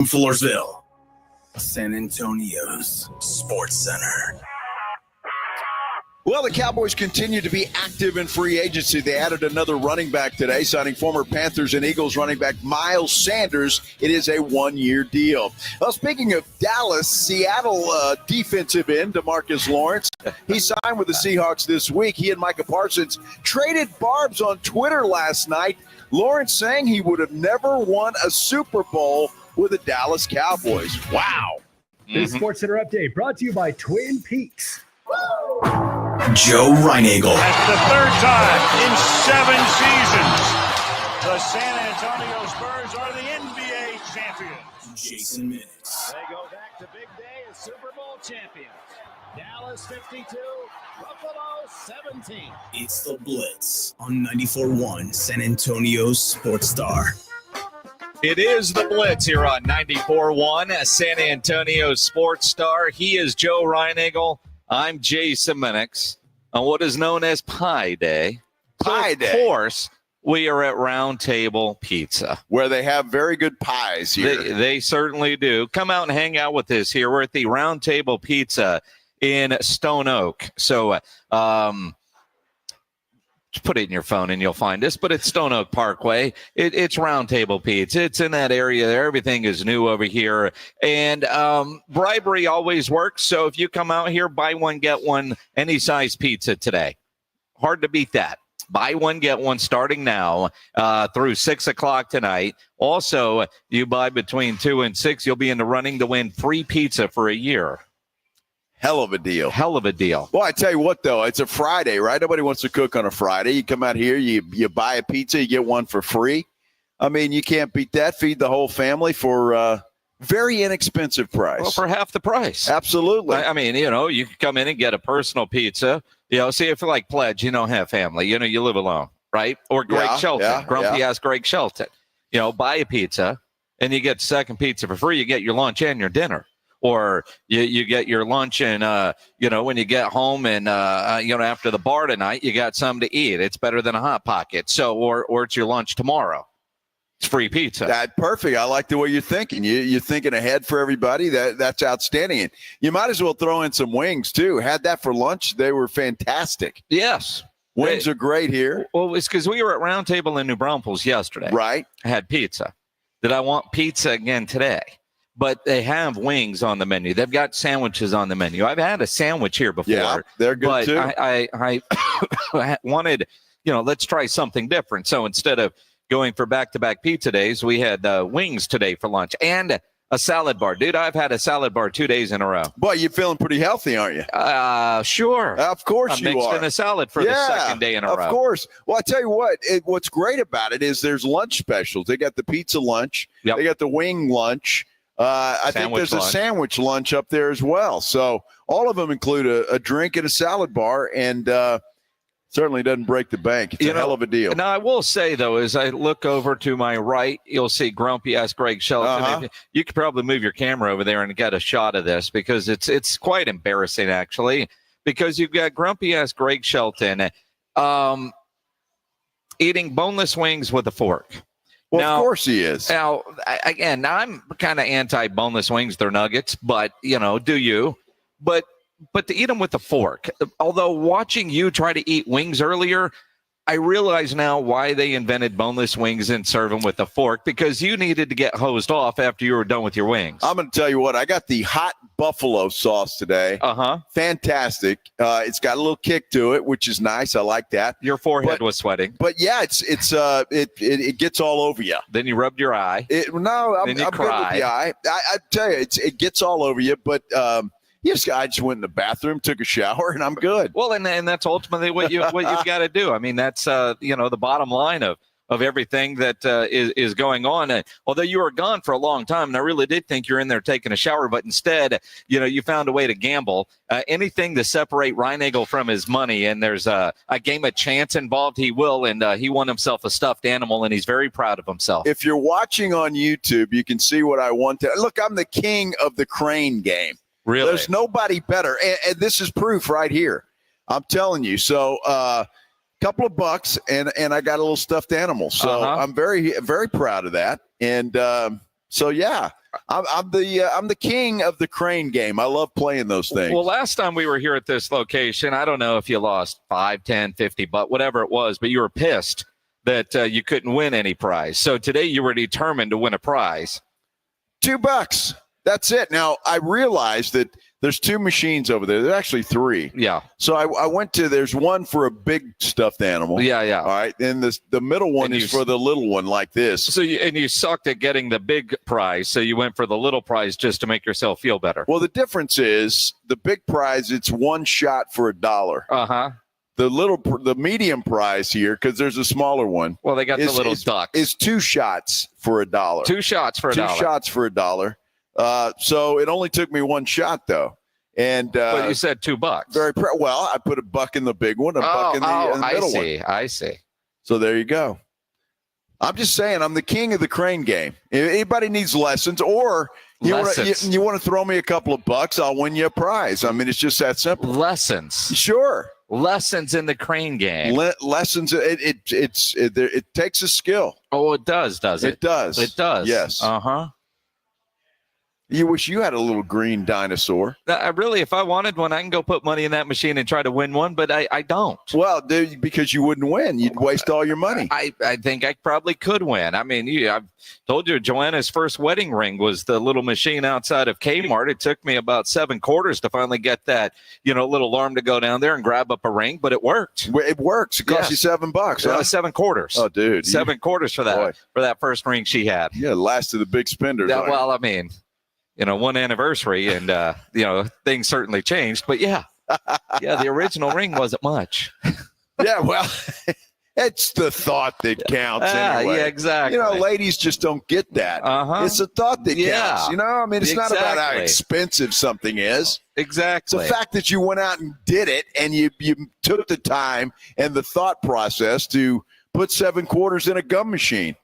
Floresville, San Antonio's Sports Center. Well, the Cowboys continue to be active in free agency. They added another running back today, signing former Panthers and Eagles running back Miles Sanders. It is a one-year deal. Well, speaking of Dallas, Seattle defensive end DeMarcus Lawrence, he signed with the Seahawks this week. He and Micah Parsons traded barbs on Twitter last night. Lawrence saying he would have never won a Super Bowl with the Dallas Cowboys. Wow. This Sports Center update brought to you by Twin Peaks. Joe Reinagel. That's the third time in 7 seasons. The San Antonio Spurs are the NBA champions. Jason Minutes. They go back to big day as Super Bowl champions. Dallas 52, Buffalo 17. It's the Blitz on 94.1 San Antonio's Sports Star. It is the Blitz here on 94.1 San Antonio Sports Star. He is Joe Reinagel. I'm Jason Minix on what is known as Pie Day. Pie Day. Of course, we are at Roundtable Pizza, Where they have very good pies here. They certainly do. Come out and hang out with us here. We're at the Roundtable Pizza in Stone Oak. So, just put it in your phone and you'll find us, but it's Stone Oak Parkway. It's Roundtable Pizza. It's in that area there. Everything is new over here. And bribery always works. So if you come out here, buy one, get one, any size pizza today. Hard to beat that. Buy one, get one starting now through 6 o'clock tonight. Also, you buy between 2 and 6, you'll be in the running to win free pizza for a year. Hell of a deal. Hell of a deal. Well, I tell you what, though, it's a Friday, right? Nobody wants to cook on a Friday. You come out here, you buy a pizza, you get one for free. I mean, you can't beat that. Feed the whole family for very inexpensive price. Well, for half the price. Absolutely. I mean, you can come in and get a personal pizza. See, if you're like Pledge, you don't have family. You live alone, right? Or Greg Shelton, grumpy-ass Greg Shelton. Buy a pizza, and you get the second pizza for free. You get your lunch and your dinner. Or you get your lunch and, when you get home and, after the bar tonight, you got something to eat. It's better than a Hot Pocket. So, or it's your lunch tomorrow. It's free pizza. That's perfect. I like the way you're thinking. You're thinking ahead for everybody. That's outstanding. And you might as well throw in some wings, too. Had that for lunch. They were fantastic. Yes. Wings are great here. Well, it's because we were at Roundtable in New Braunfels yesterday. Right. I had pizza. Did I want pizza again today? But they have wings on the menu. They've got sandwiches on the menu. I've had a sandwich here before. Yeah, they're good but too. I wanted, let's try something different. So instead of going for back-to-back pizza days, we had wings today for lunch and a salad bar. Dude, I've had a salad bar 2 days in a row. Boy, you're feeling pretty healthy, aren't you? Sure. Of course you are. Mixed in a salad for the second day in a row. Of course. Well, I tell you what, what's great about it is there's lunch specials. They got the pizza lunch. Yep. They got the wing lunch. I think there's a sandwich lunch up there as well. So all of them include a drink and a salad bar, and certainly doesn't break the bank. It's a hell of a deal. Now, I will say, though, as I look over to my right, you'll see grumpy-ass Greg Shelton. You could probably move your camera over there and get a shot of this because it's quite embarrassing, actually, because you've got grumpy-ass Greg Shelton eating boneless wings with a fork. Well, now, of course he is. Now, again, I'm kind of anti-boneless wings. They're nuggets, but, do you? But to eat them with a fork, although watching you try to eat wings earlier, I realize now why they invented boneless wings and serve them with a fork, because you needed to get hosed off after you were done with your wings. I'm going to tell you what, I got the hot buffalo sauce today. Fantastic. It's got a little kick to it, which is nice. I like that. Your forehead was sweating. But yeah, it gets all over you. Then you rubbed your eye. I'm good with the eye. I tell you, it gets all over you, but I just went in the bathroom, took a shower, and I'm good. Well, and that's ultimately what you've got to do. I mean, that's the bottom line of everything that is going on. And although you were gone for a long time, and I really did think you're in there taking a shower, but instead, you found a way to gamble. Anything to separate Reinagel from his money, and there's a game of chance involved, he will, and he won himself a stuffed animal, and he's very proud of himself. If you're watching on YouTube, you can see what I won. Look, I'm the king of the crane game. Really? There's nobody better. And this is proof right here. I'm telling you. So couple of bucks and I got a little stuffed animal. So I'm very, very proud of that. And So yeah, I'm the king of the crane game. I love playing those things. Well, last time we were here at this location, I don't know if you lost 5, 10, 50, but whatever it was, but you were pissed that you couldn't win any prize. So today you were determined to win a prize. $2. That's it. Now I realized that there's 2 machines over there. There's actually 3. Yeah. So I went to, there's one for a big stuffed animal. Yeah. All right. And the middle one is for the little one like this. So you sucked at getting the big prize. So you went for the little prize just to make yourself feel better. Well, the difference is the big prize, it's one shot for $1. Uh-huh. The medium prize here, because there's a smaller one. Well, they got the little ducks. Is 2 shots for $1. 2 shots for $1. 2 shots for $1. So it only took me 1 shot though. And but you said $2. Well, I put $1 in the big one, $1 in the middle one. I see. So there you go. I'm just saying, I'm the king of the crane game. If anybody needs lessons, or you want to throw me a couple of bucks, I'll win you a prize. I mean, it's just that simple. Lessons. Sure. Lessons in the crane game. Lessons. It takes a skill. Oh, it does it? It does. It does. Yes. Uh-huh. You wish you had a little green dinosaur. Really, if I wanted one, I can go put money in that machine and try to win one, but I don't. Well, dude, because you wouldn't win. You'd waste all your money. I think I probably could win. I mean, I've told you, Joanna's first wedding ring was the little machine outside of Kmart. It took me about 7 quarters to finally get that, little alarm to go down there and grab up a ring, but it worked. It works. It cost you $7, huh? 7 quarters. Oh, dude. 7 quarters for that first ring she had. Yeah, last of the big spenders. Well, I mean, one anniversary and, things certainly changed. But, yeah, the original ring wasn't much. Yeah, well, it's the thought that counts anyway. Yeah, exactly. Ladies just don't get that. Uh-huh. It's the thought that counts. I mean, it's not about how expensive something is. Exactly. It's the fact that you went out and did it, and you took the time and the thought process to put 7 quarters in a gum machine.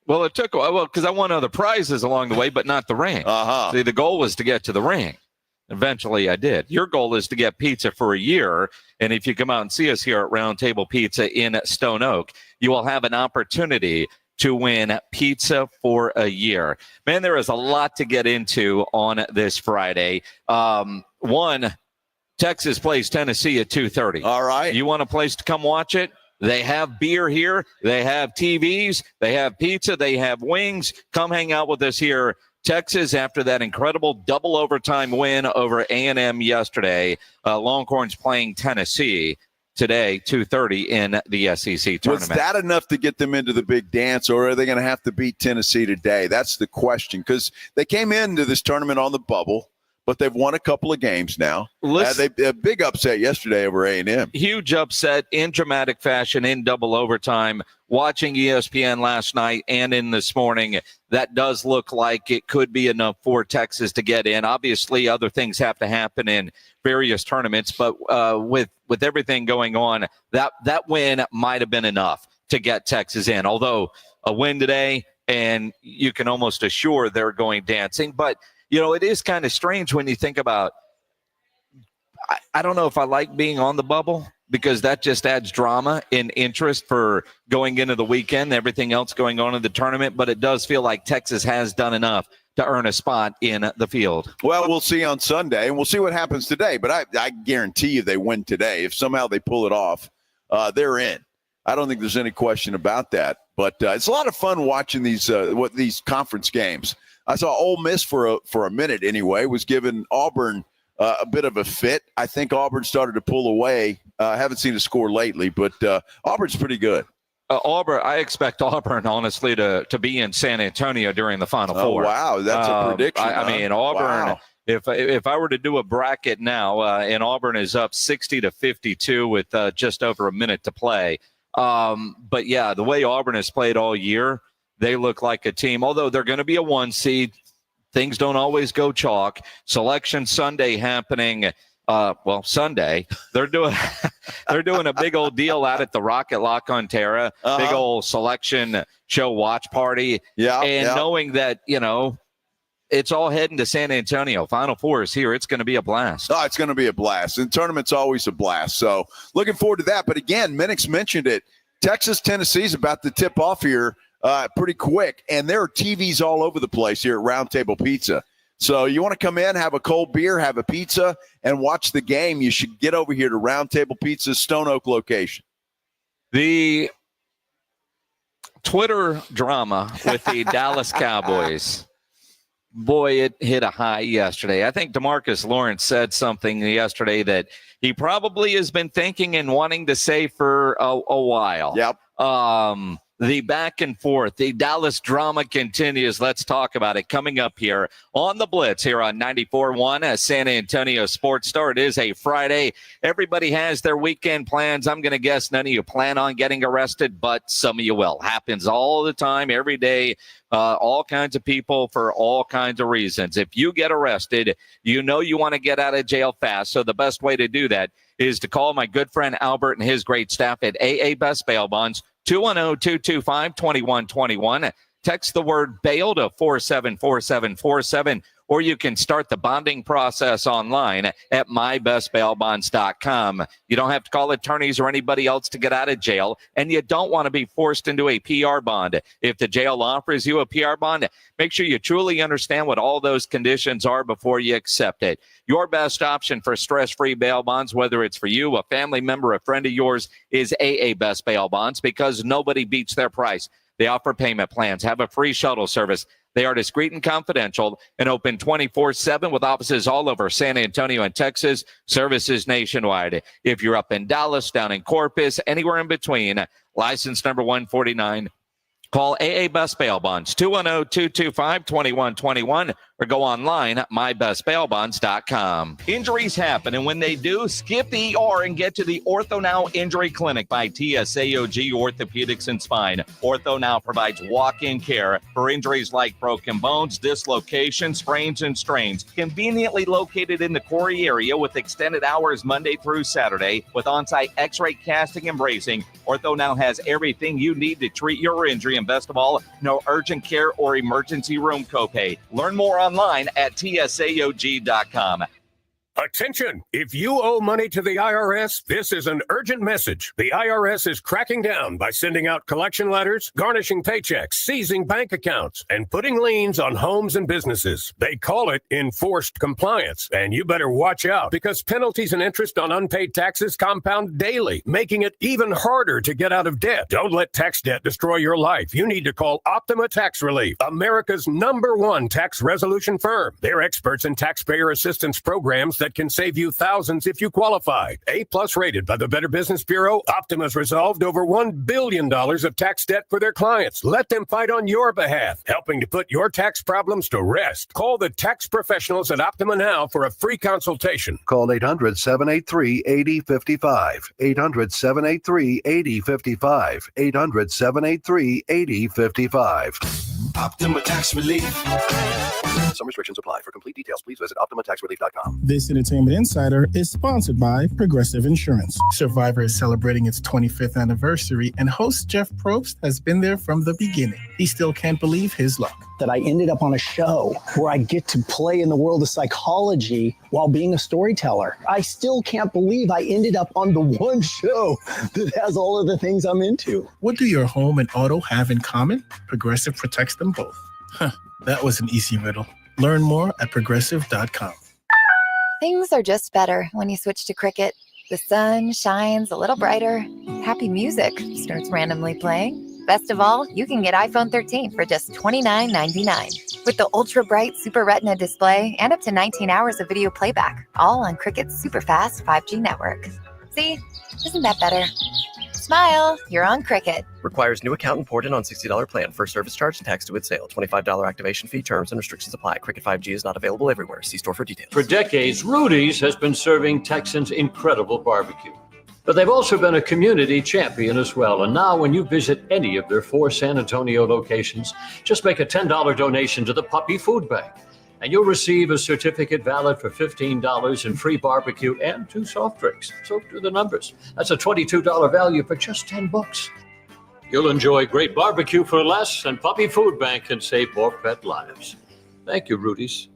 Well, it took because I won other prizes along the way, but not the ring. Uh-huh. See, the goal was to get to the ring. Eventually, I did. Your goal is to get pizza for a year, and if you come out and see us here at Roundtable Pizza in Stone Oak, you will have an opportunity to win pizza for a year. Man, there is a lot to get into on this Friday. One, Texas plays Tennessee at 2:30. All right. You want a place to come watch it? They have beer here. They have TVs. They have pizza. They have wings. Come hang out with us here. Texas, after that incredible double overtime win over A&M yesterday, Longhorns playing Tennessee today, 2:30 in the SEC tournament. Was that enough to get them into the big dance, or are they going to have to beat Tennessee today? That's the question, because they came into this tournament on the bubble, but they've won a couple of games now. They a big upset yesterday over A&M. Huge upset in dramatic fashion in double overtime. Watching ESPN last night and in this morning, that does look like it could be enough for Texas to get in. Obviously, other things have to happen in various tournaments, but with everything going on, that win might have been enough to get Texas in. Although a win today, and you can almost assure they're going dancing, but it is kind of strange when you think about, I don't know if I like being on the bubble, because that just adds drama and interest for going into the weekend, everything else going on in the tournament. But it does feel like Texas has done enough to earn a spot in the field. Well, we'll see on Sunday, and we'll see what happens today. But I guarantee you they win today. If somehow they pull it off, they're in. I don't think there's any question about that. But it's a lot of fun watching these conference games. I saw Ole Miss for a minute anyway, was giving Auburn a bit of a fit. I think Auburn started to pull away. I haven't seen a score lately, but Auburn's pretty good. I expect Auburn, honestly, to be in San Antonio during the Final Four. Oh, wow. That's a prediction. I mean, Auburn, if I were to do a bracket now, and Auburn is up 60-52 with just over a minute to play. But, yeah, the way Auburn has played all year, they look like a team, although they're going to be a 1 seed. Things don't always go chalk. Selection Sunday happening. Sunday. They're doing a big old deal out at the Rocket Lock on Terra. Big old selection show watch party. Knowing that, it's all heading to San Antonio. Final Four is here. It's going to be a blast. Oh, it's going to be a blast. And tournament's always a blast. So looking forward to that. But again, Minix mentioned it. Texas, Tennessee's about to tip off here pretty quick. And there are TVs all over the place here at Roundtable Pizza. So you want to come in, have a cold beer, have a pizza, and watch the game, you should get over here to Roundtable Pizza's Stone Oak location. The Twitter drama with the Dallas Cowboys. Boy, it hit a high yesterday. I think DeMarcus Lawrence said something yesterday that he probably has been thinking and wanting to say for a while. Yep. The back and forth, the Dallas drama continues. Let's talk about it coming up here on the Blitz here on 94.1 San Antonio Sports Star. It is a Friday. Everybody has their weekend plans. I'm going to guess none of you plan on getting arrested, but some of you will. Happens all the time, every day. All kinds of people for all kinds of reasons. If you get arrested, you know you want to get out of jail fast. So the best way to do that is to call my good friend Albert and his great staff at AA Best Bail Bonds, 210-225-2121. Text the word bail to 474747, or you can start the bonding process online at mybestbailbonds.com. You don't have to call attorneys or anybody else to get out of jail, and you don't want to be forced into a PR bond. If the jail offers you a PR bond, make sure you truly understand what all those conditions are before you accept it. Your best option for stress-free bail bonds, whether it's for you, a family member, a friend of yours, is AA Best Bail Bonds, because nobody beats their price. They offer payment plans, have a free shuttle service. They are discreet and confidential and open 24/7 with offices all over San Antonio and Texas, services nationwide. If you're up in Dallas, down in Corpus, anywhere in between, license number 149, call AA Best Bail Bonds, 210-225-2121, or go online at mybestbailbonds.com. Injuries happen, and when they do, skip the ER and get to the Ortho Now Injury Clinic by TSAOG Orthopedics and Spine. Ortho Now provides walk-in care for injuries like broken bones, dislocations, sprains, and strains. Conveniently located in the Quarry area with extended hours Monday through Saturday with on-site x-ray casting and bracing, Ortho Now has everything you need to treat your injury, and best of all, no urgent care or emergency room copay. Learn more online at tsaog.com. Attention! If you owe money to the IRS, this is an urgent message. The IRS is cracking down by sending out collection letters, garnishing paychecks, seizing bank accounts, and putting liens on homes and businesses. They call it enforced compliance, and you better watch out, because penalties and interest on unpaid taxes compound daily, making it even harder to get out of debt. Don't let tax debt destroy your life. You need to call Optima Tax Relief, America's #1 tax resolution firm. They're experts in taxpayer assistance programs that can save you thousands if you qualify. A+ rated by the Better Business Bureau, Optima's resolved over $1 billion of tax debt for their clients. Let them fight on your behalf, helping to put your tax problems to rest. Call the tax professionals at Optima now for a free consultation. Call 800-783-8055. 800-783-8055. 800-783-8055. Optima Tax Relief. Some restrictions apply. For complete details, please visit OptimaTaxRelief.com. This Entertainment Insider is sponsored by Progressive Insurance. Survivor is celebrating its 25th anniversary, and host Jeff Probst has been there from the beginning. He still can't believe his luck. That I ended up on a show where I get to play in the world of psychology while being a storyteller. I still can't believe I ended up on the one show that has all of the things I'm into. What do your home and auto have in common? Progressive protects them both. That was an easy riddle. Learn more at progressive.com. Things are just better when you switch to Cricket. The sun shines a little brighter. Happy music starts randomly playing. Best of all, you can get iPhone 13 for just $29.99. With the ultra bright Super Retina display and up to 19 hours of video playback, all on Cricket's super fast 5G network. See, isn't that better? Smile, you're on Cricket. Requires new account and port in on $60 plan. First service charge and tax to its sale. $25 activation fee. Terms and restrictions apply. Cricket 5G is not available everywhere. See store for details. For decades, Rudy's has been serving Texans incredible barbecue. But they've also been a community champion as well. And now when you visit any of their 4 San Antonio locations, just make a $10 donation to the Puppy Food Bank. And you'll receive a certificate valid for $15 in free barbecue and 2 soft drinks. So do the numbers. That's a $22 value for just $10. You'll enjoy great barbecue for less, and Puppy Food Bank can save more pet lives. Thank you, Rudy's.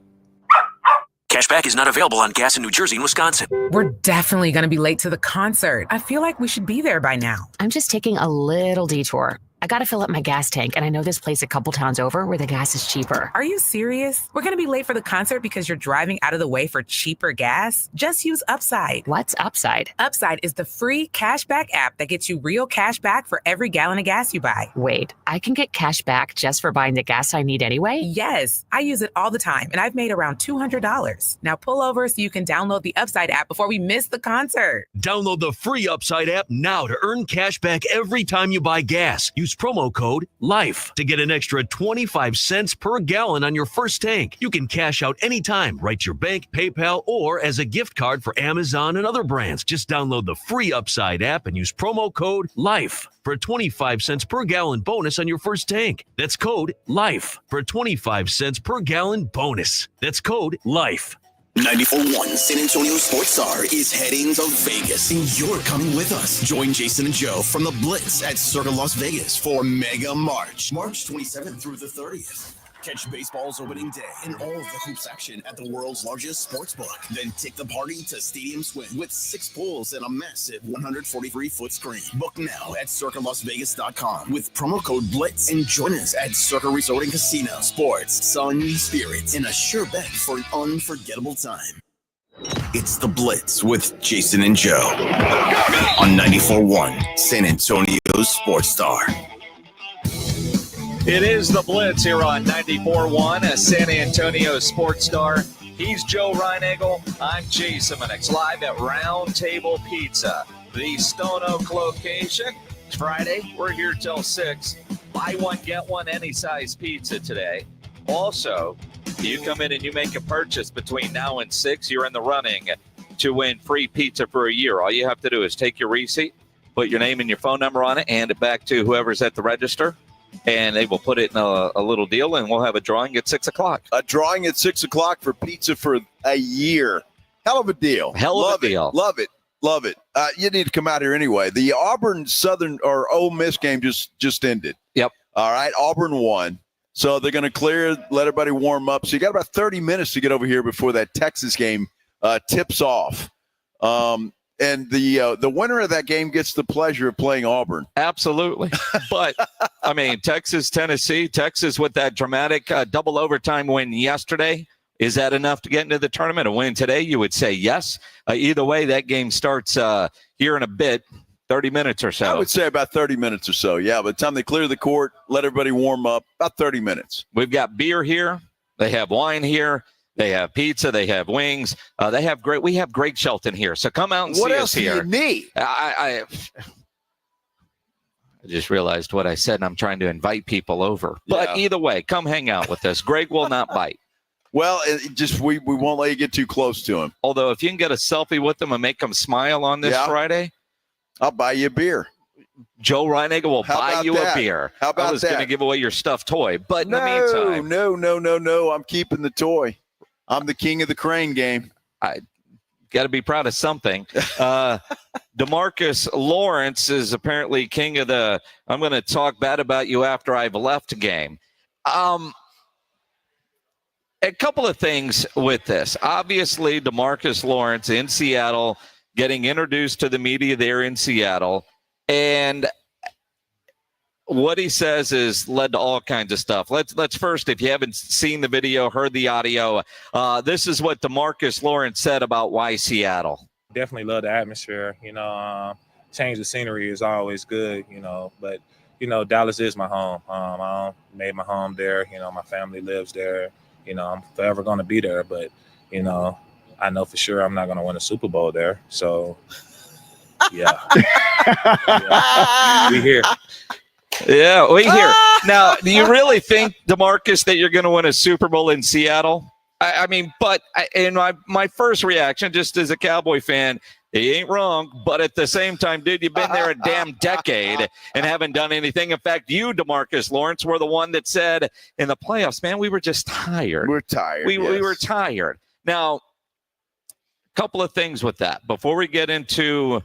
Cashback is not available on gas in New Jersey and Wisconsin. We're definitely going to be late to the concert. I feel like we should be there by now. I'm just taking a little detour. I gotta fill up my gas tank, and I know this place a couple towns over where the gas is cheaper. Are you serious? We're gonna be late for the concert because you're driving out of the way for cheaper gas? Just use Upside. What's Upside? Upside is the free cashback app that gets you real cash back for every gallon of gas you buy. Wait, I can get cash back just for buying the gas I need anyway? Yes, I use it all the time, and I've made around $200. Now pull over so you can download the Upside app before we miss the concert. Download the free Upside app now to earn cash back every time you buy gas. Use promo code LIFE to get an extra 25 cents per gallon on your first tank. You can cash out anytime, right to your bank, PayPal, or as a gift card for Amazon and other brands. Just download the free Upside app and use promo code LIFE for a 25 cents per gallon bonus on your first tank. That's code LIFE for a 25 cents per gallon bonus. That's code LIFE. 94.1 San Antonio Sports Star is heading to Vegas, and you're coming with us. Join Jason and Joe from the Blitz at Circa Las Vegas for Mega March, March 27th through the 30th. Catch baseball's opening day and all of the hoops action at the world's largest sports book. Then take the party to Stadium Swim with 6 pools and a massive 143-foot screen. Book now at circalasvegas.com with promo code BLITZ and join us at Circa Resort and Casino. Sports, sun, spirits, and a sure bet for an unforgettable time. It's the Blitz with Jason and Joe on 94.1 San Antonio Sports Star. It is the Blitz here on 94.1, a San Antonio Sports Star. He's Joe Reinagel. I'm Jason Minix, live at Roundtable Pizza, the Stone Oak location. It's Friday. We're here till 6. Buy one, get one, any size pizza today. Also, you come in and you make a purchase between now and 6, you're in the running to win free pizza for a year. All you have to do is take your receipt, put your name and your phone number on it, hand it back to whoever's at the register, and they will put it in a little deal, and we'll have a drawing at 6 o'clock. A drawing at 6 o'clock for pizza for a year. Hell of a deal. Love a deal. Love it. Love it. You need to come out here anyway. The Auburn Southern or Ole Miss game just ended. Yep. All right. Auburn won. So they're going to clear, let everybody warm up. So you got about 30 minutes to get over here before that Texas game tips off. And the winner of that game gets the pleasure of playing Auburn. Absolutely. But, I mean, Texas, Tennessee, Texas with that dramatic double overtime win yesterday. Is that enough to get into the tournament? A win today, you would say yes. Either way, that game starts here in a bit, 30 minutes or so. I would say about 30 minutes or so, yeah. By the time they clear the court, let everybody warm up, about 30 minutes. We've got beer here. They have wine here. They have pizza. They have wings. We have Greg Shelton here. So come out and see us here. What else do you need? I just realized what I said, and I'm trying to invite people over. But either way, come hang out with us. Greg will not bite. Well, we won't let you get too close to him. Although if you can get a selfie with him and make him smile on this Friday, I'll buy you a beer. Joe Reinagel will buy you a beer. How about that? I was going to give away your stuffed toy, but in the meantime. No. I'm keeping the toy. I'm the king of the crane game. I got to be proud of something. DeMarcus Lawrence is apparently king of the I'm going to talk bad about you after I've left game. A couple of things with this. Obviously, DeMarcus Lawrence in Seattle, getting introduced to the media there in Seattle, and what he says is led to all kinds of stuff. Let's first, if you haven't seen the video, heard the audio, this is what DeMarcus Lawrence said about why Seattle. Definitely love the atmosphere. Change the scenery is always good, but, Dallas is my home. I made my home there. My family lives there. I'm forever going to be there, but, I know for sure I'm not going to win a Super Bowl there. So, yeah. We here. Yeah, we hear. Now, do you really think, DeMarcus, that you're going to win a Super Bowl in Seattle? I mean, but in my first reaction, just as a Cowboy fan, he ain't wrong. But at the same time, dude, you've been there a damn decade and haven't done anything. In fact, you, DeMarcus Lawrence, were the one that said in the playoffs, man, we were just tired. We're tired. We were tired. Now, a couple of things with that. Before we get into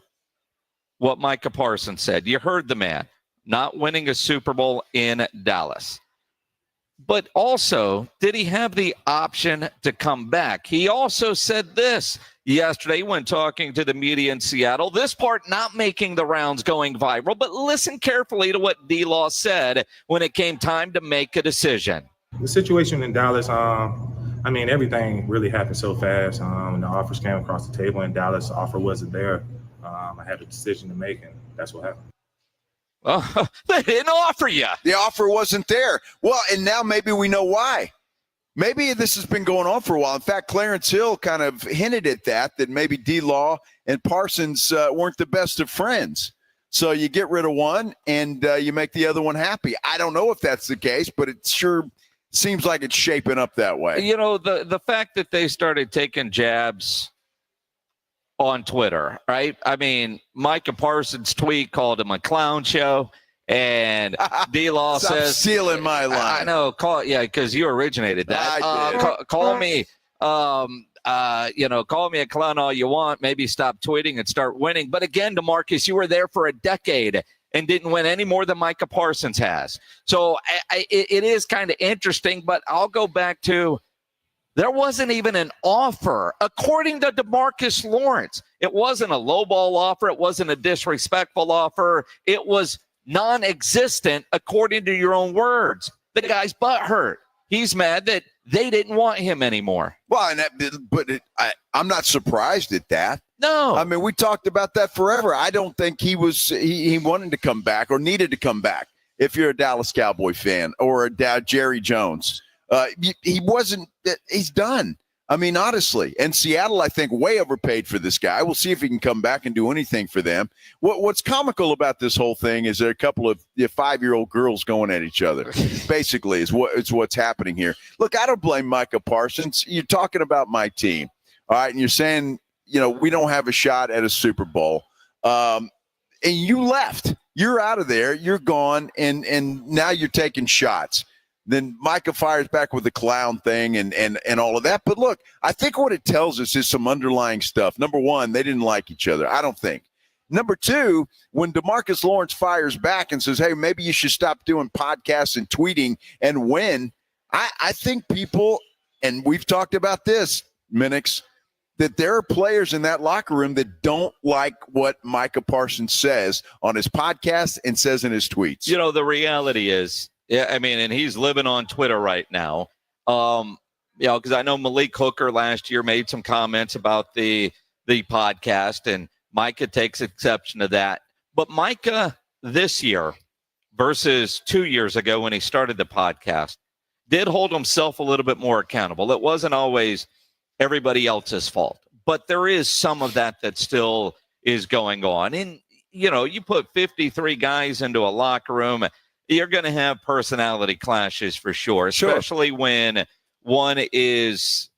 what Micah Parsons said, you heard the man. Not winning a Super Bowl in Dallas. But also, did he have the option to come back? He also said this. yesterday when talking to the media in Seattle. This part not making the rounds, going viral, but listen carefully to what D-Law said when it came time to make a decision. The situation in Dallas, everything really happened so fast. The offers came across the table in Dallas. The offer wasn't there. I had a decision to make, and that's what happened. Oh, they didn't offer you. The offer wasn't there. Well, and now maybe we know why. Maybe this has been going on for a while. In fact, Clarence Hill kind of hinted at that maybe D-Law and Parsons weren't the best of friends. So you get rid of one and you make the other one happy. I don't know if that's the case, but it sure seems like it's shaping up that way. You know, the fact that they started taking jabs on Twitter, right? I mean, Micah Parsons' tweet called him a clown show, and D-Law says, stealing my line. I know, because you originated that. Call me a clown all you want. Maybe stop tweeting and start winning. But again, DeMarcus, you were there for a decade and didn't win any more than Micah Parsons has. So it is kind of interesting, but I'll go back to there wasn't even an offer, according to DeMarcus Lawrence. It wasn't a lowball offer. It wasn't a disrespectful offer. It was non-existent, according to your own words. The guy's butthurt. He's mad that they didn't want him anymore. Well, I'm not surprised at that. No. I mean, we talked about that forever. I don't think he wanted to come back or needed to come back if you're a Dallas Cowboy fan or a Jerry Jones. He wasn't – he's done. I mean, honestly. And Seattle, I think, way overpaid for this guy. We'll see if he can come back and do anything for them. What's comical about this whole thing is there are a couple of 5-year-old girls going at each other, basically, is what's happening here. Look, I don't blame Micah Parsons. You're talking about my team, all right, and you're saying, we don't have a shot at a Super Bowl. And you left. You're out of there. You're gone, and now you're taking shots. Then Micah fires back with the clown thing and all of that. But look, I think what it tells us is some underlying stuff. Number one, they didn't like each other, I don't think. Number two, when DeMarcus Lawrence fires back and says, hey, maybe you should stop doing podcasts and tweeting and win, I think people, and we've talked about this, Minix, that there are players in that locker room that don't like what Micah Parsons says on his podcast and says in his tweets. The reality is, and he's living on Twitter right now. Because I know Malik Hooker last year made some comments about the podcast, and Micah takes exception to that. But Micah this year versus 2 years ago when he started the podcast did hold himself a little bit more accountable. It wasn't always everybody else's fault, but there is some of that still is going on. And, you put 53 guys into a locker room, you're going to have personality clashes for sure, especially when one is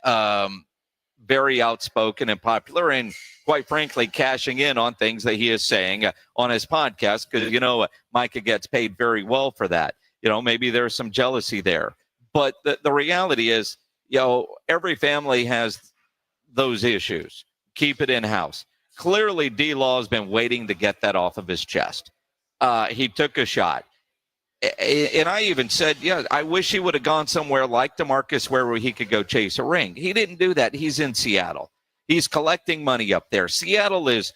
very outspoken and popular and, quite frankly, cashing in on things that he is saying on his podcast because, Micah gets paid very well for that. Maybe there's some jealousy there. But the reality is, every family has those issues. Keep it in-house. Clearly, D-Law has been waiting to get that off of his chest. He took a shot. And I even said, I wish he would have gone somewhere like DeMarcus where he could go chase a ring. He didn't do that. He's in Seattle. He's collecting money up there. Seattle is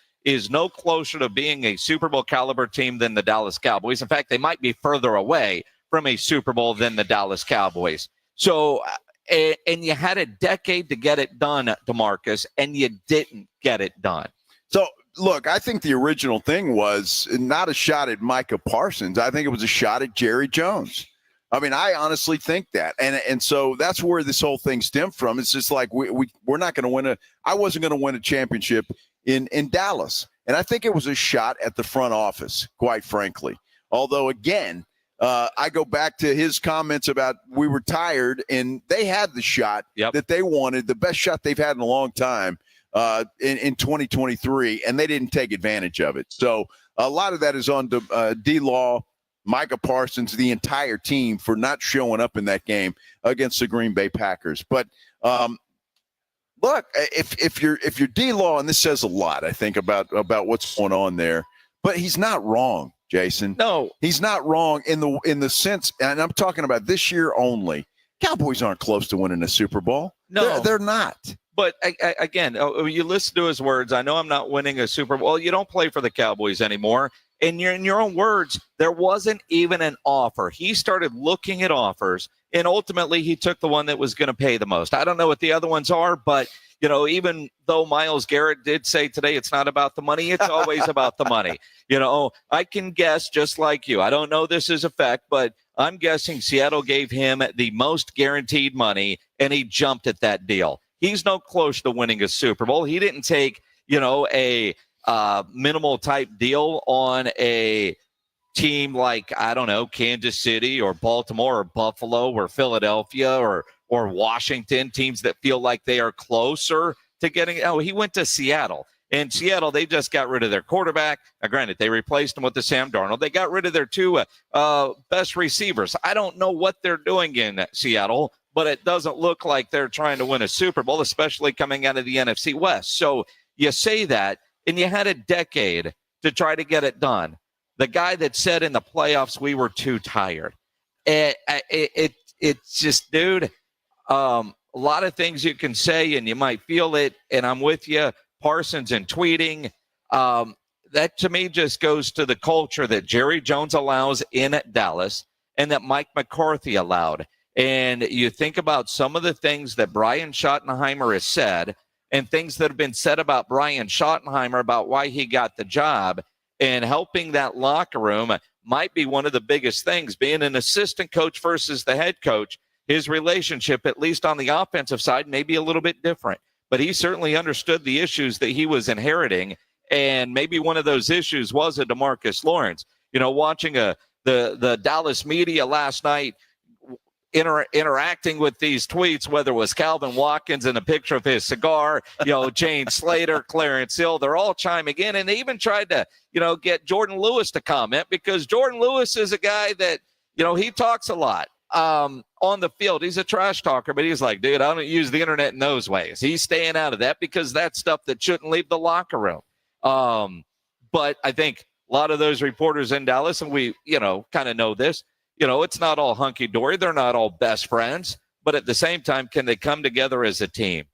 no closer to being a Super Bowl caliber team than the Dallas Cowboys. In fact, they might be further away from a Super Bowl than the Dallas Cowboys. So, and you had a decade to get it done, DeMarcus, and you didn't get it done. So, look, I think the original thing was not a shot at Micah Parsons. I think it was a shot at Jerry Jones. I honestly think that. And so that's where this whole thing stemmed from. It's just like we're not going to win I wasn't going to win a championship in Dallas. And I think it was a shot at the front office, quite frankly. Although, again, I go back to his comments about we were tired and they had the shot that they wanted, the best shot they've had in a long time. In 2023, and they didn't take advantage of it. So a lot of that is on D-Law, Micah Parsons, the entire team for not showing up in that game against the Green Bay Packers. But look, if you're D-Law, and this says a lot, I think, about what's going on there, but he's not wrong, Jason. No, he's not wrong in the sense, and I'm talking about this year only. Cowboys aren't close to winning a Super Bowl. No, they're not. But again, you listen to his words. I know I'm not winning a Super Bowl. You don't play for the Cowboys anymore. And in your own words, there wasn't even an offer. He started looking at offers, and ultimately he took the one that was going to pay the most. I don't know what the other ones are, but even though Myles Garrett did say today it's not about the money, it's always about the money. I can guess just like you. I don't know this is a fact, but I'm guessing Seattle gave him the most guaranteed money, and he jumped at that deal. He's no close to winning a Super Bowl. He didn't take, a minimal type deal on a team like, I don't know, Kansas City or Baltimore or Buffalo or Philadelphia or Washington, teams that feel like they are closer to getting. Oh, he went to Seattle. In Seattle, they just got rid of their quarterback. Now, granted, they replaced him with the Sam Darnold. They got rid of their two best receivers. I don't know what they're doing in Seattle, but it doesn't look like they're trying to win a Super Bowl, especially coming out of the NFC West. So you say that, and you had a decade to try to get it done. The guy that said in the playoffs we were too tired. It's just, dude, a lot of things you can say, and you might feel it, and I'm with you. Parsons and tweeting, that to me just goes to the culture that Jerry Jones allows in Dallas and that Mike McCarthy allowed. And you think about some of the things that Brian Schottenheimer has said and things that have been said about Brian Schottenheimer about why he got the job, and helping that locker room might be one of the biggest things. Being an assistant coach versus the head coach, his relationship, at least on the offensive side, may be a little bit different. But he certainly understood the issues that he was inheriting, and maybe one of those issues was a DeMarcus Lawrence. Watching the Dallas media last night, interacting with these tweets, whether it was Calvin Watkins and a picture of his cigar, Jane Slater, Clarence Hill, they're all chiming in. And they even tried to, get Jordan Lewis to comment, because Jordan Lewis is a guy that, he talks a lot on the field. He's a trash talker, but he's like, dude, I don't use the internet in those ways. He's staying out of that because that's stuff that shouldn't leave the locker room. But I think a lot of those reporters in Dallas, and we, kind of know this, it's not all hunky-dory. They're not all best friends. But at the same time, can they come together as a team?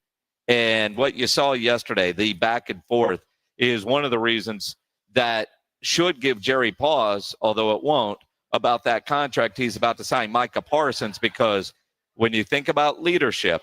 And what you saw yesterday, the back and forth, is one of the reasons that should give Jerry pause, although it won't, about that contract he's about to sign, Micah Parsons, because when you think about leadership,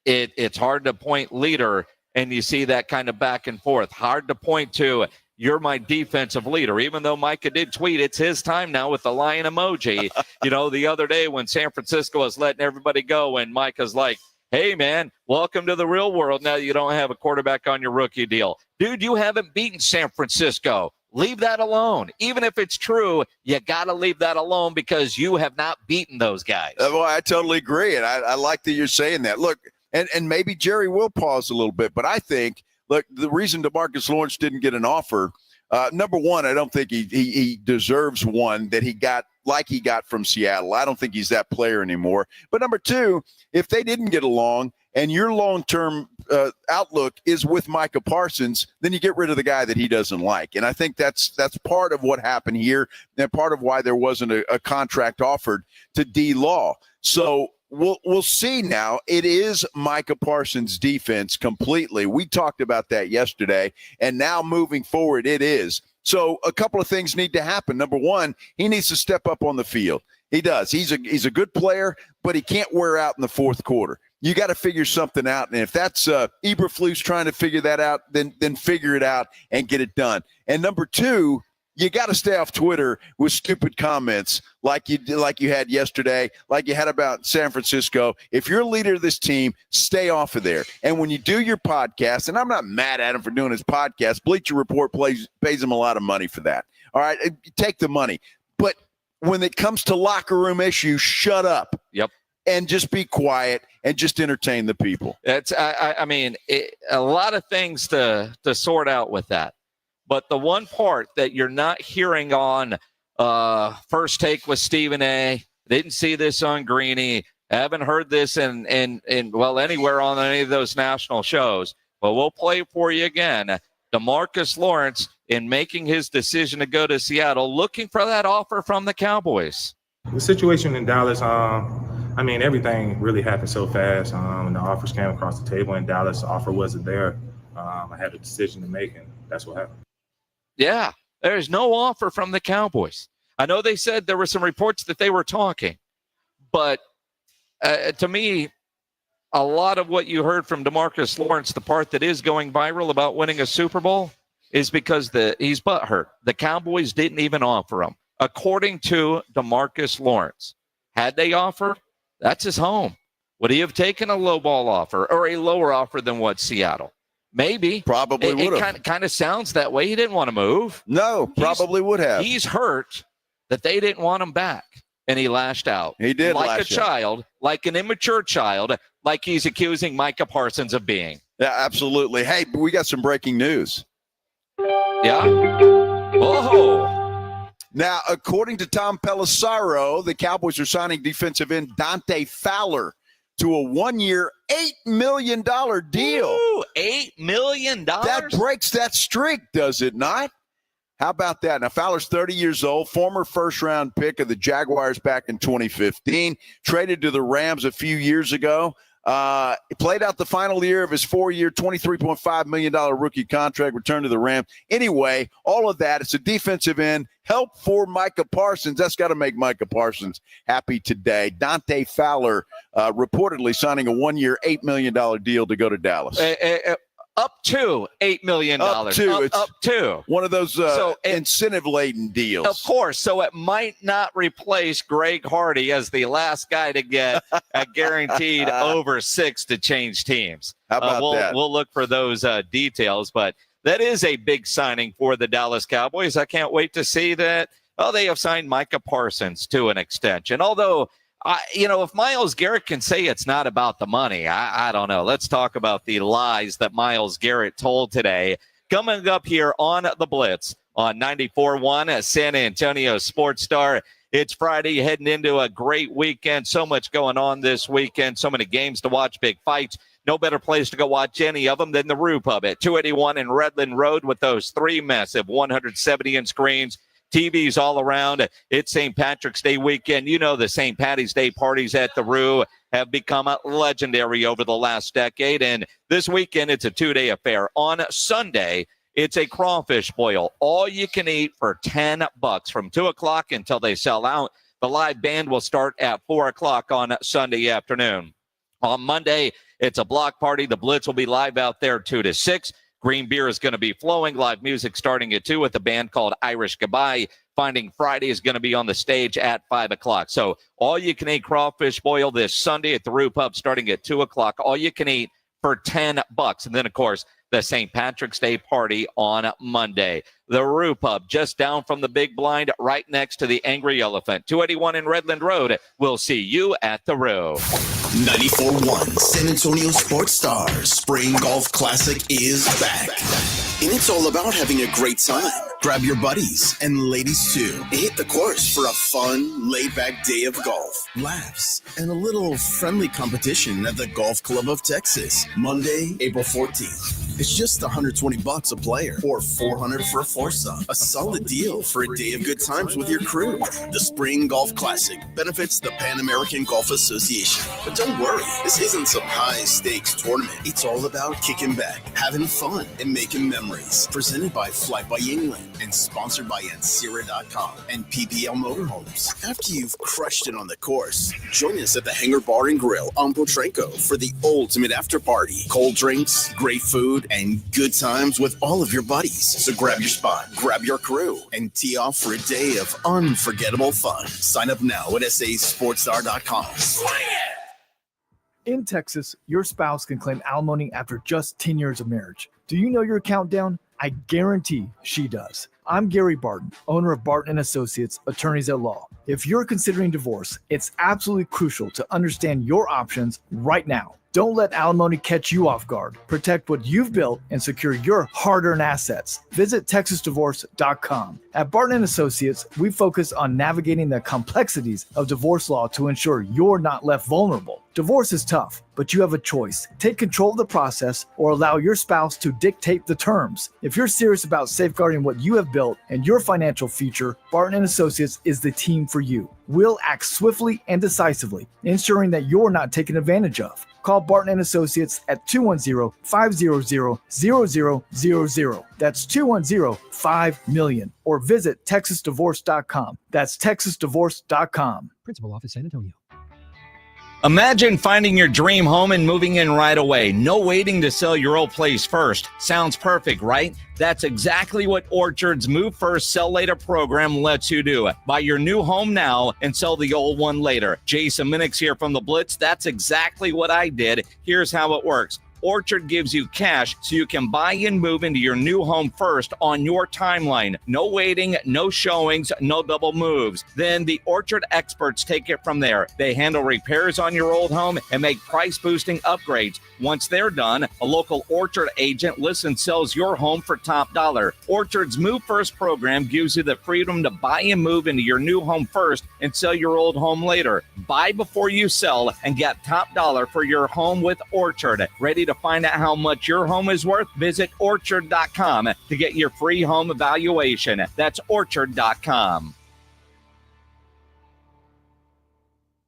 it's hard to point leader, and you see that kind of back and forth. Hard to point to, you're my defensive leader, even though Micah did tweet, it's his time now with the lion emoji. The other day when San Francisco was letting everybody go, and Micah's like, hey, man, welcome to the real world now you don't have a quarterback on your rookie deal. Dude, you haven't beaten San Francisco. Leave that alone. Even if it's true, you got to leave that alone because you have not beaten those guys. Well, I totally agree, and I like that you're saying that. Look, and maybe Jerry will pause a little bit, but I think, look, the reason DeMarcus Lawrence didn't get an offer, number one, I don't think he deserves one that he got from Seattle. I don't think he's that player anymore. But number two, if they didn't get along and your long-term outlook is with Micah Parsons, then you get rid of the guy that he doesn't like. And I think that's part of what happened here, and part of why there wasn't a contract offered to D-Law. So we'll see now. It is Micah Parsons' defense completely. We talked about that yesterday, and now moving forward, it is. So a couple of things need to happen. Number one, he needs to step up on the field. He does. He's a good player, but he can't wear out in the fourth quarter. You got to figure something out, and if that's Eberflus trying to figure that out, then figure it out and get it done. And number two, you got to stay off Twitter with stupid comments like you had yesterday, like you had about San Francisco. If you're a leader of this team, stay off of there. And when you do your podcast, and I'm not mad at him for doing his podcast, Bleacher Report pays him a lot of money for that. All right, take the money. But when it comes to locker room issues, shut up. Yep. And just be quiet and just entertain the people. That's, I mean, a lot of things to sort out with that. But the one part that you're not hearing on First Take with Stephen A., didn't see this on Greeny, haven't heard this in anywhere on any of those national shows, but we'll play it for you again. DeMarcus Lawrence, in making his decision to go to Seattle, looking for that offer from the Cowboys. The situation in Dallas, I mean, everything really happened so fast. And the offers came across the table in Dallas. The offer wasn't there. I had a decision to make, and that's what happened. Yeah, there's no offer from the Cowboys. I know they said there were some reports that they were talking, but to me, a lot of what you heard from DeMarcus Lawrence, the part that is going viral about winning a Super Bowl, is because he's butthurt. The Cowboys didn't even offer him. According to DeMarcus Lawrence, had they offered, that's his home. Would he have taken a lowball offer or a lower offer than what Seattle? Maybe. Probably would have. It kind of sounds that way. He didn't want to move. No, probably would have. He's hurt that they didn't want him back, and he lashed out. He did like a child, like an immature child, like he's accusing Micah Parsons of being. Yeah, absolutely. Hey, we got some breaking news. Yeah? Oh. Now, according to Tom Pelissero, the Cowboys are signing defensive end Dante Fowler to a 1-year, $8 million deal. Ooh, $8 million? That breaks that streak, does it not? How about that? Now, Fowler's 30 years old, former first-round pick of the Jaguars back in 2015, traded to the Rams a few years ago. He played out the final year of his 4-year, $23.5 million rookie contract, returned to the Rams. Anyway, all of that, it's a defensive end, help for Micah Parsons. That's got to make Micah Parsons happy today. Dante Fowler reportedly signing a 1-year, $8 million deal to go to Dallas. Up to $8 million. Up to. One of those incentive-laden deals. Of course. So it might not replace Greg Hardy as the last guy to get a guaranteed over 6 to change teams. How about that? We'll look for those details. But that is a big signing for the Dallas Cowboys. I can't wait to see that. Oh, they have signed Micah Parsons to an extension. Although, if Myles Garrett can say it's not about the money, I don't know. Let's talk about the lies that Myles Garrett told today. Coming up here on the Blitz on 94.1 San Antonio Sports Star. It's Friday, heading into a great weekend. So much going on this weekend. So many games to watch, big fights. No better place to go watch any of them than the Rue Pub at 281 and Redland Road with those 3 massive 170-inch screens. TVs all around. It's St. Patrick's Day weekend. You know the St. Patty's Day parties at the Rue have become legendary over the last decade. And this weekend, it's a 2-day affair. On Sunday, it's a crawfish boil. All you can eat for $10 from 2 o'clock until they sell out. The live band will start at 4 o'clock on Sunday afternoon. On Monday, it's a block party. The Blitz will be live out there 2 to 6. Green beer is going to be flowing. Live music starting at 2 with a band called Irish Goodbye. Finding Friday is going to be on the stage at 5 o'clock. So all you can eat crawfish boil this Sunday at the Rue Pub starting at 2 o'clock. All you can eat for $10. And then, of course, the St. Patrick's Day party on Monday. The Rue Pub just down from the Big Blind right next to the Angry Elephant. 281 in Redland Road. We'll see you at the Rue. 94.1 San Antonio Sports Star Spring Golf Classic is back. And it's all about having a great time. Grab your buddies and ladies too. And hit the course for a fun, laid-back day of golf, laughs, and a little friendly competition at the Golf Club of Texas. Monday, April 14th. It's just $120 a player or $400 for a foursome. A solid deal for a day of good times with your crew. The Spring Golf Classic benefits the Pan American Golf Association. But don't worry, this isn't some high-stakes tournament. It's all about kicking back, having fun, and making memories. Presented by Flight by England and sponsored by Ancira.com and PPL Motorhomes. After you've crushed it on the course, join us at the Hangar Bar and Grill on Potranco for the ultimate after party. Cold drinks, great food, and good times with all of your buddies. So grab your spot, grab your crew, and tee off for a day of unforgettable fun. Sign up now at sasportstar.com. Swing it! In Texas, your spouse can claim alimony after just 10 years of marriage. Do you know your countdown? I guarantee she does. I'm Gary Barton, owner of Barton & Associates, attorneys at law. If you're considering divorce, it's absolutely crucial to understand your options right now. Don't let alimony catch you off guard. Protect what you've built and secure your hard-earned assets. Visit TexasDivorce.com. At Barton & Associates, we focus on navigating the complexities of divorce law to ensure you're not left vulnerable. Divorce is tough, but you have a choice. Take control of the process or allow your spouse to dictate the terms. If you're serious about safeguarding what you have built and your financial future, Barton & Associates is the team for you. we'll act swiftly and decisively, ensuring that you're not taken advantage of. Call Barton & Associates at 210-500-0000. That's 210-5-MILLION. Or visit TexasDivorce.com. That's TexasDivorce.com. Principal Office, San Antonio. Imagine finding your dream home and moving in right away. No waiting to sell your old place first. Sounds perfect, right? That's exactly what Orchard's Move First, Sell Later program lets you do. Buy your new home now and sell the old one later. Jason Minix here from the Blitz. That's exactly what I did. Here's how it works. Orchard gives you cash so you can buy and move into your new home first on your timeline. No waiting, no showings, no double moves. Then the Orchard experts take it from there. They handle repairs on your old home and make price-boosting upgrades. Once they're done, a local Orchard agent lists and sells your home for top dollar. Orchard's Move First program gives you the freedom to buy and move into your new home first and sell your old home later. Buy before you sell and get top dollar for your home with Orchard. Ready to find out how much your home is worth? Visit Orchard.com to get your free home evaluation. That's Orchard.com.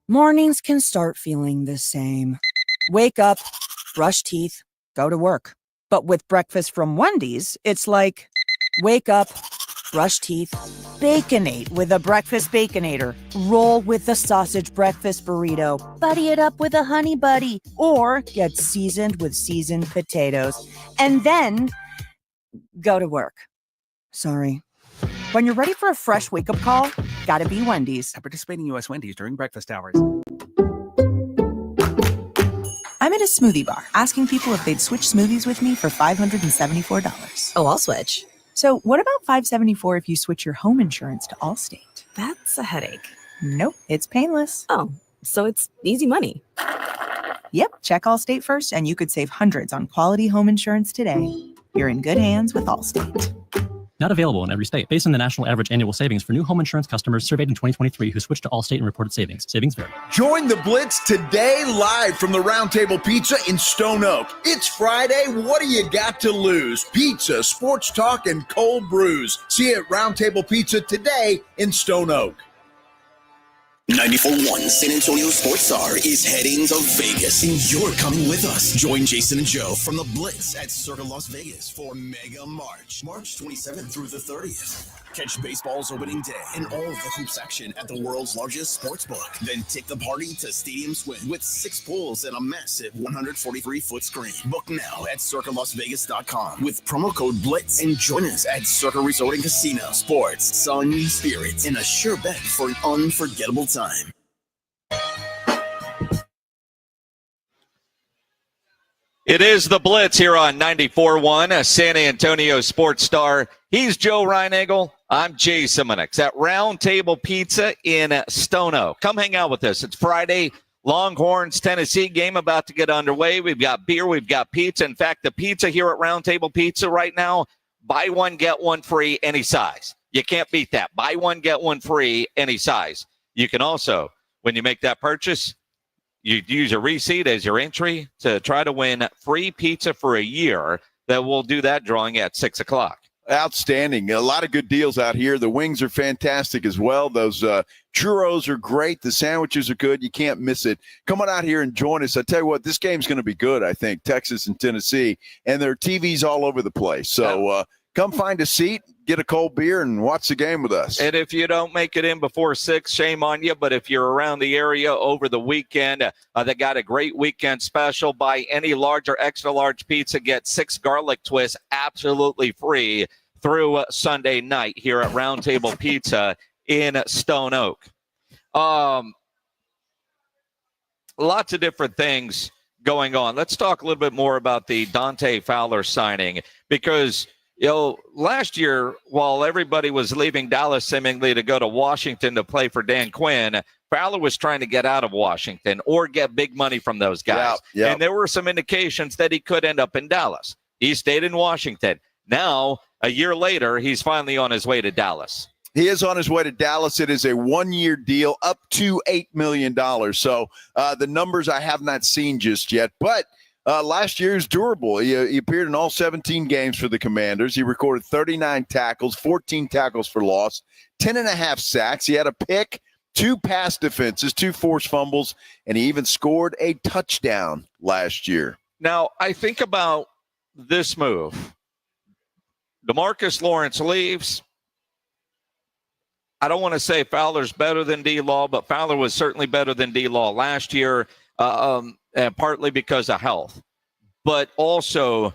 Mornings can start feeling the same. Wake up, brush teeth, go to work. But with breakfast from Wendy's, it's like, wake up, brush teeth, Baconate with a breakfast Baconator. Roll with a sausage breakfast burrito. Buddy it up with a honey buddy. Or get seasoned with seasoned potatoes. And then go to work. Sorry. When you're ready for a fresh wake-up call, gotta be Wendy's. At participating U.S. Wendy's during breakfast hours. I'm at a smoothie bar asking people if they'd switch smoothies with me for $574. Oh, I'll switch. So what about $574 if you switch your home insurance to Allstate? That's a headache. Nope, it's painless. Oh, so it's easy money. Yep, check Allstate first and you could save hundreds on quality home insurance today. You're in good hands with Allstate. Not available in every state. Based on the national average annual savings for new home insurance customers surveyed in 2023 who switched to Allstate and reported savings. Savings vary. Join the Blitz today live from the Roundtable Pizza in Stone Oak. It's Friday. What do you got to lose? Pizza, sports talk, and cold brews. See you at Roundtable Pizza today in Stone Oak. 94.1 San Antonio Sports Star is heading to Vegas, and you're coming with us. Join Jason and Joe from the Blitz at Circa Las Vegas for Mega March, March 27th through the 30th. Catch baseball's opening day and all of the hoops action at the world's largest sports book. Then take the party to Stadium Swim with 6 pools and a massive 143-foot screen. Book now at CircaLasVegas.com with promo code BLITZ and join us at Circa Resort and Casino. Sports, sun, spirits, and a sure bet for an unforgettable time. It is the Blitz here on 94.1, a San Antonio Sports Star. He's Joe Reinagel. I'm Jason Minix at Roundtable Pizza in Stone Oak. Come hang out with us. It's Friday. Longhorns, Tennessee game about to get underway. We've got beer. We've got pizza. In fact, the pizza here at Roundtable Pizza right now, buy one, get one free, any size. You can't beat that. Buy one, get one free, any size. You can also, when you make that purchase, you use a receipt as your entry to try to win free pizza for a year. That we'll do that drawing at 6 o'clock. Outstanding. A lot of good deals out here. The wings are fantastic as well. Those churros are great. The sandwiches are good. You can't miss it. Come on out here and join us. I tell you what, this game's going to be good, I think, Texas and Tennessee. And there are TVs all over the place. So come find a seat, get a cold beer, and watch the game with us. And if you don't make it in before 6, shame on you. But if you're around the area over the weekend, they got a great weekend special. Buy any large or extra large pizza, get 6 garlic twists absolutely free through Sunday night here at Roundtable Pizza in Stone Oak. Lots of different things going on. Let's talk a little bit more about the Dante Fowler signing, because last year, while everybody was leaving Dallas seemingly to go to Washington to play for Dan Quinn, Fowler was trying to get out of Washington or get big money from those guys. Yep. And there were some indications that he could end up in Dallas. He stayed in Washington. Now, a year later, he's finally on his way to Dallas. He is on his way to Dallas. It is a 1-year deal up to $8 million. So the numbers I have not seen just yet, but last year is durable. He appeared in all 17 games for the Commanders. He recorded 39 tackles, 14 tackles for loss, 10.5 sacks. He had a pick 2 pass defenses, 2 forced fumbles, and he even scored a touchdown last year. Now, I think about this move. DeMarcus Lawrence leaves. I don't want to say Fowler's better than D-Law, but Fowler was certainly better than D-Law last year, and partly because of health. But also,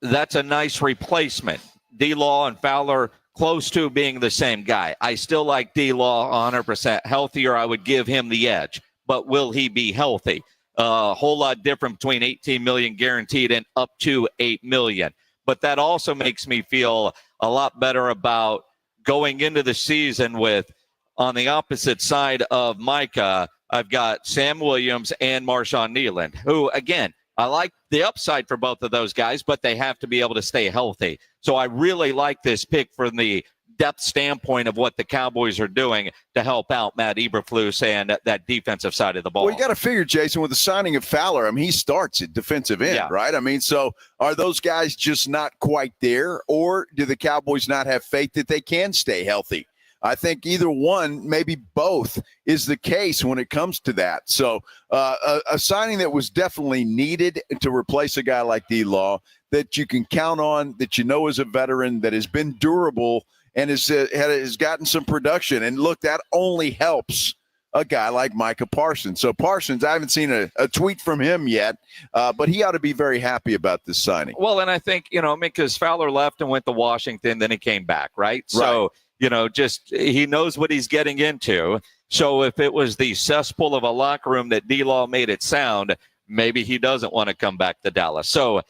that's a nice replacement. D-Law and Fowler close to being the same guy. I still like D-Law 100% healthier. I would give him the edge. But will he be healthy? A whole lot different between $18 million guaranteed and up to $8 million. But that also makes me feel a lot better about going into the season with, on the opposite side of Micah, I've got Sam Williams and Marshawn Nealand, who, again, I like the upside for both of those guys, but they have to be able to stay healthy. So I really like this pick from the depth standpoint of what the Cowboys are doing to help out Matt Eberflus and that defensive side of the ball. Well, you got to figure, Jason, with the signing of Fowler, I mean, he starts at defensive end, right? I mean, so are those guys just not quite there, or do the Cowboys not have faith that they can stay healthy? I think either one, maybe both, is the case when it comes to that. So a signing that was definitely needed to replace a guy like D-Law that you can count on, that you know is a veteran, that has been durable, and has gotten some production. And look, that only helps a guy like Micah Parsons. So Parsons, I haven't seen a tweet from him yet, but he ought to be very happy about this signing. Well, and I think, because Fowler left and went to Washington, then he came back, right? So, just he knows what he's getting into. So if it was the cesspool of a locker room that D-Law made it sound, maybe he doesn't want to come back to Dallas. So,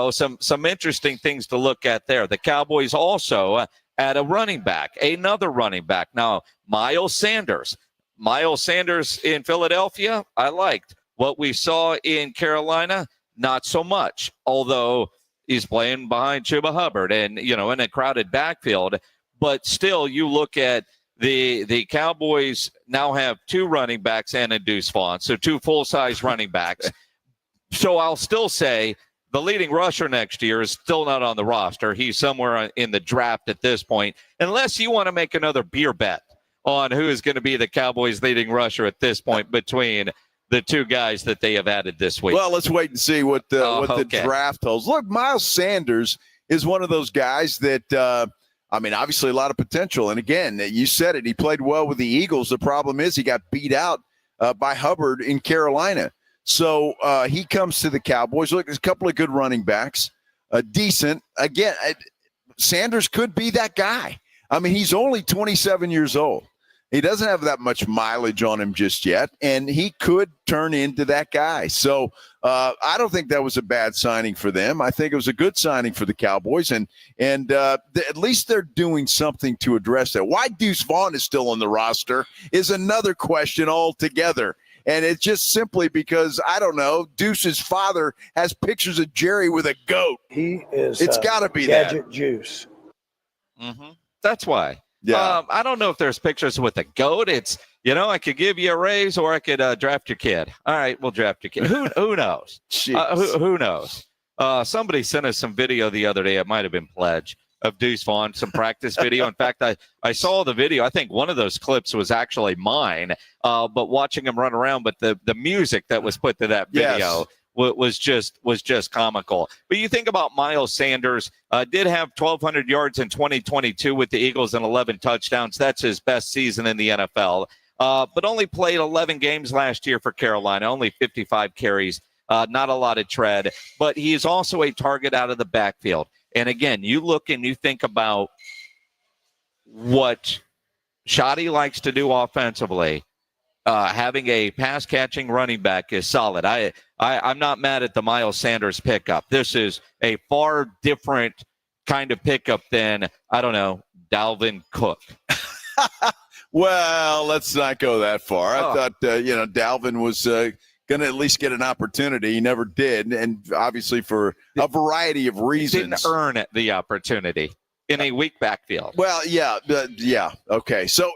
some interesting things to look at there. The Cowboys also add another running back. Now, Miles Sanders. Miles Sanders in Philadelphia, I liked. What we saw in Carolina, not so much, although he's playing behind Chuba Hubbard and, in a crowded backfield. But still, you look at the Cowboys now have 2 running backs and a Deuce Vaughn, so 2 full-size running backs. So I'll still say the leading rusher next year is still not on the roster. He's somewhere in the draft at this point, unless you want to make another beer bet on who is going to be the Cowboys' leading rusher at this point between the 2 guys that they have added this week. Well, let's wait and see what the draft holds. Look, Miles Sanders is one of those guys that obviously a lot of potential. And again, you said it, he played well with the Eagles. The problem is he got beat out by Hubbard in Carolina. So he comes to the Cowboys. Look, there's a couple of good running backs, decent. Again, Sanders could be that guy. I mean, he's only 27 years old. He doesn't have that much mileage on him just yet, and he could turn into that guy. So I don't think that was a bad signing for them. I think it was a good signing for the Cowboys, and at least they're doing something to address that. Why Deuce Vaughn is still on the roster is another question altogether. And it's just simply because, I don't know, Deuce's father has pictures of Jerry with a goat. It's got to be gadget that. Juice. Mm-hmm. That's why. Yeah. I don't know if there's pictures with a goat. It's, I could give you a raise or I could draft your kid. All right, we'll draft your kid. Who knows? Who knows? Somebody sent us some video the other day. It might have been Pledge of Deuce Vaughn, some practice video. In fact, I saw the video. I think one of those clips was actually mine, but watching him run around. But the music that was put to that video was just comical. But you think about Miles Sanders, did have 1,200 yards in 2022 with the Eagles and 11 touchdowns. That's his best season in the NFL. But only played 11 games last year for Carolina, only 55 carries, not a lot of tread. But he is also a target out of the backfield. And again, you look and you think about what Shoddy likes to do offensively. Having a pass-catching running back is solid. I'm not mad at the Miles Sanders pickup. This is a far different kind of pickup than, I don't know, Dalvin Cook. Well, let's not go that far. I thought, Dalvin was going to at least get an opportunity. He never did, and obviously for a variety of reasons. Didn't earn the opportunity in a weak backfield. Well, yeah, okay. So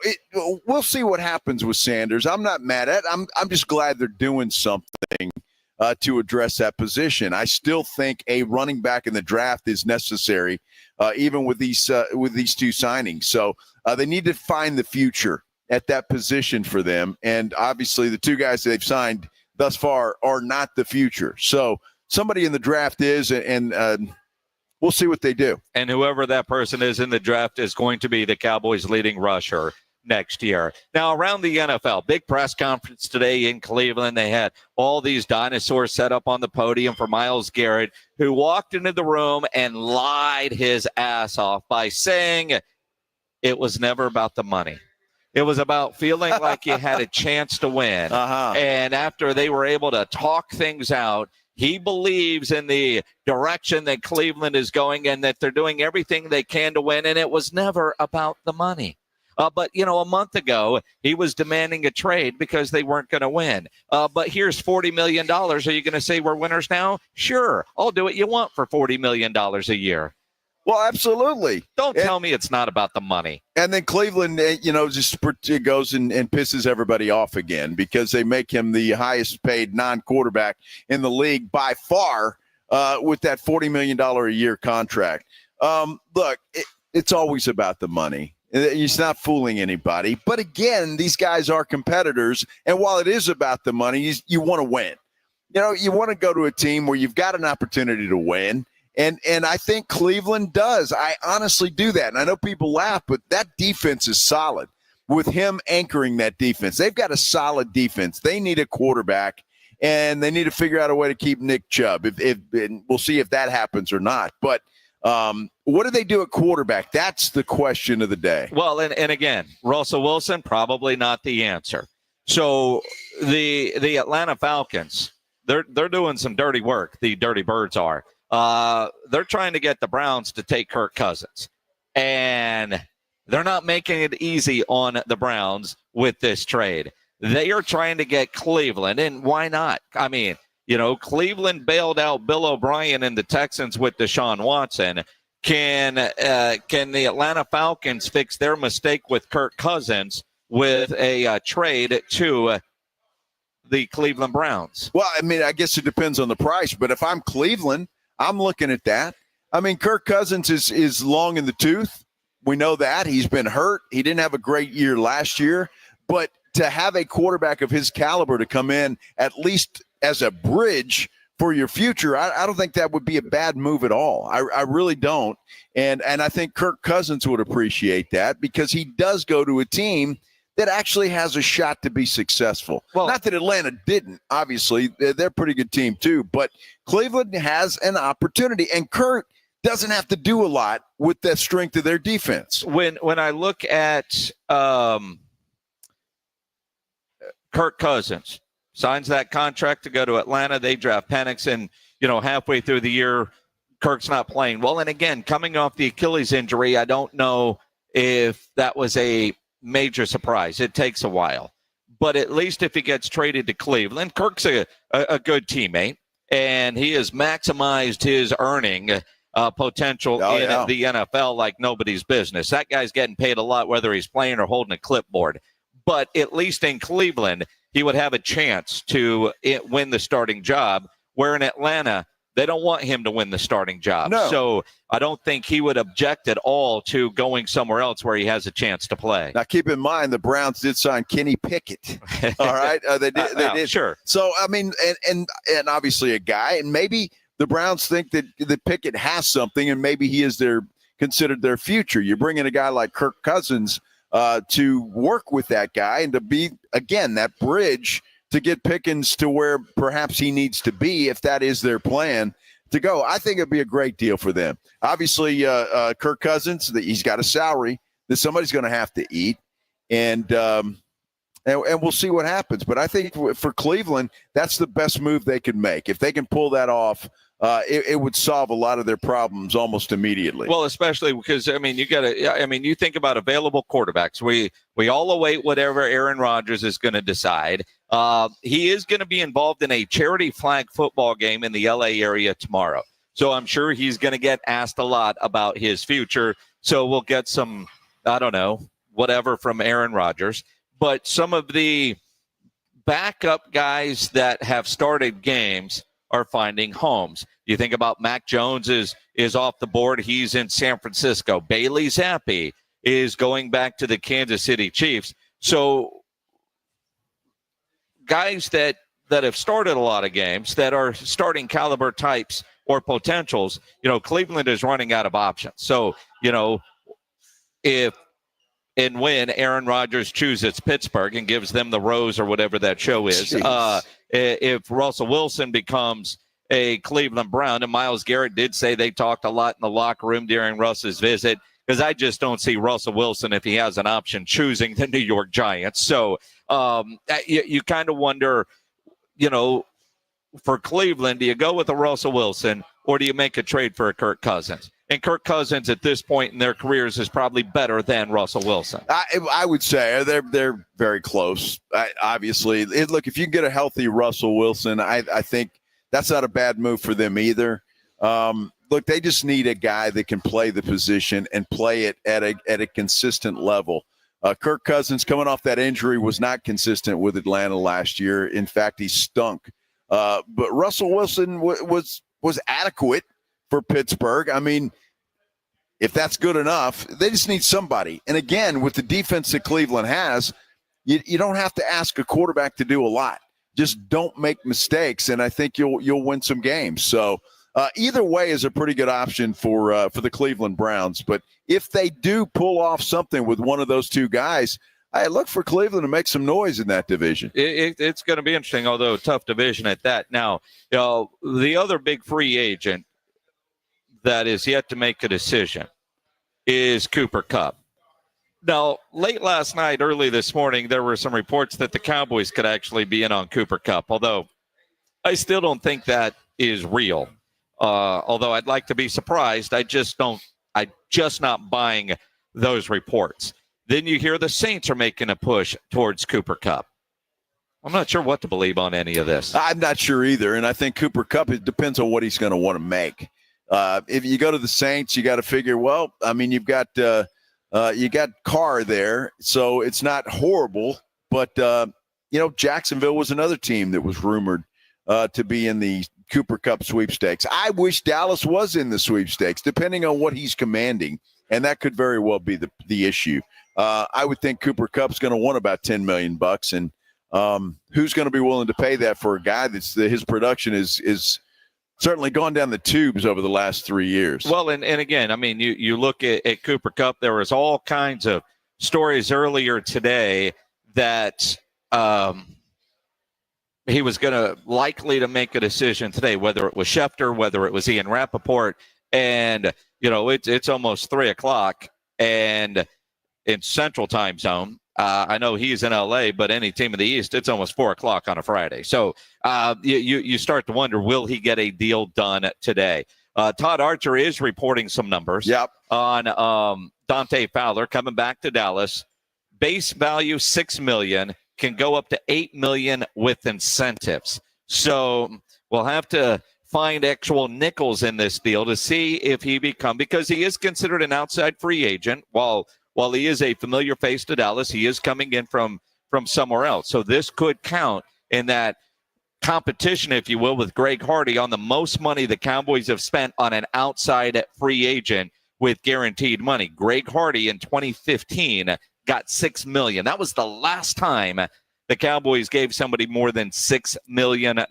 we'll see what happens with Sanders. I'm not mad at it. I'm just glad they're doing something to address that position. I still think a running back in the draft is necessary, even with these 2 signings. So they need to find the future. at that position for them. And obviously the two guys that they've signed thus far are not the future. So somebody in the draft is, and we'll see what they do. And whoever that person is in the draft is going to be the Cowboys' leading rusher next year. Now, around the NFL, big press conference today in Cleveland. They had all these dinosaurs set up on the podium for Myles Garrett, who walked into the room and lied his ass off by saying it was never about the money. It was about feeling like you had a chance to win. And after they were able to talk things out, he believes in the direction that Cleveland is going and that they're doing everything they can to win, and it was never about the money. But, a month ago, he was demanding a trade because they weren't going to win. But here's $40 million. Are you going to say we're winners now? Sure. I'll do what you want for $40 million a year. Well, absolutely. Don't tell me it's not about the money. And then Cleveland, just goes and pisses everybody off again because they make him the highest paid non-quarterback in the league by far with that $40 million a year contract. Look, it's always about the money. It's not fooling anybody. But again, these guys are competitors. And while it is about the money, you want to win. You want to go to a team where you've got an opportunity to win. And I think Cleveland does. I honestly do that. And I know people laugh, but that defense is solid. With him anchoring that defense, they've got a solid defense. They need a quarterback, and they need to figure out a way to keep Nick Chubb. And we'll see if that happens or not. But what do they do at quarterback? That's the question of the day. Well, and again, Russell Wilson, probably not the answer. So the Atlanta Falcons, they're doing some dirty work. The Dirty Birds are. They're trying to get the Browns to take Kirk Cousins. And they're not making it easy on the Browns with this trade. They are trying to get Cleveland, and why not? I mean, Cleveland bailed out Bill O'Brien and the Texans with Deshaun Watson. Can the Atlanta Falcons fix their mistake with Kirk Cousins with a trade to the Cleveland Browns? Well, I mean, I guess it depends on the price, but if I'm Cleveland, I'm looking at that. I mean, Kirk Cousins is long in the tooth. We know that. He's been hurt. He didn't have a great year last year. But to have a quarterback of his caliber to come in, at least as a bridge for your future, I don't think that would be a bad move at all. I really don't. And I think Kirk Cousins would appreciate that because he does go to a team that actually has a shot to be successful. Well, not that Atlanta didn't, obviously. They're a pretty good team too, but Cleveland has an opportunity, and Kirk doesn't have to do a lot with the strength of their defense. When I look at Kirk Cousins, signs that contract to go to Atlanta, they draft Penix, and halfway through the year, Kirk's not playing well. And again, coming off the Achilles injury, I don't know if that was a major surprise. It takes a while. But at least if he gets traded to Cleveland, Kirk's a good teammate, and he has maximized his earning potential in the NFL like nobody's business. That guy's getting paid a lot whether he's playing or holding a clipboard. But at least in Cleveland, he would have a chance to win the starting job, where in Atlanta, they don't want him to win the starting job. No. So I don't think he would object at all to going somewhere else where he has a chance to play. Now, keep in mind, the Browns did sign Kenny Pickett. All right? They did. Sure. So, I mean, and obviously a guy, and maybe the Browns think that Pickett has something, and maybe he is considered their future. You bring in a guy like Kirk Cousins to work with that guy and to be, again, that bridge to get Pickens to where perhaps he needs to be, if that is their plan to go. I think it'd be a great deal for them. Obviously, Kirk Cousins, he's got a salary that somebody's going to have to eat, and we'll see what happens. But I think for Cleveland, that's the best move they could make. If they can pull that off, it would solve a lot of their problems almost immediately. Well, especially because, I mean, you think about available quarterbacks. We all await whatever Aaron Rodgers is going to decide. He is going to be involved in a charity flag football game in the LA area tomorrow. So I'm sure he's going to get asked a lot about his future. So we'll get some, I don't know, whatever from Aaron Rodgers. But some of the backup guys that have started games are finding homes. You think about Mac Jones is off the board. He's in San Francisco. Bailey Zappi is going back to the Kansas City Chiefs. So guys that have started a lot of games, that are starting caliber types or potentials, Cleveland is running out of options. So, if and when Aaron Rodgers chooses Pittsburgh and gives them the rose or whatever that show is, if Russell Wilson becomes a Cleveland Brown, and Myles Garrett did say they talked a lot in the locker room during Russ's visit, because I just don't see Russell Wilson, if he has an option, choosing the New York Giants. So you kind of wonder, for Cleveland, do you go with a Russell Wilson or do you make a trade for a Kirk Cousins? And Kirk Cousins at this point in their careers is probably better than Russell Wilson. I would say they're very close. Obviously, look, if you get a healthy Russell Wilson, I think that's not a bad move for them either. Look, they just need a guy that can play the position and play it at a consistent level. Kirk Cousins, coming off that injury, was not consistent with Atlanta last year. In fact, he stunk. But Russell Wilson was adequate for Pittsburgh. I mean, if that's good enough, they just need somebody. And again, with the defense that Cleveland has, you don't have to ask a quarterback to do a lot. Just don't make mistakes, and I think you'll win some games. So either way is a pretty good option for the Cleveland Browns. But if they do pull off something with one of those two guys, I look for Cleveland to make some noise in that division. It's going to be interesting, although a tough division at that. Now, the other big free agent that is yet to make a decision is Cooper Kupp. Now, late last night, early this morning, there were some reports that the Cowboys could actually be in on Cooper Kupp, although I still don't think that is real. Although I'd like to be surprised, I'm just not buying those reports. Then you hear the Saints are making a push towards Cooper Kupp. I'm not sure what to believe on any of this. I'm not sure either, and I think Cooper Kupp, it depends on what he's going to want to make. If you go to the Saints, you got to figure, well, I mean, you got Carr there, so it's not horrible. But, Jacksonville was another team that was rumored to be in the Cooper Kupp sweepstakes. I wish Dallas was in the sweepstakes, depending on what he's commanding, and that could very well be the issue. I would think Cooper Kupp's going to want about $10 million, and who's going to be willing to pay that for a guy his production is certainly gone down the tubes over the last 3 years. Well, and again, I mean, you look at Cooper Kupp, there was all kinds of stories earlier today that he was going to likely to make a decision today, whether it was Schefter, whether it was Ian Rappaport, and, it's almost 3:00 and in Central Time Zone. I know he's in L.A., but any team in the East, it's almost 4:00 on a Friday. So you start to wonder, will he get a deal done today? Todd Archer is reporting some numbers on Dante Fowler coming back to Dallas. Base value $6 million, can go up to $8 million with incentives. So we'll have to find actual nickels in this deal to see if because he is considered an outside free agent. While he is a familiar face to Dallas, he is coming in from somewhere else. So this could count in that competition, if you will, with Greg Hardy on the most money the Cowboys have spent on an outside free agent with guaranteed money. Greg Hardy in 2015 got $6 million. That was the last time the Cowboys gave somebody more than $6 million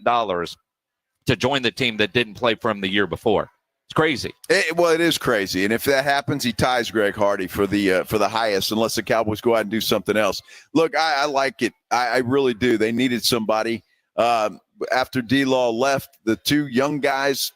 to join the team that didn't play for him the year before. It's crazy. It is crazy, and if that happens, he ties Greg Hardy for the highest, unless the Cowboys go out and do something else. Look, I like it. I really do. They needed somebody. After D-Law left, the two young guys,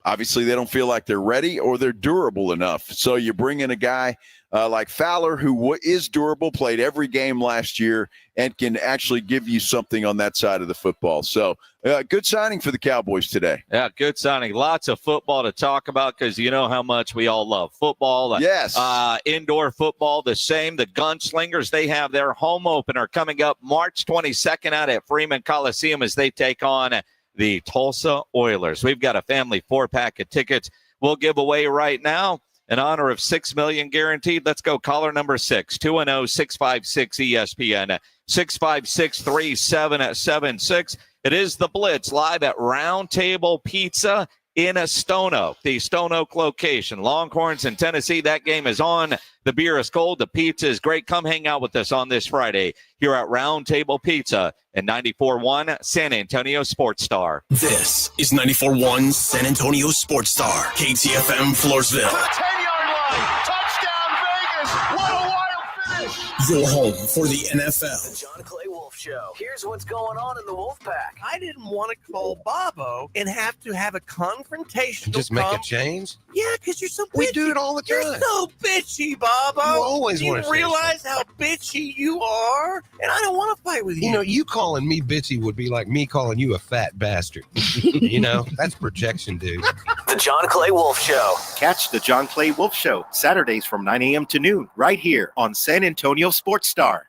obviously they don't feel like they're ready or they're durable enough. So you bring in a guy like Fowler, who is durable, played every game last year, and can actually give you something on that side of the football. So good signing for the Cowboys today. Yeah, good signing. Lots of football to talk about because you know how much we all love football. Yes. Indoor football, the same. The Gunslingers, they have their home opener coming up March 22nd out at Freeman Coliseum as they take on the Tulsa Oilers. We've got a family 4-pack of tickets we'll give away right now in honor of $6 million guaranteed. Let's go. Caller number 6, 210-656-ESPN, 656-3776. It is the Blitz live at Roundtable Pizza in a Stone Oak, the Stone Oak location. Longhorns in Tennessee, that game is on. The beer is cold. The pizza is great. Come hang out with us on this Friday here at Roundtable Pizza and 94.1 San Antonio Sports Star. This is 94.1 San Antonio Sports Star, KTFM Floresville. 10-yard line. Touchdown, Vegas. What a wild finish. Your home for the NFL. The John Clay Wolf Show. Here's what's going on in the Wolf Pack. I didn't want to call Bobo and have to have a confrontation. Just make a change? Yeah, because you're so bitchy. We do it all the time. You're so bitchy, Bobo. You always want to You realize how bitchy you are? And I don't want to fight with you. You know, you calling me bitchy would be like me calling you a fat bastard. You know, that's projection, dude. The John Clay Wolf Show. Catch the John Clay Wolf Show Saturdays from 9 a.m. to noon right here on San Antonio Sports Star.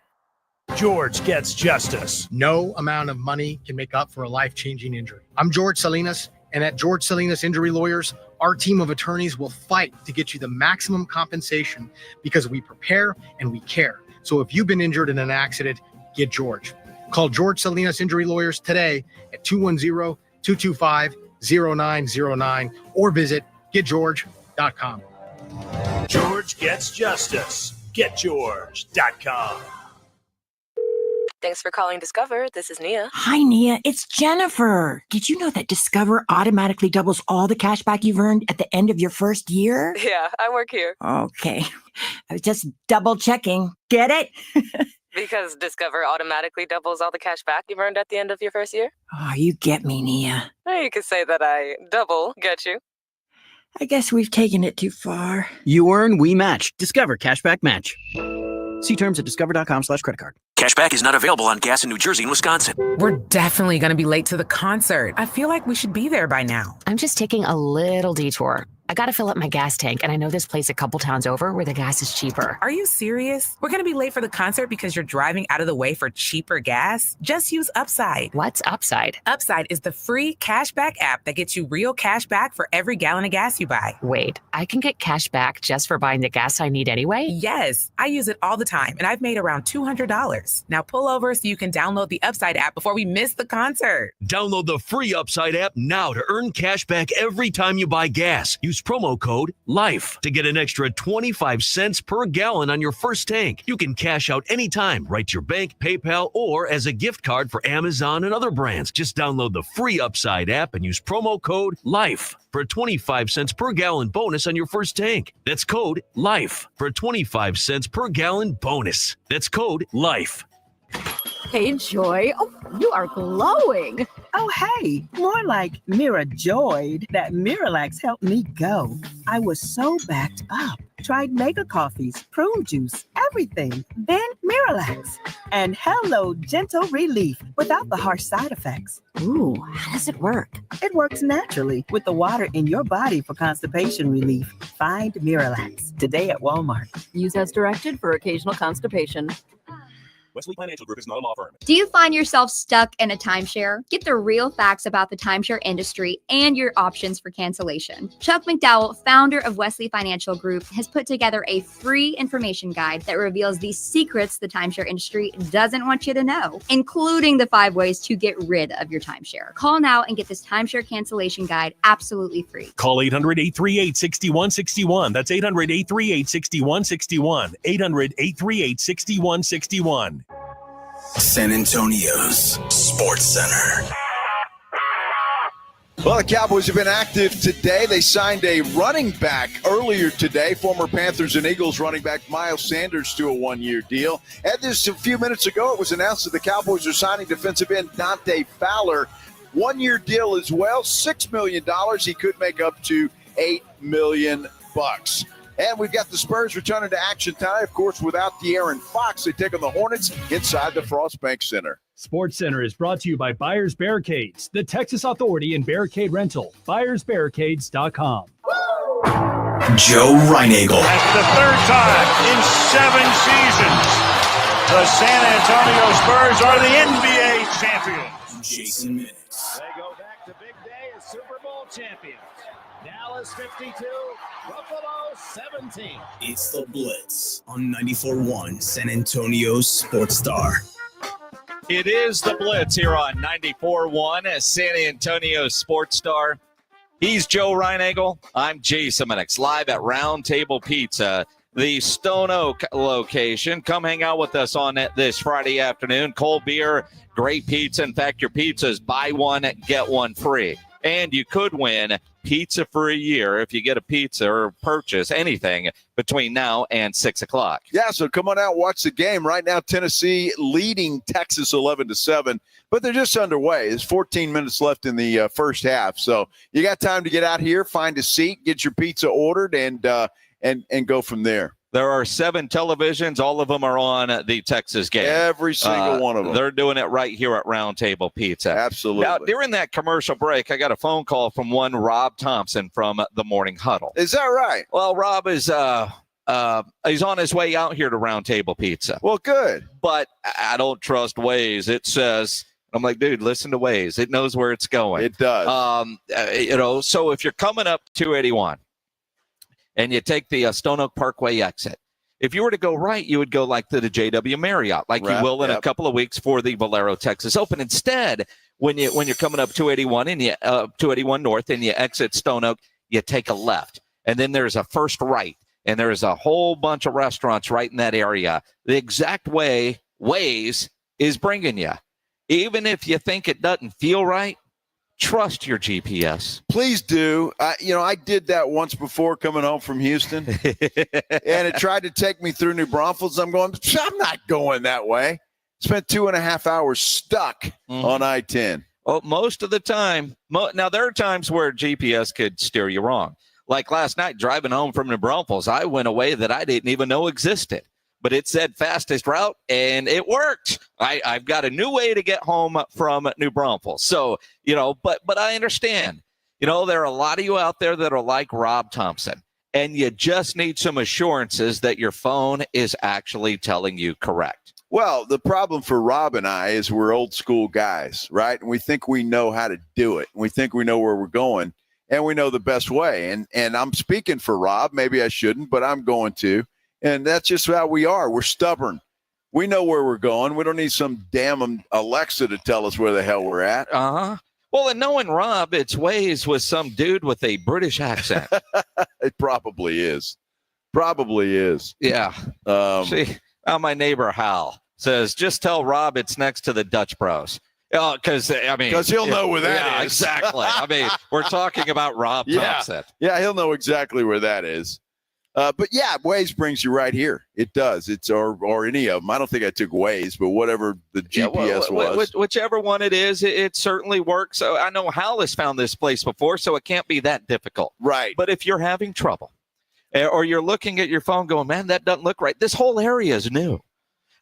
George gets justice. No amount of money can make up for a life-changing injury. I'm George Salinas, and at George Salinas Injury Lawyers, our team of attorneys will fight to get you the maximum compensation because we prepare and we care. So if you've been injured in an accident, get George. Call George Salinas Injury Lawyers today at 210-225-0909 or visit getgeorge.com. George gets justice. GetGeorge.com. Thanks for calling Discover. This is Nia. Hi, Nia. It's Jennifer. Did you know that Discover automatically doubles all the cash back you've earned at the end of your first year? Yeah, I work here. Okay. I was just double checking. Get it? Because Discover automatically doubles all the cash back you've earned at the end of your first year? Oh, you get me, Nia. You could say that I double get you. I guess we've taken it too far. You earn, we match. Discover Cashback Match. See terms at discover.com/creditcard. Cashback is not available on gas in New Jersey and Wisconsin. We're definitely going to be late to the concert. I feel like we should be there by now. I'm just taking a little detour. I gotta fill up my gas tank, and I know this place a couple towns over where the gas is cheaper. Are you serious? We're going to be late for the concert because you're driving out of the way for cheaper gas? Just use Upside. What's Upside? Upside is the free cashback app that gets you real cash back for every gallon of gas you buy. Wait, I can get cash back just for buying the gas I need anyway? Yes, I use it all the time, and I've made around $200. Now pull over so you can download the Upside app before we miss the concert. Download the free Upside app now to earn cash back every time you buy gas. Use promo code LIFE to get an extra 25 cents per gallon on your first tank. You can cash out anytime, right to your bank, PayPal, or as a gift card for Amazon and other brands. Just download the free Upside app and use promo code LIFE for a 25 cents per gallon bonus on your first tank. That's code LIFE for a 25 cents per gallon bonus. That's code LIFE. Hey, Joy. Oh, you are glowing. Oh, hey, more like Mirajoyed. That Miralax helped me go. I was so backed up. Tried mega coffees, prune juice, everything. Then Miralax. And hello, gentle relief without the harsh side effects. Ooh, how does it work? It works naturally with the water in your body for constipation relief. Find Miralax today at Walmart. Use as directed for occasional constipation. Wesley Financial Group is not a law firm. Do you find yourself stuck in a timeshare? Get the real facts about the timeshare industry and your options for cancellation. Chuck McDowell, founder of Wesley Financial Group, has put together a free information guide that reveals the secrets the timeshare industry doesn't want you to know, including the 5 ways to get rid of your timeshare. Call now and get this timeshare cancellation guide absolutely free. Call 800-838-6161. That's 800-838-6161. 800-838-6161. San Antonio's Sports Center. Well, the Cowboys have been active today. They signed a running back earlier today, former Panthers and Eagles running back Miles Sanders to a 1-year deal. And this a few minutes ago, it was announced that the Cowboys are signing defensive end Dante Fowler. 1-year deal as well, $6 million. He could make up to $8 million. And we've got the Spurs returning to action tonight. Of course, without De'Aaron Fox, they take on the Hornets inside the Frost Bank Center. Sports Center is brought to you by Buyers Barricades, the Texas Authority in Barricade Rental. BuyersBarricades.com. Joe Reinagel. That's the third time in 7 seasons the San Antonio Spurs are the NBA champions. Jason Minutes. They go back to big day as Super Bowl champions. Dallas 52, Buffalo 17. It's the Blitz on 94.1 San Antonio Sports Star. It is the Blitz here on 94.1 San Antonio Sports Star. He's Joe Reinagel. I'm Jason Minix, live at Roundtable Pizza, the Stone Oak location. Come hang out with us on this Friday afternoon. Cold beer, great pizza. In fact, your pizza is buy one, get one free. And you could win pizza for a year if you get a pizza or purchase anything between now and 6 o'clock. Yeah, so come on out, watch the game. Right now, Tennessee leading Texas 11-7, but they're just underway. There's 14 minutes left in the first half, so you got time to get out here, find a seat, get your pizza ordered, and go from there. There are 7 televisions. All of them are on the Texas game. Every single one of them. They're doing it right here at Roundtable Pizza. Absolutely. Now, during that commercial break, I got a phone call from one Rob Thompson from the Morning Huddle. Is that right? Well, Rob is he's on his way out here to Roundtable Pizza. Well, good. But I don't trust Waze. It says, I'm like, dude, listen to Waze. It knows where it's going. It does. So if you're coming up 281, and you take the Stone Oak Parkway exit. If you were to go right, you would go like to the JW Marriott, like you will in a couple of weeks for the Valero Texas Open. Instead, when you're coming up 281 and 281 North and you exit Stone Oak, you take a left, and then there's a first right, and there's a whole bunch of restaurants right in that area. The exact way Waze is bringing you, even if you think it doesn't feel right. Trust your GPS. Please do. I did that once before coming home from Houston, and it tried to take me through New Braunfels. I'm not going that way. Spent 2.5 hours stuck on I-10. Well, most of the time. Now, there are times where GPS could steer you wrong. Like last night, driving home from New Braunfels, I went a way that I didn't even know existed. But it said fastest route, and it worked. I've got a new way to get home from New Braunfels. So, but I understand. There are a lot of you out there that are like Rob Thompson, and you just need some assurances that your phone is actually telling you correct. Well, the problem for Rob and I is we're old school guys, right? And we think we know how to do it. We think we know where we're going, and we know the best way. And I'm speaking for Rob. Maybe I shouldn't, but I'm going to. And that's just how we are. We're stubborn. We know where we're going. We don't need some damn Alexa to tell us where the hell we're at. Uh-huh. Well, and knowing Rob, it's Waze with some dude with a British accent. It probably is. Probably is. Yeah. See, my neighbor Hal says, just tell Rob it's next to the Dutch Bros. Because he'll know where that is. Exactly. We're talking about Rob Thompson. Yeah, he'll know exactly where that is. But yeah, Waze brings you right here. It does. It's or any of them. I don't think I took Waze, but whatever the GPS was. Whichever one it is, it certainly works. So I know Hal has found this place before, so it can't be that difficult. Right. But if you're having trouble or you're looking at your phone going, man, that doesn't look right. This whole area is new.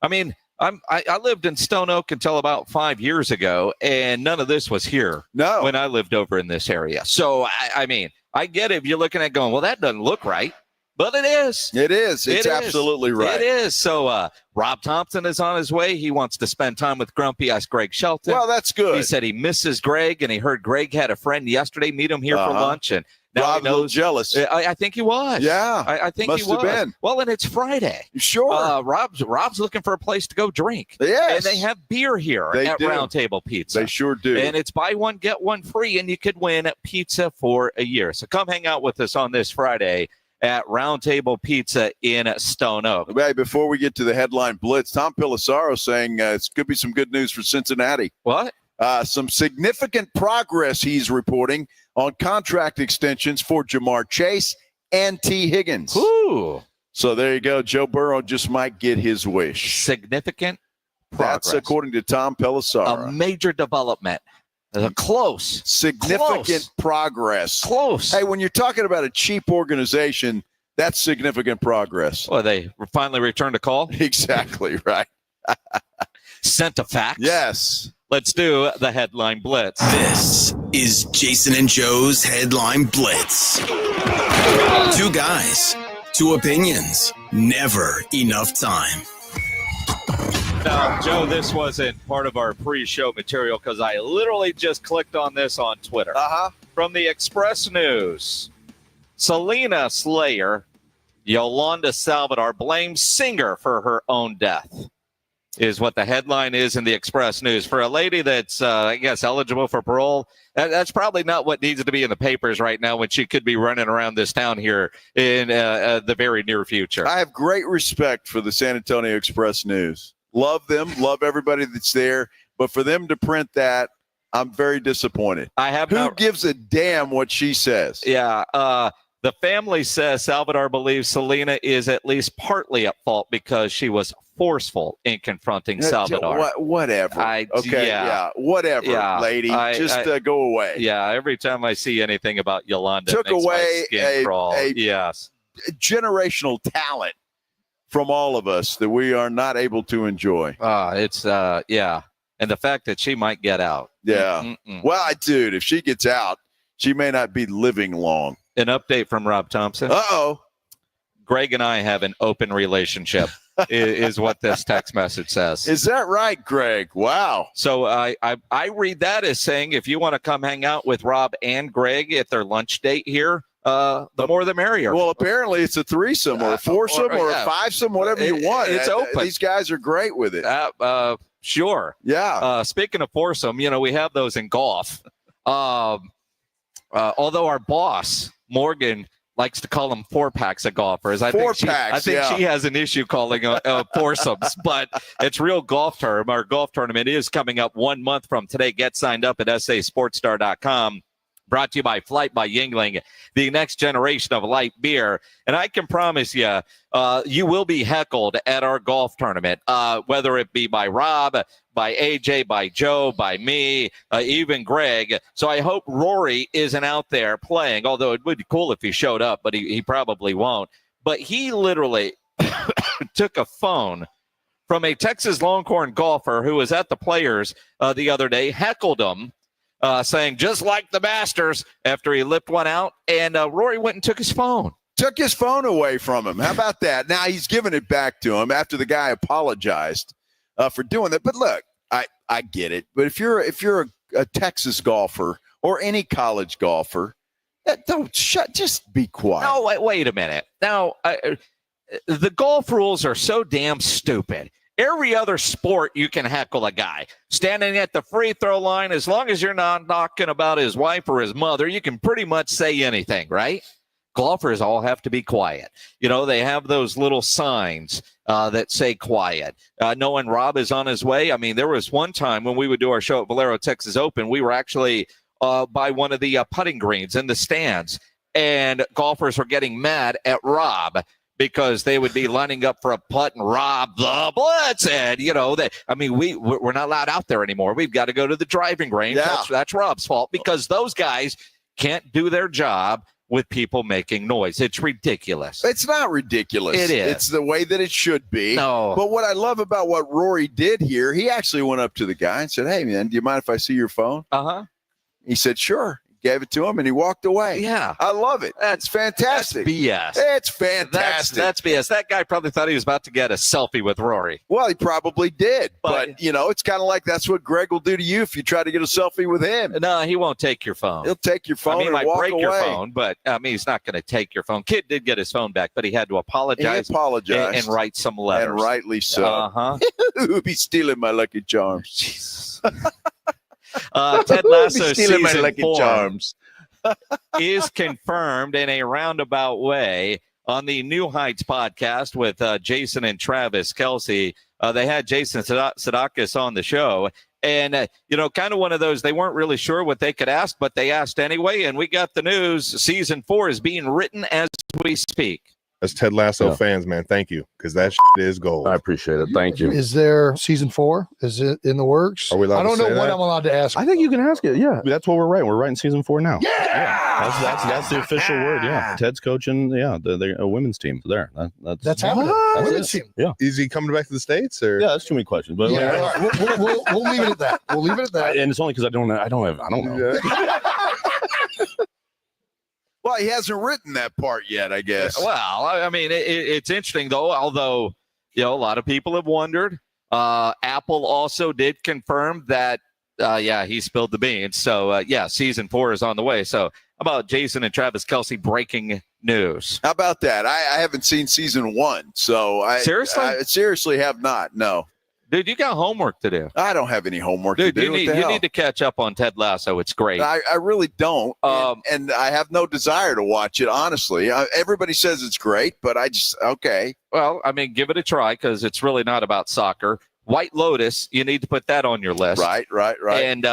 I mean, I lived in Stone Oak until about 5 years ago, and none of this was here when I lived over in this area. So, I mean, I get it if you're looking at going, well, that doesn't look right. But it is. It is. It's absolutely right. It is. So Rob Thompson is on his way. He wants to spend time with grumpy-ass Greg Shelton. Well, that's good. He said he misses Greg, and he heard Greg had a friend yesterday meet him here for lunch. And now Rob he knows. A little jealous. I think he was. Yeah. I think Must he was. have been. Well, and it's Friday. Sure. Rob's looking for a place to go drink. Yes. And they have beer here at Roundtable Pizza. They sure do. And it's buy one, get one free, and you could win pizza for a year. So come hang out with us on this Friday at Roundtable Pizza in Stone Oak. Hey, before we get to the headline blitz, Tom Pelissaro saying it could be some good news for Cincinnati. What? Some significant progress he's reporting on contract extensions for Jamar Chase and T. Higgins. Ooh. So there you go. Joe Burrow just might get his wish. Significant progress. That's according to Tom Pelissaro. A major development. Close. Significant progress. Close. Hey, when you're talking about a cheap organization, that's significant progress. Well, they finally returned a call? Exactly right. Sent a fax? Yes. Let's do the headline blitz. This is Jason and Joe's Headline Blitz. Two guys, two opinions, never enough time. Now, Joe, this wasn't part of our pre-show material because I literally just clicked on this on Twitter. From the Express News, Selena Slayer, Yolanda Salvador blames singer for her own death. is what the headline is in the Express News. For a lady that's, I guess, eligible for parole, that's probably not what needs to be in the papers right now when she could be running around this town here in the very near future. I have great respect for the San Antonio Express News. Love them, love everybody that's there. But for them to print that, I'm very disappointed. Who gives a damn what she says? Yeah. The family says Salvador believes Selena is at least partly at fault because she was forceful in confronting Salvador. Whatever. Whatever, lady. Just go away. Yeah, every time I see anything about Yolanda, Took it makes away my skin crawl. Yes. Generational talent from all of us that we are not able to enjoy. And the fact that she might get out. Yeah. Well, dude, if she gets out, she may not be living long. An update from Rob Thompson. Uh-oh. Greg and I have an open relationship is what this text message says. Is that right, Greg? Wow. So I read that as saying if you want to come hang out with Rob and Greg at their lunch date here, the more the merrier. Well, apparently it's a threesome or a foursome or a fivesome, whatever you want. It's open. These guys are great with it. Sure. Yeah. Speaking of foursome, we have those in golf. Although our boss, Morgan, likes to call them four-packs of golfers. I think she has an issue calling foursomes, but it's real golf term. Our golf tournament is coming up 1 month from today. Get signed up at sasportstar.com. Brought to you by Flight by Yingling, the next generation of light beer. And I can promise you, you will be heckled at our golf tournament, whether it be by Rob, by AJ, by Joe, by me, even Greg. So I hope Rory isn't out there playing, although it would be cool if he showed up, but he probably won't. But he literally took a phone from a Texas Longhorn golfer who was at the Players the other day, heckled him, saying, just like the Masters, after he lipped one out, and Rory went and took his phone. Took his phone away from him. How about that? Now he's giving it back to him after the guy apologized for doing that. But look, I get it. But if you're a Texas golfer or any college golfer, just be quiet. No, wait a minute. Now, the golf rules are so damn stupid. Every other sport, you can heckle a guy. Standing at the free throw line, as long as you're not talking about his wife or his mother, you can pretty much say anything, right? Golfers all have to be quiet. They have those little signs that say quiet. Knowing Rob is on his way. I mean, there was one time when we would do our show at Valero Texas Open, we were actually by one of the putting greens in the stands, and golfers were getting mad at Rob because they would be lining up for a putt and Rob the Blitz. And, we're not allowed out there anymore. We've got to go to the driving range. Yeah. That's Rob's fault because those guys can't do their job with people making noise. It's ridiculous. It's not ridiculous. It is. It's the way that it should be. No. But what I love about what Rory did here, he actually went up to the guy and said, hey, man, do you mind if I see your phone? Uh-huh. He said, sure. Gave it to him, and he walked away. Yeah. I love it. That's fantastic. That's BS. It's fantastic. That's BS. That guy probably thought he was about to get a selfie with Rory. Well, he probably did. But it's kind of like that's what Greg will do to you if you try to get a selfie with him. No, he won't take your phone. He'll take your phone he and might walk break away. your phone, but he's not going to take your phone. Kid did get his phone back, but he had to apologize. He apologized. And write some letters. And rightly so. Uh-huh. Who'll be stealing my Lucky Charms? Jesus. Ted Lasso stealing my season Lucky 4 Charms. is confirmed in a roundabout way on the New Heights podcast with Jason and Travis Kelce. They had Jason Sudeikis on the show. And, kind of one of those, they weren't really sure what they could ask, but they asked anyway. And we got the news. Season 4 is being written as we speak. As Ted Lasso fans, man, thank you, because that is gold. I appreciate it. Thank you. Is there season 4? Is it in the works? Are we allowed I don't to know say what that? I'm allowed to ask. I think you can ask it. Yeah, that's what we're writing. We're writing season 4 now. Yeah, that's the official word. Yeah, Ted's coaching. Yeah, they're a women's team there. That's happening. That's Women's team. Yeah. Is he coming back to the States or? Yeah, that's too many questions. But Yeah, all right. We'll leave it at that. We'll leave it at that. And it's only because I don't know. Well, he hasn't written that part yet, I guess. Well, I mean, it's interesting, though, although, a lot of people have wondered. Apple also did confirm that, he spilled the beans. So, season 4 is on the way. So, how about Jason and Travis Kelce breaking news? How about that? I haven't seen season 1, so I Seriously? I seriously have not. No. Dude, you got homework to do. I don't have any homework to do. You need to catch up on Ted Lasso. It's great. I really don't. And I have no desire to watch it, honestly. Everybody says it's great, but okay. Well, I mean, give it a try because it's really not about soccer. White Lotus, you need to put that on your list. Right. And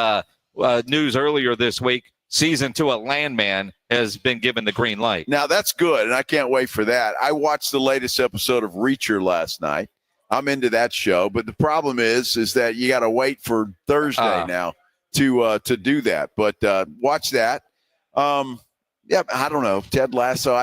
news earlier this week, season 2 of Landman has been given the green light. Now, that's good, and I can't wait for that. I watched the latest episode of Reacher last night. I'm into that show, but the problem is that you got to wait for Thursday now to do that. But watch that. Yeah, I don't know, Ted Lasso.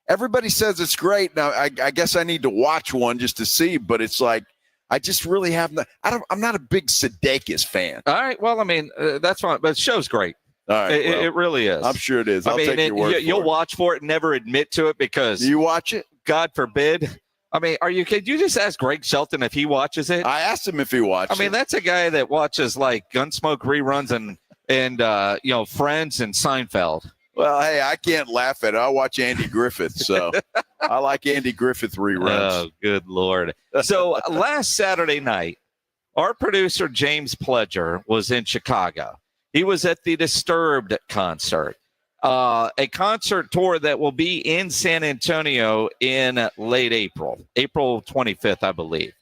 Everybody says it's great. Now, I guess I need to watch one just to see. But it's like I just really have not. I'm not a big Sudeikis fan. All right. Well, I mean, that's fine, but the show's great. All right, it really is. I'm sure it is. I'll take your word for it. You'll watch for it and never admit to it because you watch it. God forbid. I mean, could you just ask Greg Shelton if he watches it? I asked him if he watched it. I mean, that's a guy that watches like Gunsmoke reruns and Friends and Seinfeld. Well, hey, I can't laugh at it. I watch Andy Griffith, so I like Andy Griffith reruns. Oh, good Lord. So last Saturday night, our producer James Pledger was in Chicago. He was at the Disturbed concert. A concert tour that will be in San Antonio in late April 25th, I believe.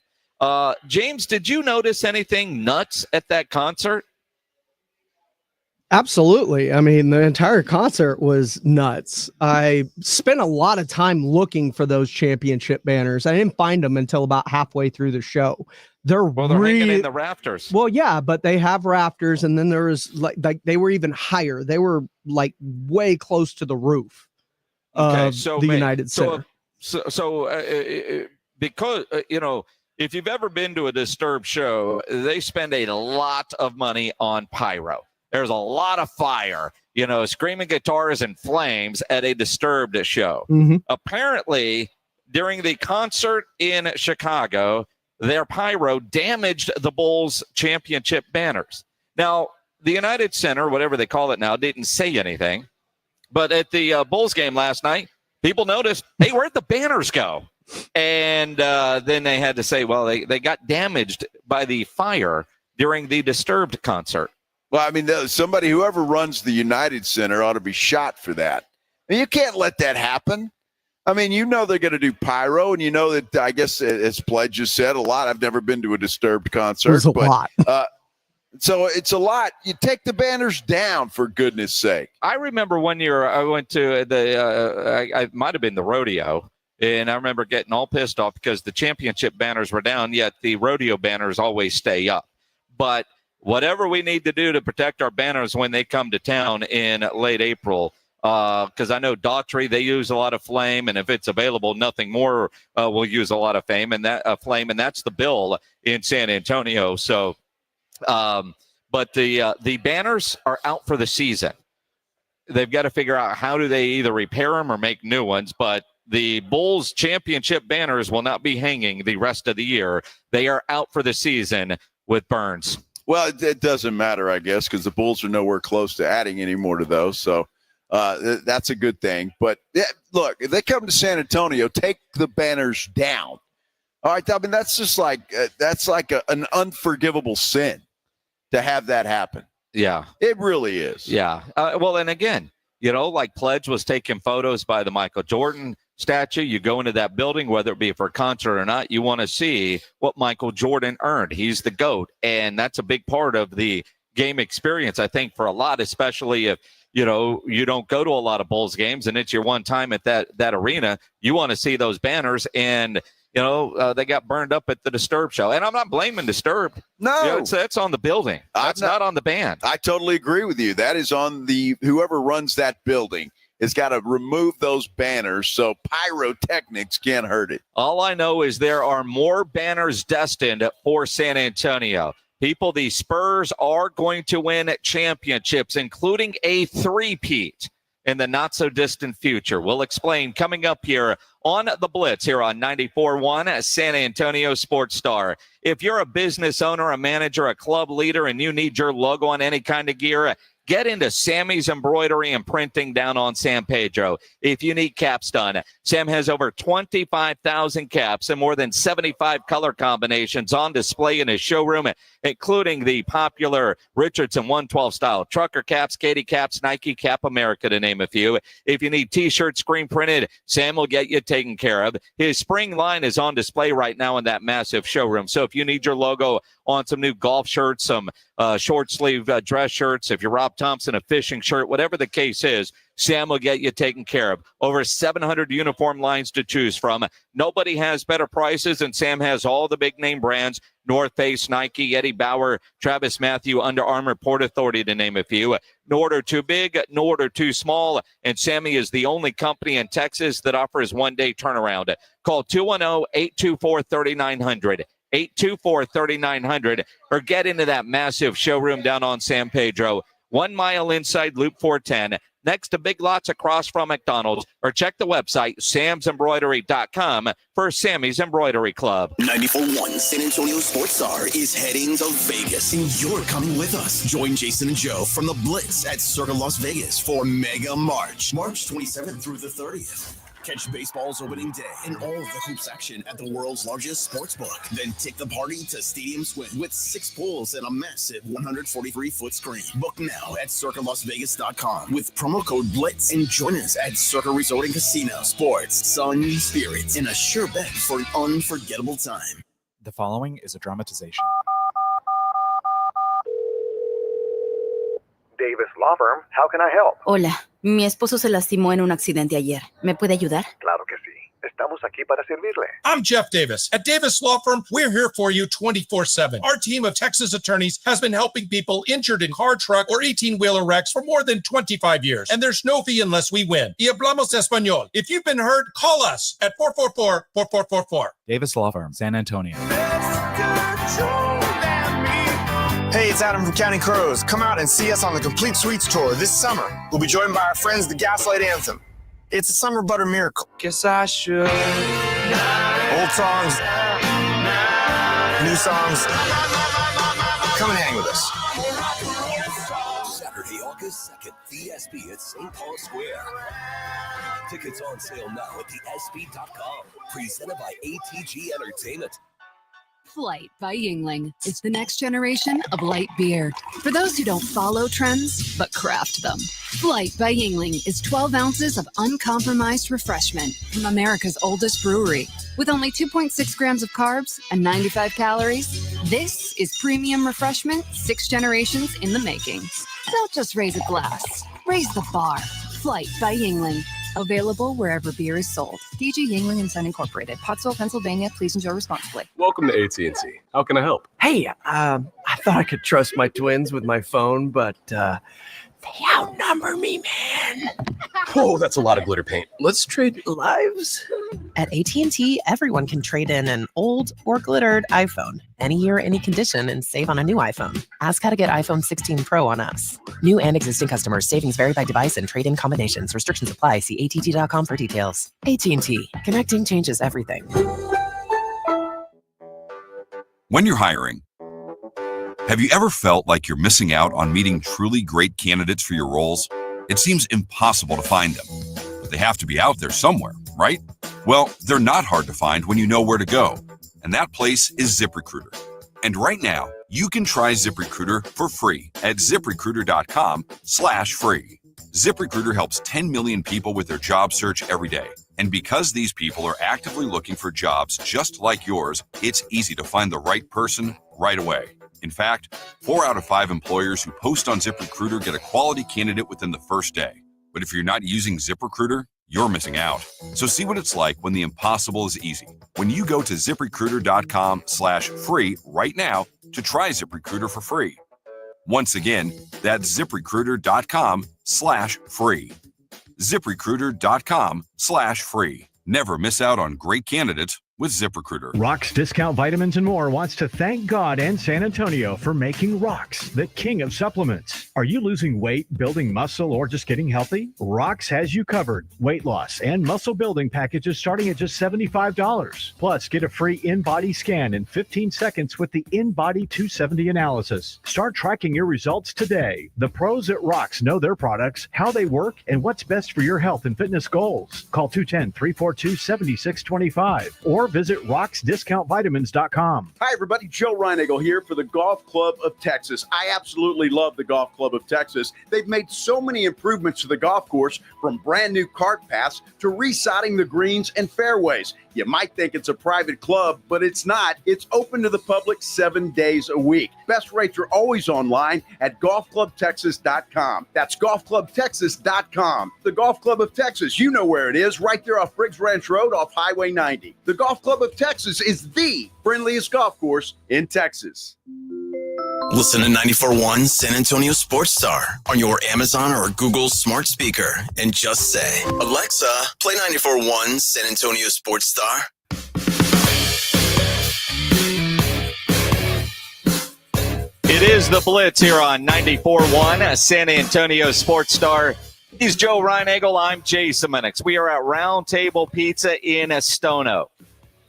James, did you notice anything nuts at that concert? Absolutely. I mean, the entire concert was nuts. I spent a lot of time looking for those championship banners. I didn't find them until about halfway through the show. They're hanging in the rafters. Well, yeah, but they have rafters, and then there was like they were even higher. They were like way close to the roof of the United Center. Because if you've ever been to a Disturbed show, they spend a lot of money on pyro. There's a lot of fire, screaming guitars and flames at a Disturbed show. Mm-hmm. Apparently, during the concert in Chicago, their pyro damaged the Bulls championship banners. Now, the United Center, whatever they call it now, didn't say anything. But at the Bulls game last night, people noticed, hey, where'd the banners go? And then they had to say, well, they got damaged by the fire during the Disturbed concert. Well, I mean, whoever runs the United Center ought to be shot for that. I mean, you can't let that happen. I mean, they're going to do pyro, and that, I guess, as Pledge just said, a lot. I've never been to a Disturbed concert. There's a lot. So it's a lot. You take the banners down, for goodness sake. I remember one year I went to I might have been the rodeo, and I remember getting all pissed off because the championship banners were down, yet the rodeo banners always stay up. But whatever we need to do to protect our banners when they come to town in late April, because I know Daughtry, they use a lot of flame, and if it's available, nothing more will use a lot of flame, and that's the bill in San Antonio. So, but the banners are out for the season. They've got to figure out how do they either repair them or make new ones, but the Bulls championship banners will not be hanging the rest of the year. They are out for the season with Burns. Well, it doesn't matter, I guess, because the Bulls are nowhere close to adding any more to those. So that's a good thing. But look, if they come to San Antonio, take the banners down. All right. I mean, that's just like an unforgivable sin to have that happen. Yeah, it really is. Yeah. Well, and again, like Pledge was taking photos by the Michael Jordan statue. You go into that building, whether it be for a concert or not, you want to see what Michael Jordan earned. He's the GOAT, and that's a big part of the game experience, I think, for a lot, especially if you don't go to a lot of Bulls games and it's your one time at that arena. You want to see those banners, and they got burned up at the Disturbed show. And I'm not blaming Disturbed. No, it's on the building. That's not on the band. I totally agree with you. That is on whoever runs that building has got to remove those banners so pyrotechnics can't hurt it. All I know is there are more banners destined for San Antonio. People, the Spurs are going to win championships, including a three-peat in the not-so-distant future. We'll explain coming up here on The Blitz here on 94.1 San Antonio Sports Star. If you're a business owner, a manager, a club leader, and you need your logo on any kind of gear, Get into Sammy's Embroidery and Printing down on San Pedro. If you need caps done, Sam has over 25,000 caps and more than 75 color combinations on display in his showroom, including the popular Richardson 112 style trucker caps, Katie caps, Nike Cap America, to name a few. If you need t-shirts screen printed, Sam will get you taken care of. His spring line is on display right now in that massive showroom. So if you need your logo on some new golf shirts, some short sleeve dress shirts, if you're Rob Thompson, a fishing shirt, whatever the case is, Sam will get you taken care of. Over 700 uniform lines to choose from. Nobody has better prices, and Sam has all the big name brands: North Face, Nike, Eddie Bauer, Travis Matthew, Under Armour, Port Authority, to name a few. No order too big, no order too small, and Sammy is the only company in Texas that offers one-day turnaround. Call 210-824-3900. 824-3900, or get into that massive showroom down on San Pedro, 1 mile inside Loop 410, next to Big Lots across from McDonald's, or check the website samsembroidery.com for Sammy's Embroidery Club. 94.1 San Antonio Sports Star is heading to Vegas, and you're coming with us. Join Jason and Joe from the Blitz at Circa Las Vegas for Mega March, March 27th through the 30th. Catch baseball's opening day and all of the hoops action at the world's largest sports book. Then take the party to Stadium Swim with 6 pools and a massive 143-foot screen. Book now at CircaLasVegas.com with promo code BLITZ and join us at Circa Resort and Casino. Sports, sun, spirits, and a sure bet for an unforgettable time. The following is a dramatization. Davis Law Firm, how can I help? Hola, mi esposo se lastimó en un accidente ayer. ¿Me puede ayudar? Claro que sí. Estamos aquí para servirle. I'm Jeff Davis. At Davis Law Firm, we're here for you 24/7. Our team of Texas attorneys has been helping people injured in car, truck, or 18-wheeler wrecks for more than 25 years. And there's no fee unless we win. Y hablamos español. If you've been hurt, call us at 444-4444. Davis Law Firm, San Antonio. Hey, it's Adam from Counting Crows. Come out and see us on the Complete Suites Tour this summer. We'll be joined by our friends, the Gaslight Anthem. It's a summer butter miracle. Guess I should. Old songs, new songs. Come and hang with us. Saturday, August 2nd, the SB at St. Paul Square. Tickets on sale now at thesb.com. Presented by ATG Entertainment. Flight by Yingling is the next generation of light beer. For those who don't follow trends, but craft them. Flight by Yingling is 12 ounces of uncompromised refreshment from America's oldest brewery. With only 2.6 grams of carbs and 95 calories, this is premium refreshment 6 generations in the making. Don't just raise a glass, raise the bar. Flight by Yingling. Available wherever beer is sold. DG Yingling and Son Incorporated, Pottsville, Pennsylvania. Please enjoy responsibly. Welcome to AT&T. How can I help? Hey, I thought I could trust my twins with my phone, but they outnumber me, man. Whoa, that's a lot of glitter paint. Let's trade Lives? At AT&T, everyone can trade in an old or glittered iPhone any year, any condition, and save on a new iPhone. Ask how to get iPhone 16 Pro on us. New and existing customers. Savings vary by device and trade-in combinations. Restrictions apply. See att.com for details. AT&T. Connecting changes everything. When you're hiring, have you ever felt like you're missing out on meeting truly great candidates for your roles? It seems impossible to find them, but they have to be out there somewhere, right? Well, they're not hard to find when you know where to go, and that place is ZipRecruiter. And right now, you can try ZipRecruiter for free at ZipRecruiter.com/free. ZipRecruiter helps 10 million people with their job search every day. And because these people are actively looking for jobs just like yours, it's easy to find the right person right away. In fact, 4 out of 5 employers who post on ZipRecruiter get a quality candidate within the first day. But if you're not using ZipRecruiter, you're missing out. So see what it's like when the impossible is easy. When you go to ZipRecruiter.com/free right now to try ZipRecruiter for free. Once again, that's ZipRecruiter.com/free. ZipRecruiter.com/free. Never miss out on great candidates with ZipRecruiter. Rock's Discount Vitamins and More wants to thank God and San Antonio for making Rock's the king of supplements. Are you losing weight, building muscle, or just getting healthy? Rock's has you covered. Weight loss and muscle building packages starting at just $75. Plus, get a free in-body scan in 15 seconds with the In-Body 270 analysis. Start tracking your results today. The pros at Rock's know their products, how they work, and what's best for your health and fitness goals. Call 210-342-7625 or visit rocksdiscountvitamins.com. Hi, everybody. Joe Reinagle here for the Golf Club of Texas. I absolutely love the Golf Club of Texas. They've made so many improvements to the golf course, from brand new cart paths to resodding the greens and fairways. You might think it's a private club, but it's not. It's open to the public 7 days a week. Best rates are always online at golfclubtexas.com. That's golfclubtexas.com. The Golf Club of Texas, you know where it is, right there off Briggs Ranch Road off Highway 90. The Golf Club of Texas is the friendliest golf course in Texas. Listen to 94.1 San Antonio Sports Star on your Amazon or Google smart speaker and just say, Alexa, play 94.1 San Antonio Sports Star. It is the Blitz here on 94.1 San Antonio Sports Star. He's Joe Reinagle. I'm Jason Minix. We are at Roundtable Pizza in Stono.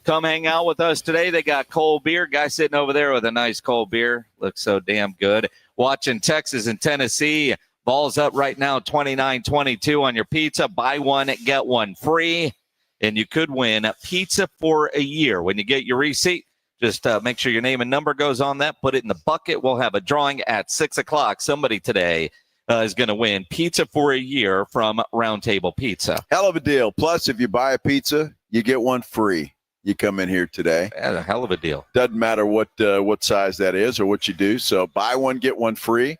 Come hang out with us today. They got cold beer. Guy sitting over there with a nice cold beer. Looks so damn good. Watching Texas and Tennessee. Balls up right now, 29-22 on your pizza. Buy one, get one free. And you could win pizza for a year. When you get your receipt, just make sure your name and number goes on that. Put it in the bucket. We'll have a drawing at 6 o'clock. Somebody today is going to win pizza for a year from Roundtable Pizza. Hell of a deal. Plus, if you buy a pizza, you get one free. You come in here today. That's a hell of a deal. Doesn't matter what size that is or what you do. So buy one, get one free.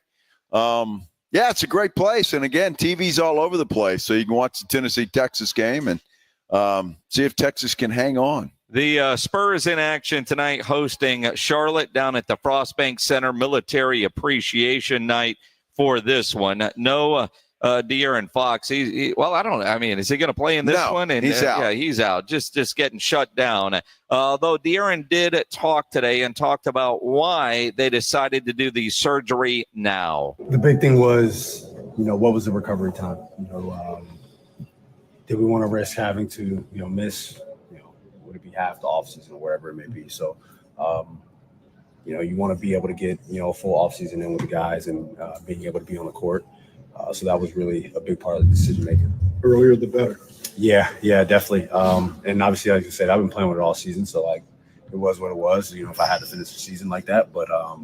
Yeah, it's a great place. And again, TV's all over the place. So you can watch the Tennessee-Texas game and see if Texas can hang on. The Spurs in action tonight, hosting Charlotte down at the Frostbank Center. Military Appreciation Night for this one. No De'Aaron Fox. Well, I don't know. I mean, is he going to play in this one? And he's out. Yeah, he's out. Just getting shut down. Though De'Aaron did talk today and talked about why they decided to do the surgery now. The big thing was, what was the recovery time? Did we want to risk having to, miss, would it be half the offseason or wherever it may be? So, you want to be able to get, a full offseason in with the guys and being able to be on the court. So that was really a big part of the decision making. Earlier the better. Yeah, definitely. And obviously, like I said, I've been playing with it all season, so it was what it was. If I had to finish the season like that, but a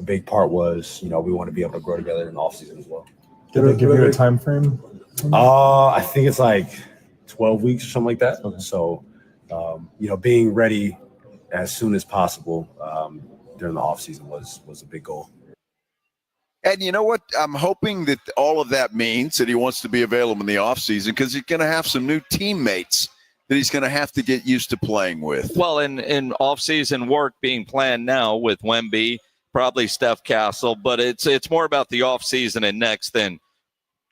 big part was, we want to be able to grow together in the off season as well. Did they give you a time frame? I think it's like 12 weeks or something like that. Okay. So, being ready as soon as possible during the off season was a big goal. And you know what? I'm hoping that all of that means that he wants to be available in the offseason because he's going to have some new teammates that he's going to have to get used to playing with. Well, in off-season work being planned now with Wemby, probably Steph Castle, but it's more about the off-season and next than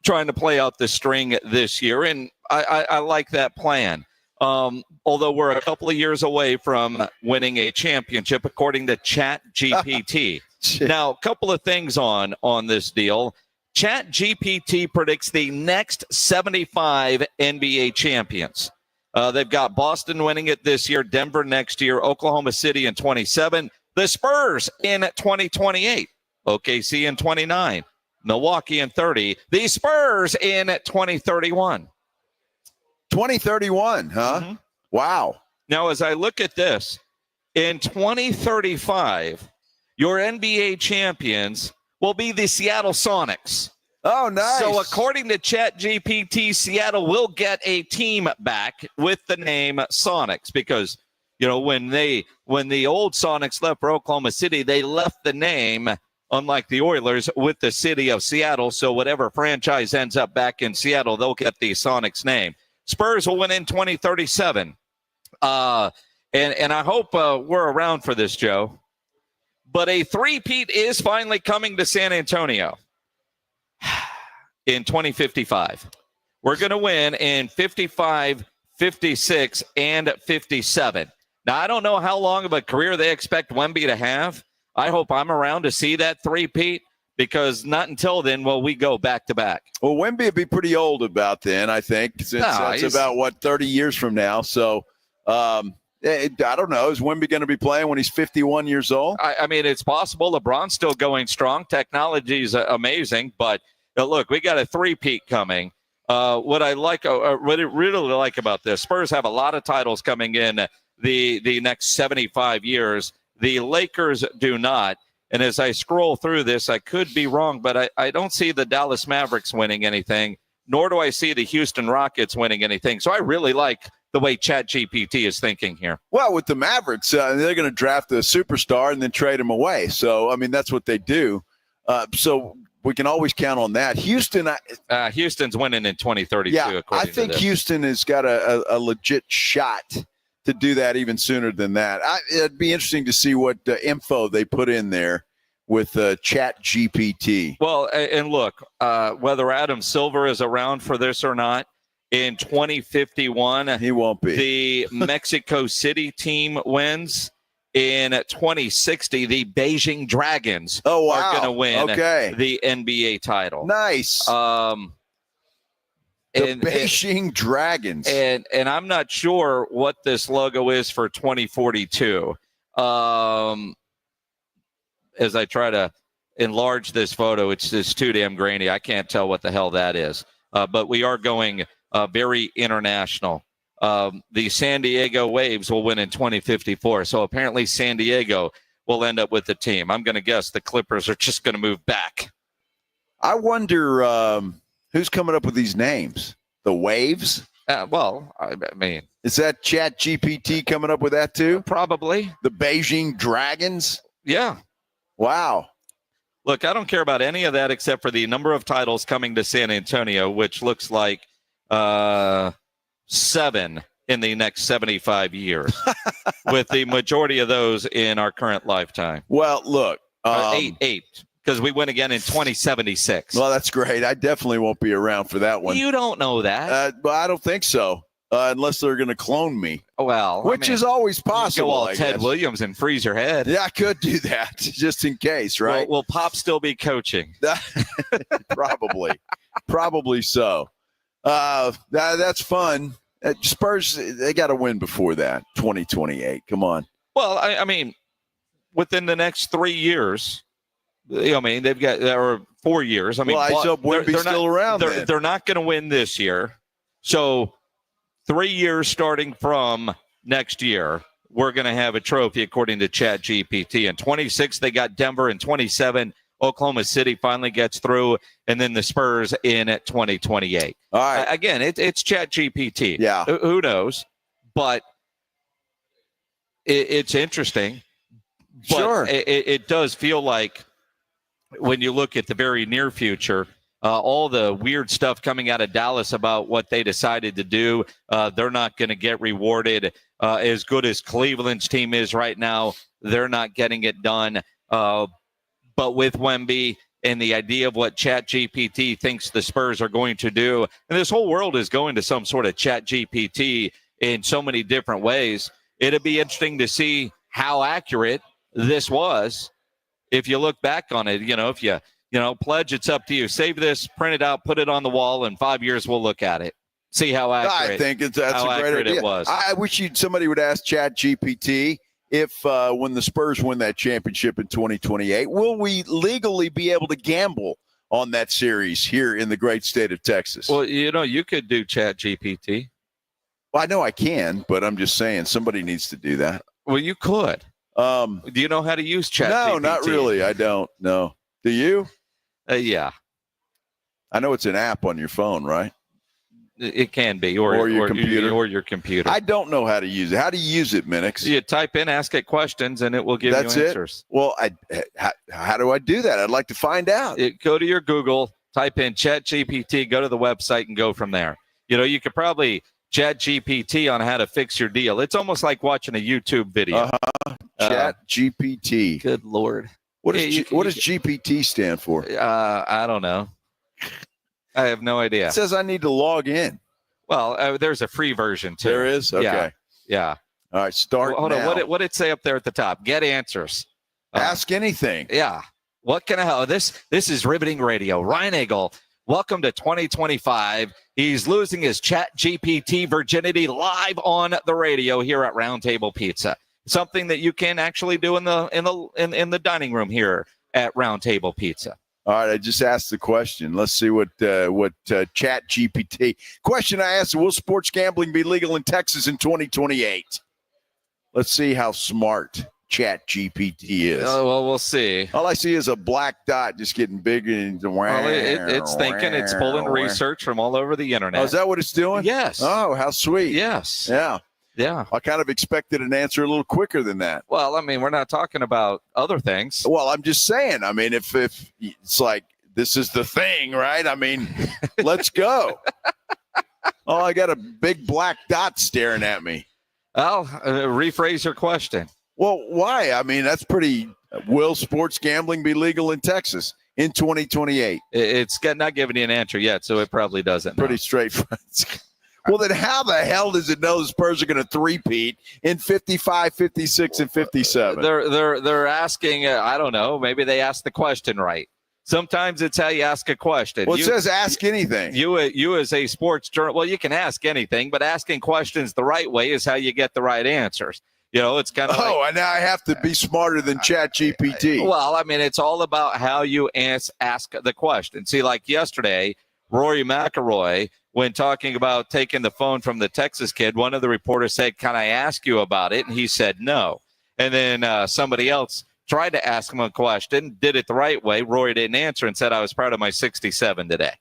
trying to play out the string this year. And I like that plan. Although we're a couple of years away from winning a championship, according to ChatGPT. Now, a couple of things on this deal. ChatGPT predicts the next 75 NBA champions. They've got Boston winning it this year, Denver next year, Oklahoma City in 27, the Spurs in 2028, OKC in 29, Milwaukee in 30, the Spurs in 2031. 2031, huh? Mm-hmm. Wow. Now, as I look at this, in 2035, your NBA champions will be the Seattle Sonics. Oh, nice. So according to ChatGPT, Seattle will get a team back with the name Sonics because, when the old Sonics left for Oklahoma City, they left the name, unlike the Oilers, with the city of Seattle. So whatever franchise ends up back in Seattle, they'll get the Sonics name. Spurs will win in 2037. And I hope we're around for this, Joe. But a three-peat is finally coming to San Antonio in 2055. We're going to win in 55, 56, and 57. Now, I don't know how long of a career they expect Wemby to have. I hope I'm around to see that three-peat, because not until then will we go back-to-back. Well, Wemby would be pretty old about then, I think, since that's about, 30 years from now. So, I don't know. Is Wemby going to be playing when he's 51 years old? I mean, it's possible. LeBron's still going strong. Technology is amazing. But, look, we got a three-peat coming. What I really like about this, Spurs have a lot of titles coming in the next 75 years. The Lakers do not. And as I scroll through this, I could be wrong, but I don't see the Dallas Mavericks winning anything, nor do I see the Houston Rockets winning anything. So I really like the way ChatGPT is thinking here. Well, with the Mavericks, they're going to draft a superstar and then trade him away. So, I mean, that's what they do. So we can always count on that. Houston's winning in 2032, yeah, I think Houston has got a legit shot to do that even sooner than that. It'd be interesting to see what info they put in there with ChatGPT. Well, and look, whether Adam Silver is around for this or not, in 2051, he won't be. The Mexico City team wins. In 2060, the Beijing Dragons are going to win the NBA title. Nice. Beijing Dragons. And I'm not sure what this logo is for 2042. As I try to enlarge this photo, it's too damn grainy. I can't tell what the hell that is. But we are going very international. The San Diego Waves will win in 2054. So apparently San Diego will end up with the team. I'm going to guess the Clippers are just going to move back. I wonder who's coming up with these names? The Waves? Well, I mean. Is that ChatGPT coming up with that too? Probably. The Beijing Dragons? Yeah. Wow. Look, I don't care about any of that except for the number of titles coming to San Antonio, which looks like 7 in the next 75 years, with the majority of those in our current lifetime. Well, look. 8, because we win again in 2076. Well, that's great. I definitely won't be around for that one. You don't know that. But I don't think so, unless they're going to clone me. Well, which is always possible. You go all Ted Williams and freeze your head. Yeah, I could do that, just in case, right? Will Pop still be coaching? Probably so. That's fun. Spurs, they got to win before that, 2028. Come on. Well, I mean, within the next 3 years, I mean, they've got, or 4 years. I mean, well, I hope Wemby's still around. They're not going to win this year. So 3 years starting from next year, we're going to have a trophy according to ChatGPT. In 26, they got Denver. In 27, Oklahoma City finally gets through, and then the Spurs in 2028. All right. Again, it's ChatGPT. Yeah. Who knows? But it's interesting. But sure. It does feel like when you look at the very near future, all the weird stuff coming out of Dallas about what they decided to do, they're not going to get rewarded as good as Cleveland's team is right now. They're not getting it done. But with Wemby and the idea of what ChatGPT thinks the Spurs are going to do, and this whole world is going to some sort of ChatGPT in so many different ways, it'd be interesting to see how accurate this was. If you look back on it, if you pledge, it's up to you. Save this, print it out, put it on the wall. In 5 years, we'll look at it. See how accurate. I think that's a great idea. It was. I wish somebody would ask ChatGPT if when the Spurs win that championship in 2028, will we legally be able to gamble on that series here in the great state of Texas? Well, you could do ChatGPT. Well, I know I can, but I'm just saying somebody needs to do that. Well, you could. Do you know how to use ChatGPT? No, not really. I don't. No. Do you? Yeah. I know it's an app on your phone, right? It can be, or your computer. Or your computer. I don't know how to use it. How do you use it, Minix? You type in, ask it questions, and it will give you answers. Well, how do I do that? I'd like to find out. Go to your Google, type in ChatGPT, go to the website, and go from there. You could probably ChatGPT on how to fix your deal. It's almost like watching a YouTube video. ChatGPT. Good Lord. What does GPT stand for? I don't know. I have no idea. It says I need to log in. Well, there's a free version too. There is? Okay. Yeah. All right, start Hold now. on. What did it say up there at the top? Get answers. Ask anything. Yeah. What can I help? This is riveting radio. Ryan Eagle, welcome to 2025. He's losing his Chat GPT virginity live on the radio here at Roundtable Pizza. Something that you can actually do in the dining room here at Roundtable Pizza. All right, I just asked the question. Let's see what Chat GPT question I asked: will sports gambling be legal in Texas in 2028? Let's see how smart Chat GPT is. Well, we'll see. All I see is a black dot just getting bigger. And it's thinking. It's pulling research from all over the internet. Oh, is that what it's doing? Yes. Oh, how sweet. Yes. Yeah. Yeah. I kind of expected an answer a little quicker than that. Well, I mean, we're not talking about other things. Well, I'm just saying. I mean, if it's like this is the thing, right? I mean, let's go. Oh, I got a big black dot staring at me. Well, rephrase your question. Well, why? I mean, that's pretty. Will sports gambling be legal in Texas in 2028? It's not giving you an answer yet, so it probably doesn't. Pretty straightforward. Well, then how the hell does it know the Spurs are going to three-peat in 55, 56, and 57? They're asking, I don't know, maybe they asked the question right. Sometimes it's how you ask a question. Well, it says ask anything. You as a sports journalist, well, you can ask anything, but asking questions the right way is how you get the right answers. You know, it's kind of and now I have to be smarter than Chat GPT. Well, I mean, it's all about how you ask the question. See, like yesterday, Rory McIlroy, when talking about taking the phone from the Texas kid, one of the reporters said, "Can I ask you about it?" And he said no. And then somebody else tried to ask him a question, did it the right way. Rory didn't answer and said, "I was proud of my 67 today."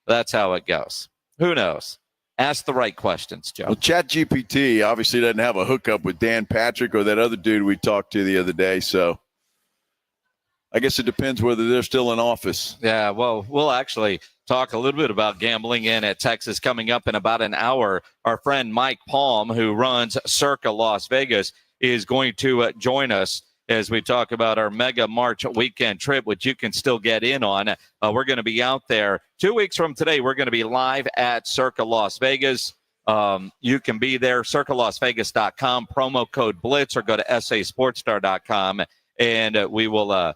That's how it goes. Who knows? Ask the right questions, Joe. Well, ChatGPT obviously doesn't have a hookup with Dan Patrick or that other dude we talked to the other day, so I guess it depends whether they're still in office. Yeah, well, we'll actually talk a little bit about gambling in at Texas coming up in about an hour. Our friend Mike Palm, who runs Circa Las Vegas, is going to join us as we talk about our Mega March weekend trip, which you can still get in on. We're going to be out there 2 weeks from today. We're going to be live at Circa Las Vegas. You can be there, circalasvegas.com, promo code Blitz, or go to sasportstar.com, and we will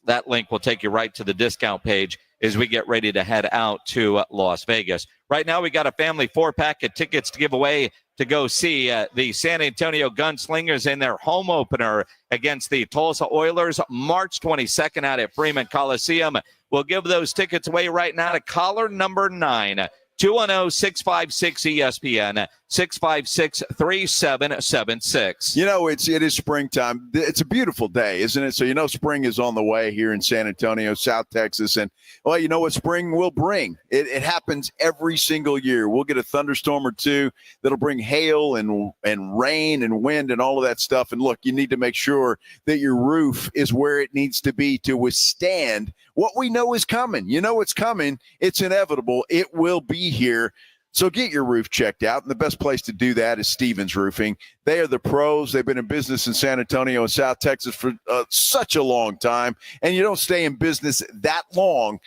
that link will take you right to the discount page as we get ready to head out to Las Vegas. Right now, we got a family 4-pack of tickets to give away to go see the San Antonio Gunslingers in their home opener against the Tulsa Oilers, March 22nd out at Freeman Coliseum. We'll give those tickets away right now to caller number 9, 210-656-ESPN, 656-3776. You know, it is springtime. It's a beautiful day, isn't it? So, you know, spring is on the way here in San Antonio, South Texas. And, well, you know what spring will bring? It happens every single year. We'll get a thunderstorm or two that'll bring hail and rain and wind and all of that stuff. And, look, you need to make sure that your roof is where it needs to be to withstand what we know is coming. You know it's coming. It's inevitable. It will be here. So get your roof checked out, and the best place to do that is Stevens Roofing. They are the pros. They've been in business in San Antonio and South Texas for such a long time, and you don't stay in business that long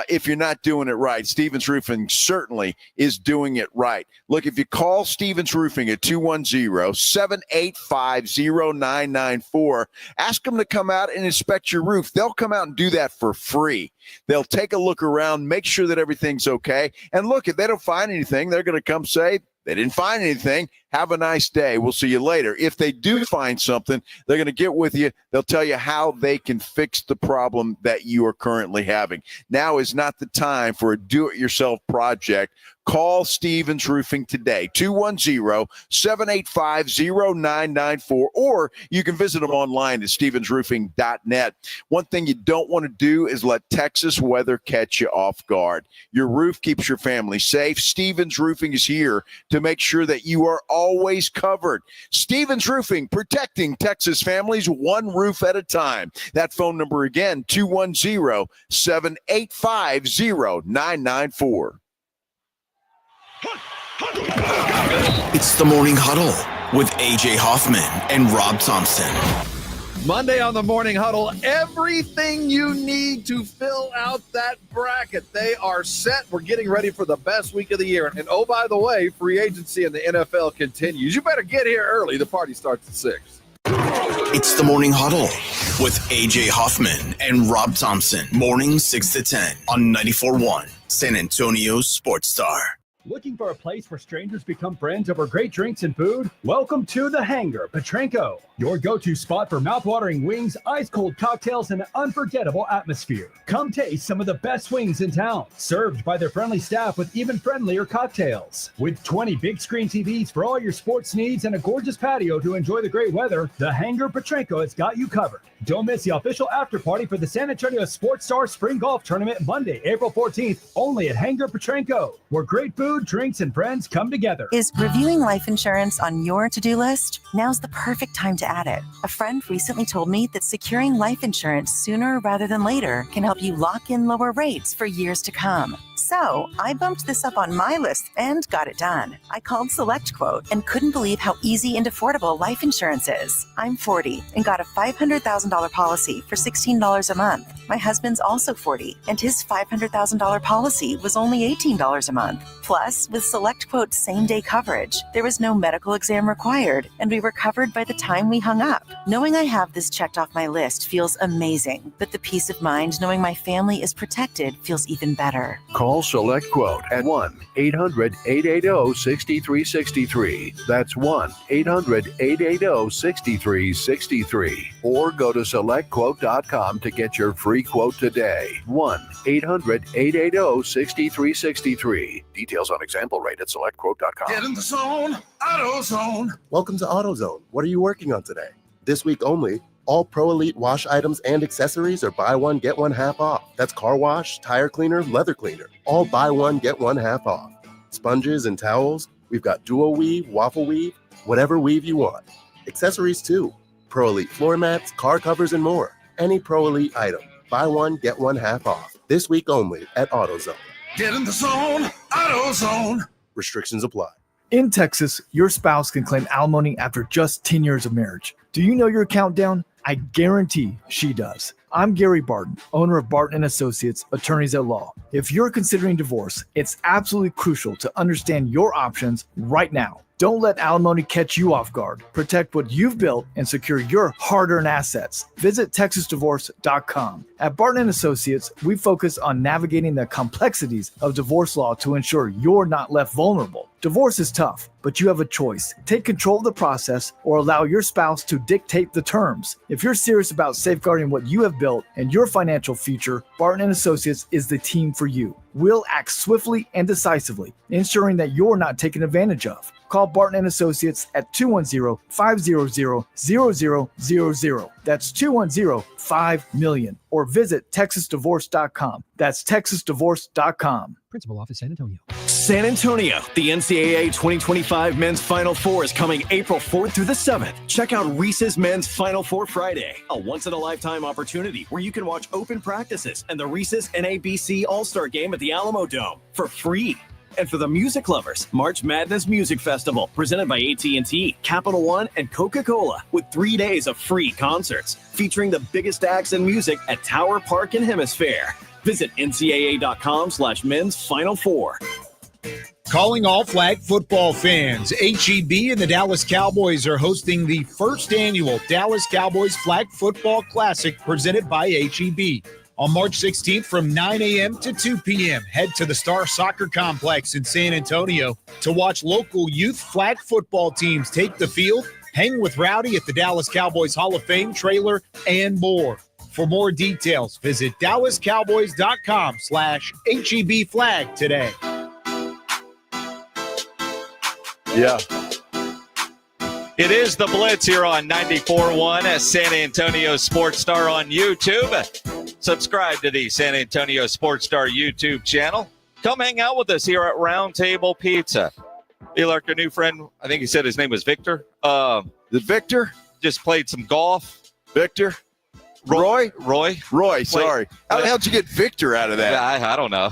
if you're not doing it right. Stevens Roofing certainly is doing it right. Look, if you call Stevens Roofing at 210-785-0994, ask them to come out and inspect your roof. They'll come out and do that for free. They'll take a look around, make sure that everything's okay. And look, if they don't find anything, they're going to come say, they didn't find anything. Have a nice day. We'll see you later. If they do find something, they're going to get with you. They'll tell you how they can fix the problem that you are currently having. Now is not the time for a do-it-yourself project. Call Stevens Roofing today, 210-785-0994, or you can visit them online at stevensroofing.net. One thing you don't want to do is let Texas weather catch you off guard. Your roof keeps your family safe. Stevens Roofing is here to make sure that you are always covered. Stevens Roofing, protecting Texas families one roof at a time. That phone number again, 210-785-0994. It's the Morning Huddle with A.J. Hoffman and Rob Thompson. Monday on the Morning Huddle, everything you need to fill out that bracket. They are set. We're getting ready for the best week of the year. And oh, by the way, free agency in the NFL continues. You better get here early. The party starts at 6. It's the Morning Huddle with A.J. Hoffman and Rob Thompson. Morning 6 to 10 on 94.1 San Antonio Sports Star. Looking for a place where strangers become friends over great drinks and food? Welcome to The Hangar, Petrenko, your go-to spot for mouthwatering wings, ice-cold cocktails, and an unforgettable atmosphere. Come taste some of the best wings in town, served by their friendly staff with even friendlier cocktails. With 20 big screen TVs for all your sports needs and a gorgeous patio to enjoy the great weather, The Hangar Petrenko has got you covered. Don't miss the official after party for the San Antonio Sports Star Spring Golf Tournament Monday, April 14th, only at Hangar Petrenko, where great food, drinks, and friends come together. Is reviewing life insurance on your to-do list? Now's the perfect time to add it. A friend recently told me that securing life insurance sooner rather than later can help you lock in lower rates for years to come. So I bumped this up on my list and got it done. I called SelectQuote and couldn't believe how easy and affordable life insurance is. I'm 40 and got a $500,000 policy for $16 a month. My husband's also 40 and his $500,000 policy was only $18 a month. Plus, with SelectQuote's same-day coverage, there was no medical exam required and we were covered by the time we hung up. Knowing I have this checked off my list feels amazing, but the peace of mind knowing my family is protected feels even better. Call SelectQuote at 1-800-880-6363. That's 1-800-880-6363. Or go to SelectQuote.com to get your free quote today. 1-800-880-6363. Details on example rate at SelectQuote.com. Get in the zone, AutoZone. Welcome to AutoZone. What are you working on today? This week only, all Pro Elite wash items and accessories are buy one, get one half off. That's car wash, tire cleaner, leather cleaner. All buy one, get one half off. Sponges and towels, we've got dual weave, waffle weave, whatever weave you want. Accessories too. Pro Elite floor mats, car covers, and more. Any Pro Elite item, buy one, get one half off. This week only at AutoZone. Get in the zone, AutoZone. Restrictions apply. In Texas, your spouse can claim alimony after just 10 years of marriage. Do you know your countdown? I guarantee she does. I'm Gary Barton, owner of Barton & Associates, attorneys at law. If you're considering divorce, it's absolutely crucial to understand your options right now. Don't let alimony catch you off guard. Protect what you've built and secure your hard-earned assets. Visit TexasDivorce.com. At Barton & Associates, we focus on navigating the complexities of divorce law to ensure you're not left vulnerable. Divorce is tough, but you have a choice. Take control of the process or allow your spouse to dictate the terms. If you're serious about safeguarding what you have built and your financial future, Barton & Associates is the team for you. We'll act swiftly and decisively, ensuring that you're not taken advantage of. Call Barton & Associates at 210-500-0000. That's 210-5-million. Or visit TexasDivorce.com. That's TexasDivorce.com. Principal Office, San Antonio. San Antonio, the NCAA 2025 Men's Final Four is coming April 4th through the 7th. Check out Reese's Men's Final Four Friday, a once-in-a-lifetime opportunity where you can watch open practices and the Reese's NABC All-Star Game at the Alamo Dome for free. And for the music lovers, March Madness Music Festival, presented by AT&T, Capital One, and Coca-Cola, with 3 days of free concerts, featuring the biggest acts in music at Tower Park and Hemisphere. Visit ncaa.com/men's Final Four. Calling all flag football fans, HEB and the Dallas Cowboys are hosting the first annual Dallas Cowboys Flag Football Classic presented by HEB. On March 16th from 9 a.m. to 2 p.m., head to the Star Soccer Complex in San Antonio to watch local youth flag football teams take the field, hang with Rowdy at the Dallas Cowboys Hall of Fame trailer, and more. For more details, visit dallascowboys.com/HEB flag today. Yeah. It is the Blitz here on 94.1 San Antonio Sports Star on YouTube. Subscribe to the San Antonio Sports Star YouTube channel. Come hang out with us here at Roundtable Pizza. Like our new friend, I think he said his name was Victor. Victor? Just played some golf. Victor? Roy, sorry. Wait, How the hell did you get Victor out of that? I don't know.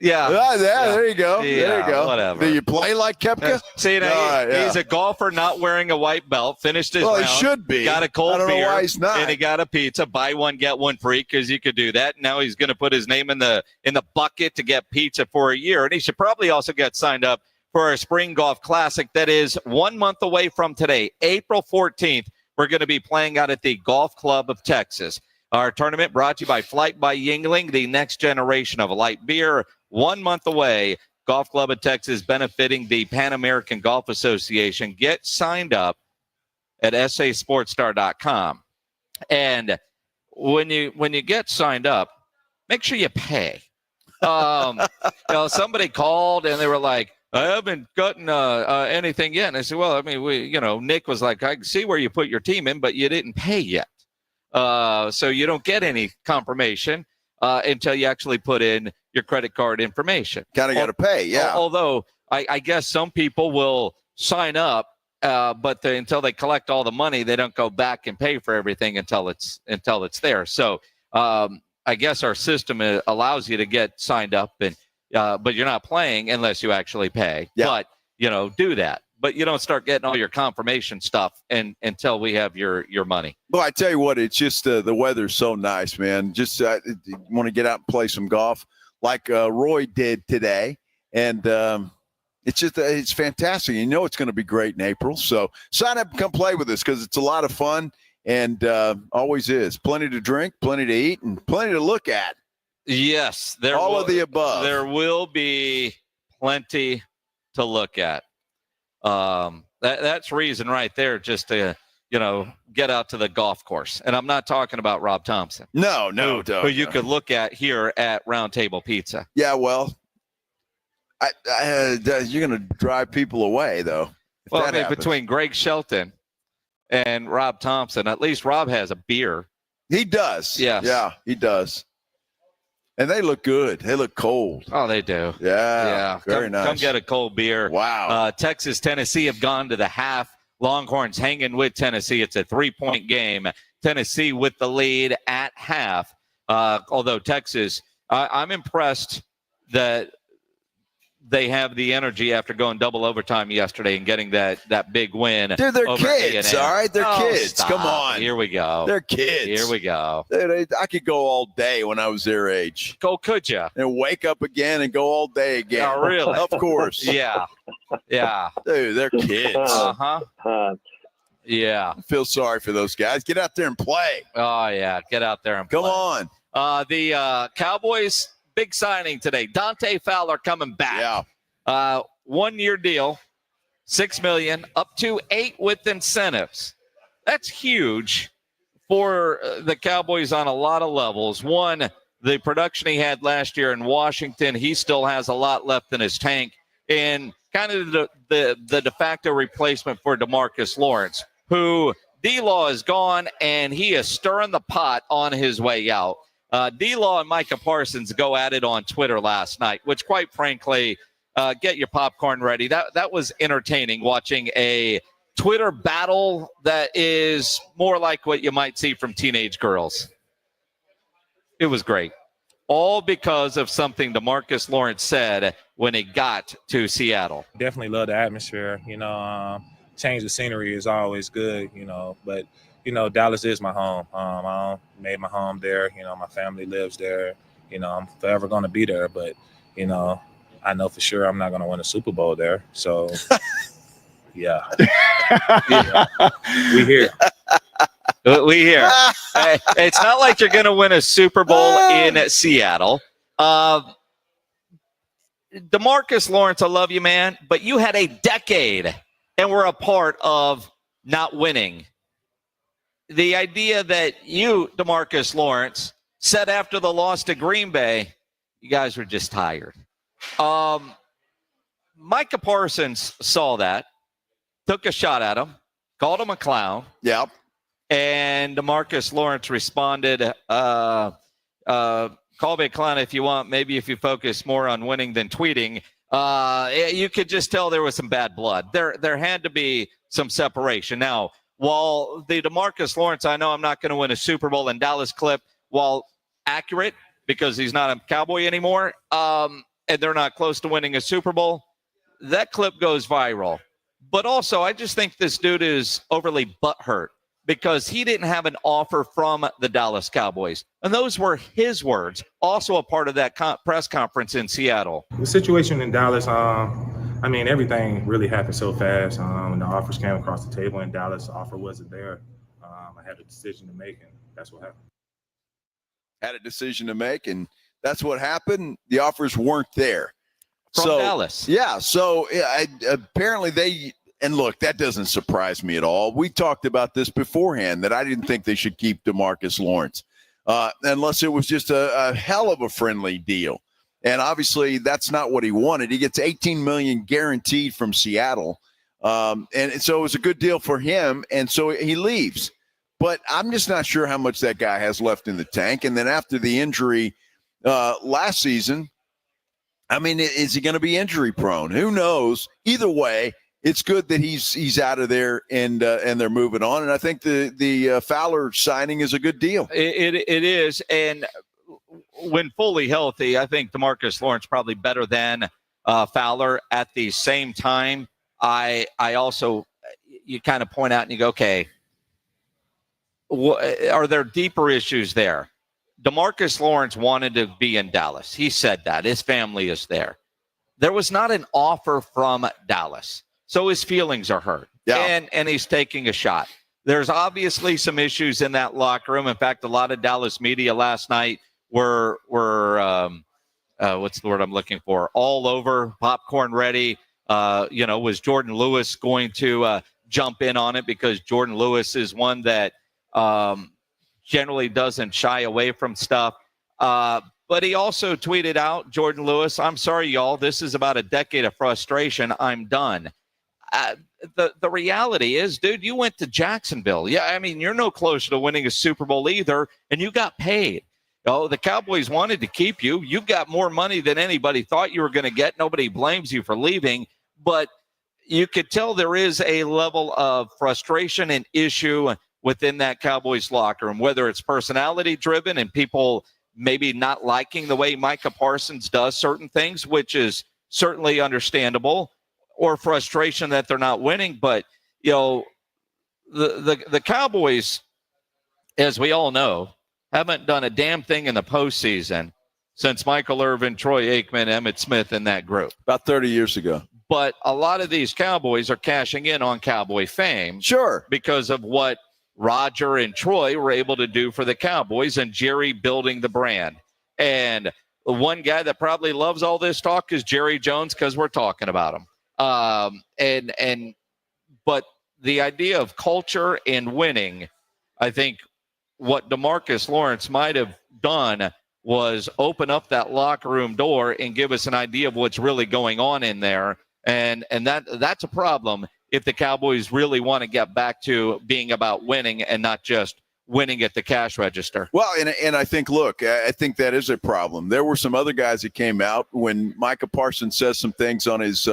Yeah. There you go. Yeah, there you go. whatever. Do you play like Koepka? See, now he's a golfer not wearing a white belt. Finished his round. He should be. Got a cold I don't beer. know why he's not. And he got a pizza. Buy one, get one free, because you could do that. Now he's going to put his name in the bucket to get pizza for a year. And he should probably also get signed up for our Spring Golf Classic that is 1 month away from today, April 14th. We're going to be playing out at the Golf Club of Texas. Our tournament brought to you by Flight by Yingling, the next generation of light beer. 1 month away, Golf Club of Texas benefiting the Pan American Golf Association. Get signed up at sasportstar.com. And when you get signed up, make sure you pay. Somebody called and they were like, I haven't gotten anything yet. And I said, well, I mean, Nick was like, I can see where you put your team in, but you didn't pay yet. So you don't get any confirmation until you actually put in your credit card information. Kind of got to pay, yeah. Although I guess some people will sign up, but until they collect all the money, they don't go back and pay for everything until it's there. So I guess our system allows you to get signed up, and but you're not playing unless you actually pay. Yeah. But do that. But you don't start getting all your confirmation stuff until we have your money. Well, I tell you what, it's just the weather's so nice, man. Just want to get out and play some golf like Roy did today. And it's fantastic. You know it's going to be great in April. So sign up and come play with us because it's a lot of fun and always is. Plenty to drink, plenty to eat, and plenty to look at. Yes. All of the above. There will be plenty to look at. That's reason right there just to, get out to the golf course. And I'm not talking about Rob Thompson. No. Who you could look at here at Roundtable Pizza. Yeah, well, you're going to drive people away, though. Well, between Greg Shelton and Rob Thompson, at least Rob has a beer. He does. Yes. Yeah, he does. And they look good. They look cold. Oh, they do. Yeah. Very nice. Come get a cold beer. Wow. Texas, Tennessee have gone to the half. Longhorns hanging with Tennessee. It's a 3-point game. Tennessee with the lead at half. Although Texas, I'm impressed that they have the energy after going double overtime yesterday and getting that big win. Dude, they're over kids, A&M. all right? They're kids. Stop. Come on. Here we go. They're kids. Here we go. I could go all day when I was their age. Could you? And wake up again and go all day again. Oh, really? Of course. Yeah. Dude, they're kids. Uh-huh. Yeah. I feel sorry for those guys. Get out there and play. Oh, yeah. Get out there and play. Come on. The Cowboys, big signing today. Dante Fowler coming back. Yeah. 1 year deal, $6 million, up to 8 with incentives. That's huge for the Cowboys on a lot of levels. One, the production he had last year in Washington, he still has a lot left in his tank. And kind of the de facto replacement for DeMarcus Lawrence, who D-Law is gone and he is stirring the pot on his way out. D-Law and Micah Parsons go at it on Twitter last night, which quite frankly, get your popcorn ready. That was entertaining, watching a Twitter battle that is more like what you might see from teenage girls. It was great. All because of something DeMarcus Lawrence said when he got to Seattle. Definitely love the atmosphere. Change the scenery is always good, but, Dallas is my home. I made my home there. My family lives there. I'm forever going to be there, but, I know for sure I'm not going to win a Super Bowl there. So, yeah. We here. We here. It's not like you're going to win a Super Bowl in Seattle. DeMarcus Lawrence, I love you, man, but you had a decade and were a part of not winning. The idea that you, DeMarcus Lawrence, said after the loss to Green Bay, you guys were just tired. Micah Parsons saw that, took a shot at him, called him a clown. Yep. And DeMarcus Lawrence responded, call me a clown if you want. Maybe if you focus more on winning than tweeting. You could just tell there was some bad blood. There had to be some separation. Now, while the DeMarcus Lawrence, I know I'm not going to win a Super Bowl in Dallas clip, while accurate because he's not a Cowboy anymore, and they're not close to winning a Super Bowl, that clip goes viral. But also, I just think this dude is overly butthurt because he didn't have an offer from the Dallas Cowboys. And those were his words, also a part of that press conference in Seattle. The situation in Dallas, everything really happened so fast. When the offers came across the table in Dallas, the offer wasn't there. I had a decision to make, and that's what happened. Had a decision to make, and that's what happened. The offers weren't there. From Dallas. Yeah, so apparently and look, that doesn't surprise me at all. We talked about this beforehand, that I didn't think they should keep DeMarcus Lawrence unless it was just a hell of a friendly deal. And obviously that's not what he wanted. He gets $18 million guaranteed from Seattle. And so it was a good deal for him. And so he leaves. But I'm just not sure how much that guy has left in the tank. And then after the injury last season, is he going to be injury prone? Who knows? Either way, it's good that he's out of there and they're moving on. And I think the Fowler signing is a good deal. It is. And when fully healthy, I think DeMarcus Lawrence probably better than Fowler. At the same time, I also, you kind of point out and you go, okay, are there deeper issues there? DeMarcus Lawrence wanted to be in Dallas. He said that. His family is there. There was not an offer from Dallas. So his feelings are hurt. Yeah. And he's taking a shot. There's obviously some issues in that locker room. In fact, a lot of Dallas media last night were what's the word I'm looking for? All over, popcorn ready. Was Jordan Lewis going to jump in on it? Because Jordan Lewis is one that generally doesn't shy away from stuff. But he also tweeted out, Jordan Lewis, "I'm sorry, y'all. This is about a decade of frustration. I'm done." The reality is, dude, you went to Jacksonville. Yeah, you're no closer to winning a Super Bowl either, and you got paid. The Cowboys wanted to keep you. You got more money than anybody thought you were going to get. Nobody blames you for leaving, but you could tell there is a level of frustration and issue within that Cowboys locker room, whether it's personality driven and people maybe not liking the way Micah Parsons does certain things, which is certainly understandable, or frustration that they're not winning. But, the Cowboys, as we all know, haven't done a damn thing in the postseason since Michael Irvin, Troy Aikman, Emmitt Smith in that group. About 30 years ago. But a lot of these Cowboys are cashing in on Cowboy fame. Sure. Because of what Roger and Troy were able to do for the Cowboys and Jerry building the brand. And one guy that probably loves all this talk is Jerry Jones, because we're talking about him. But the idea of culture and winning, I think what DeMarcus Lawrence might have done was open up that locker room door and give us an idea of what's really going on in there. And that's a problem if the Cowboys really want to get back to being about winning and not just winning at the cash register. Well, and I think, look, I think that is a problem. There were some other guys that came out when Micah Parsons says some things on his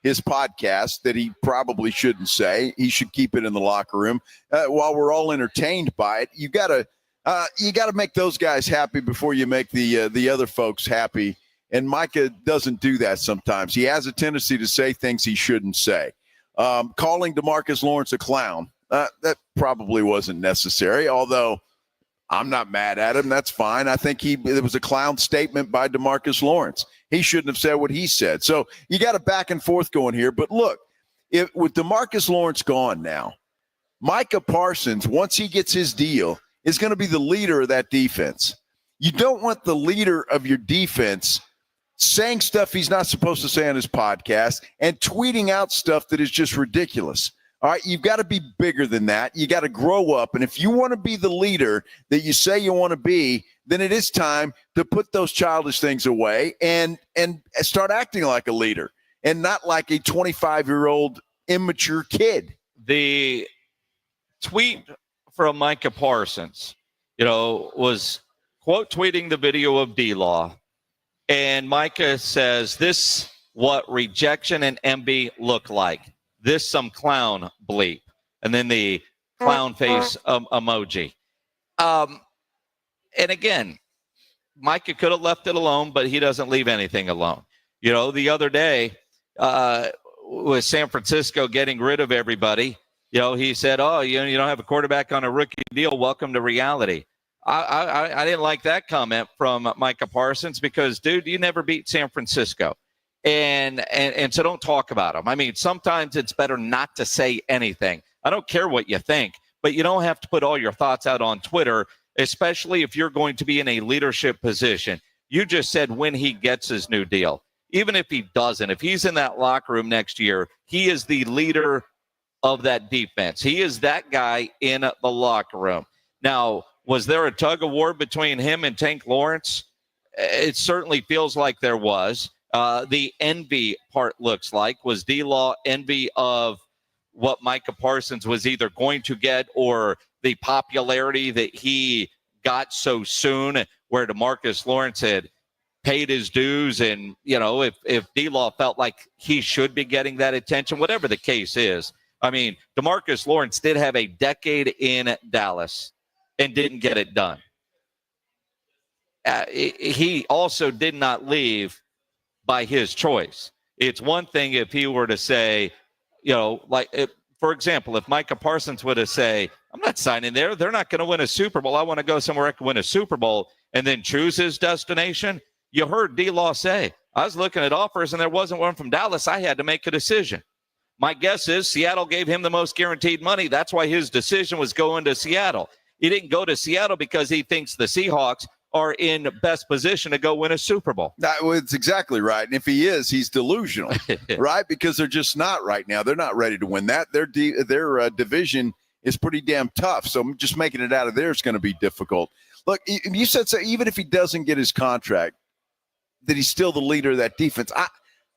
podcast that he probably shouldn't say. He should keep it in the locker room. While we're all entertained by it, you gotta make those guys happy before you make the other folks happy. And Micah doesn't do that sometimes. He has a tendency to say things he shouldn't say. Calling DeMarcus Lawrence a clown, that probably wasn't necessary, although I'm not mad at him. That's fine. I think it was a clown statement by DeMarcus Lawrence. He shouldn't have said what he said. So you got a back and forth going here. But look, with DeMarcus Lawrence gone now, Micah Parsons, once he gets his deal, is going to be the leader of that defense. You don't want the leader of your defense saying stuff he's not supposed to say on his podcast and tweeting out stuff that is just ridiculous. All right, you've got to be bigger than that. You got to grow up. And if you want to be the leader that you say you want to be, then it is time to put those childish things away and start acting like a leader and not like a 25-year-old immature kid. The tweet from Micah Parsons, was quote tweeting the video of D-Law. And Micah says, "This what rejection and envy look like. This some clown bleep." And then the clown face emoji. And again, Micah could have left it alone, but he doesn't leave anything alone. The other day with San Francisco getting rid of everybody, he said, oh, you don't have a quarterback on a rookie deal. Welcome to reality. I didn't like that comment from Micah Parsons because, dude, you never beat San Francisco. And so don't talk about them. I mean, sometimes it's better not to say anything. I don't care what you think, but you don't have to put all your thoughts out on Twitter, especially if you're going to be in a leadership position. You just said when he gets his new deal. Even if he doesn't, if he's in that locker room next year, he is the leader of that defense. He is that guy in the locker room. Now, was there a tug of war between him and Tank Lawrence? It certainly feels like there was. The envy part looks like. Was D-Law envy of what Micah Parsons was either going to get or the popularity that he got so soon, where DeMarcus Lawrence had paid his dues, and if D-Law felt like he should be getting that attention, whatever the case is. I mean, DeMarcus Lawrence did have a decade in Dallas and didn't get it done. He also did not leave by his choice. It's one thing if he were to say, for example, if Micah Parsons were to say, I'm not signing there, they're not going to win a Super Bowl, I want to go somewhere I can win a Super Bowl, and then choose his destination. You heard D-Law say, I was looking at offers and there wasn't one from Dallas. I had to make a decision. My guess is Seattle gave him the most guaranteed money. That's why his decision was going to Seattle. He didn't go to Seattle because he thinks the Seahawks are in best position to go win a Super Bowl. That's exactly right. And if he is, he's delusional, right? Because they're just not right now. They're not ready to win that. Their division is pretty damn tough. So just making it out of there is going to be difficult. Look, you said so. Even if he doesn't get his contract, that he's still the leader of that defense.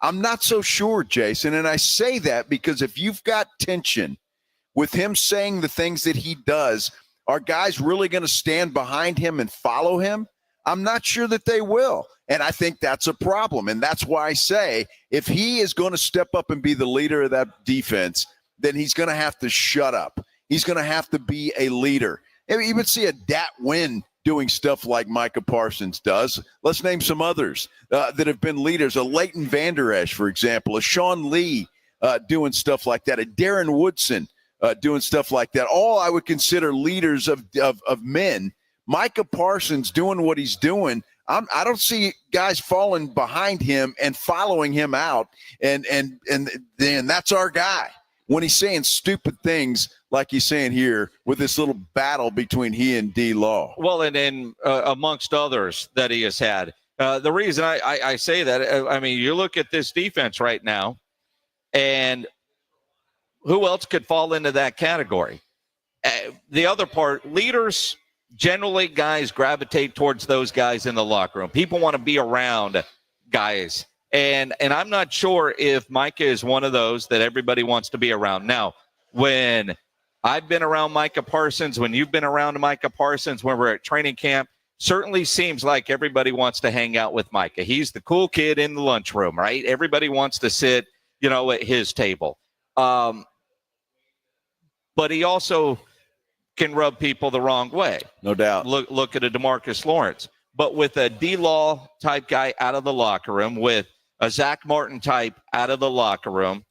I'm not so sure, Jason. And I say that because if you've got tension with him saying the things that he does, are guys really going to stand behind him and follow him? I'm not sure that they will. And I think that's a problem. And that's why I say if he is going to step up and be the leader of that defense, then he's going to have to shut up. He's going to have to be a leader. And we even see a Dat Wynn doing stuff like Micah Parsons does. Let's name some others that have been leaders. A Leighton Vander Esch, for example. A Sean Lee doing stuff like that. A Darren Woodson doing stuff like that. All I would consider leaders of men. Micah Parsons doing what he's doing. I don't see guys falling behind him and following him out. And then that's our guy. When he's saying stupid things like he's saying here with this little battle between he and D-Law. Well, and then amongst others that he has had. The reason I say that, I mean, you look at this defense right now, and who else could fall into that category? The other part, leaders, generally guys gravitate towards those guys in the locker room. People want to be around guys. And I'm not sure if Micah is one of those that everybody wants to be around. Now, when I've been around Micah Parsons, when you've been around Micah Parsons, when we're at training camp, certainly seems like everybody wants to hang out with Micah. He's the cool kid in the lunchroom, right? Everybody wants to sit, at his table. But he also can rub people the wrong way. No doubt. Look at a DeMarcus Lawrence. But with a D-Law type guy out of the locker room, with a Zach Martin type out of the locker room,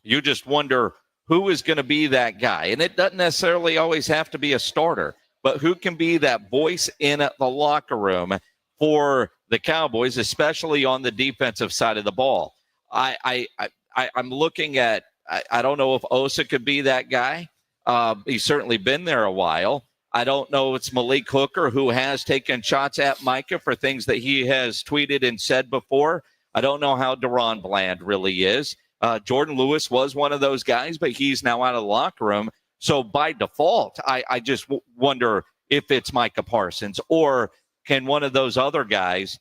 you just wonder who is going to be that guy. And it doesn't necessarily always have to be a starter, but who can be that voice in the locker room for the Cowboys, especially on the defensive side of the ball. I'm looking at, I don't know if Osa could be that guy. He's certainly been there a while. I don't know if it's Malik Hooker, who has taken shots at Micah for things that he has tweeted and said before. I don't know how Deron Bland really is. Jordan Lewis was one of those guys, but he's now out of the locker room. So by default, I just wonder if it's Micah Parsons or can one of those other guys,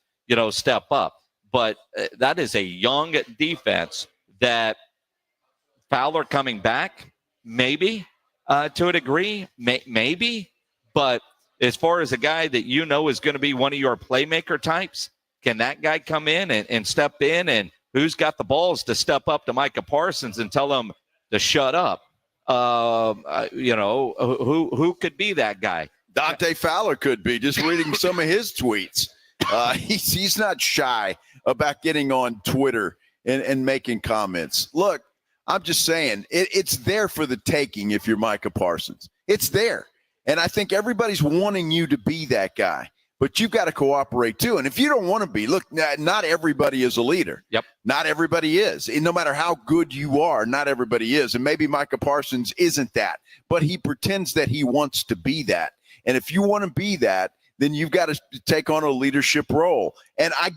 step up. But that is a young defense that Fowler coming back, maybe to a degree, maybe. But as far as a guy that is going to be one of your playmaker types, can that guy come in and step in? And who's got the balls to step up to Micah Parsons and tell him to shut up? Who could be that guy? Dante Fowler could be, just reading some of his tweets. He's not shy about getting on Twitter and making comments. Look, I'm just saying it's there for the taking if you're Micah Parsons. It's there. And I think everybody's wanting you to be that guy. But you've got to cooperate, too. And if you don't want to be, look, not everybody is a leader. Yep. Not everybody is. And no matter how good you are, not everybody is. And maybe Micah Parsons isn't that. But he pretends that he wants to be that. And if you want to be that, then you've got to take on a leadership role. And I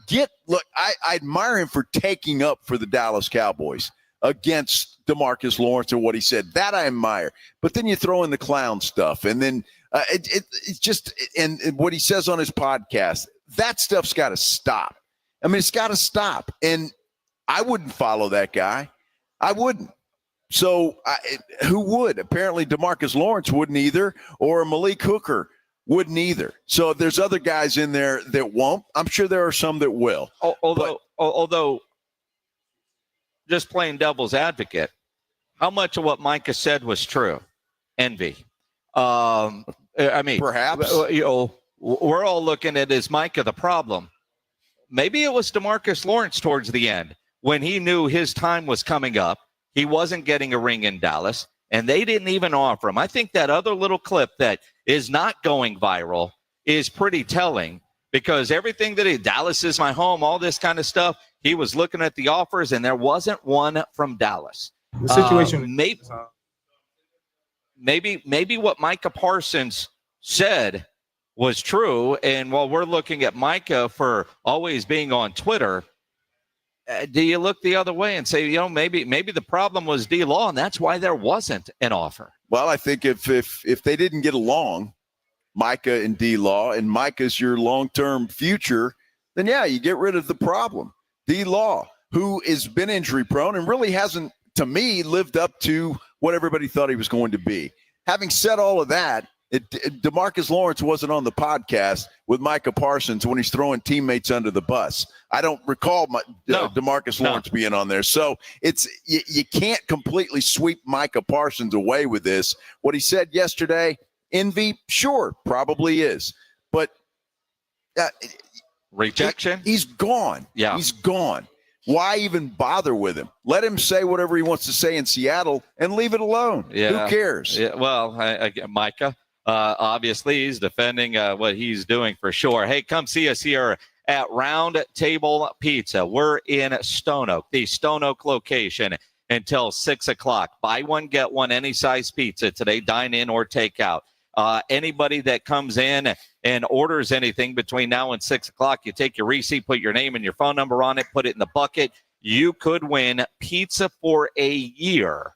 admire him for taking up for the Dallas Cowboys against DeMarcus Lawrence and what he said. That I admire. But then you throw in the clown stuff. And then it's just, and what he says on his podcast, that stuff's got to stop. I mean, it's got to stop. And I wouldn't follow that guy. I wouldn't. So who would? Apparently DeMarcus Lawrence wouldn't either, or Malik Hooker wouldn't either. So if there's other guys in there that won't, I'm sure there are some that will. Although just playing devil's advocate, how much of what Micah said was true? Envy. I mean, perhaps, we're all looking at is Micah the problem. Maybe it was DeMarcus Lawrence towards the end when he knew his time was coming up. He wasn't getting a ring in Dallas, and they didn't even offer him. I think that other little clip that is not going viral is pretty telling because everything that Dallas is my home, all this kind of stuff, he was looking at the offers, and there wasn't one from Dallas. The situation Maybe what Micah Parsons said was true. And while we're looking at Micah for always being on Twitter, do you look the other way and say, maybe the problem was D-Law, and that's why there wasn't an offer? Well, I think if they didn't get along, Micah and D-Law, and Micah's your long-term future, then, yeah, you get rid of the problem. D-Law, who has been injury-prone and really hasn't, to me, lived up to what everybody thought he was going to be. Having said all of that, DeMarcus Lawrence wasn't on the podcast with Micah Parsons when he's throwing teammates under the bus. I don't recall DeMarcus Lawrence being on there. So it's you can't completely sweep Micah Parsons away with this. What he said yesterday, envy, sure, probably is. But rejection? He's gone. Yeah. He's gone. Why even bother with him? Let him say whatever he wants to say in Seattle and leave it alone. Yeah. Who cares? Yeah, well, Micah, obviously, he's defending what he's doing for sure. Hey, come see us here at Roundtable Pizza. We're in Stone Oak, the Stone Oak location, until 6 o'clock. Buy one, get one, any size pizza today, dine in or take out. Anybody that comes in and orders anything between now and 6 o'clock, you take your receipt, put your name and your phone number on it, put it in the bucket. You could win pizza for a year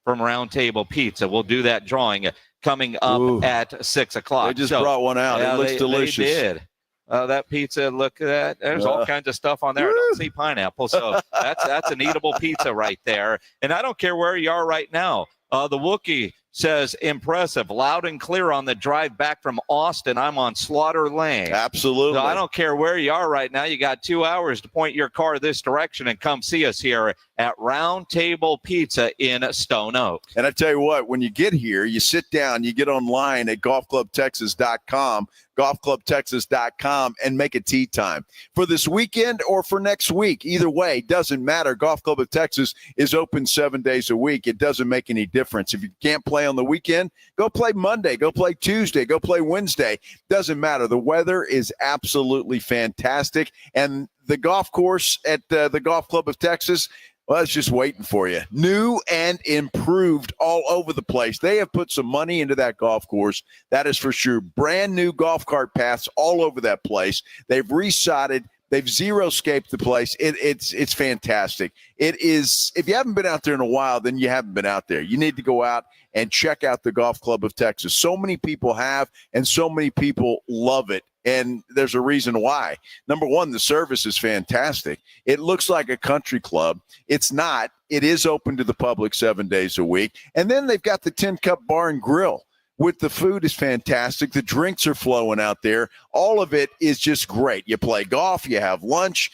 from Roundtable Pizza. We'll do that drawing coming up at 6 o'clock. They just brought one out. It looks delicious. They did. That pizza, look at that. There's all kinds of stuff on there. I don't see pineapple. So that's an eatable pizza right there. And I don't care where you are right now. The Wookiee says, impressive, loud and clear on the drive back from Austin. I'm on Slaughter Lane. Absolutely. So I don't care where you are right now. You got 2 hours to point your car this direction and come see us here at Roundtable Pizza in Stone Oak. And I tell you what, when you get here, you sit down, you get online at golfclubtexas.com, golfclubtexas.com, and make a tee time for this weekend or for next week. Either way, doesn't matter. Golf Club of Texas is open 7 days a week. It doesn't make any difference. If you can't play on the weekend, go play Monday, go play Tuesday, go play Wednesday. Doesn't matter. The weather is absolutely fantastic. And the golf course at the Golf Club of Texas, well, it's just waiting for you. New and improved all over the place. They have put some money into that golf course. That is for sure. Brand new golf cart paths all over that place. They've resodded. They've zero-scaped the place. It's fantastic. It is. If you haven't been out there in a while, then you haven't been out there. You need to go out and check out the Golf Club of Texas. So many people have, and so many people love it. And there's a reason why. Number one, the service is fantastic. It looks like a country club. It's not. It is open to the public 7 days a week. And then they've got the 10-cup bar and grill. With the food is fantastic. The drinks are flowing out there. All of it is just great. You play golf, you have lunch,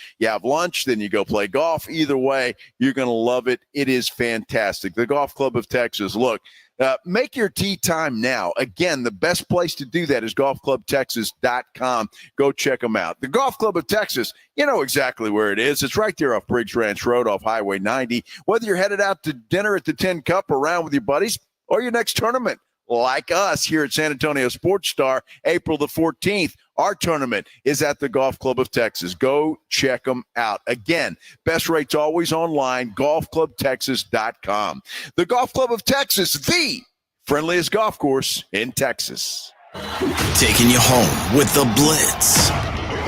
then you go play golf. Either way, you're going to love it. It is fantastic. The Golf Club of Texas. Look, Make your tee time now. Again, the best place to do that is golfclubtexas.com. Go check them out. The Golf Club of Texas, you know exactly where it is. It's right there off Briggs Ranch Road off Highway 90. Whether you're headed out to dinner at the 10 Cup or around with your buddies or your next tournament, like us here at San Antonio Sports Star, April the 14th, our tournament is at the Golf Club of Texas. Go check them out. Again, best rates always online, golfclubtexas.com. The Golf Club of Texas, the friendliest golf course in Texas. Taking you home with the Blitz.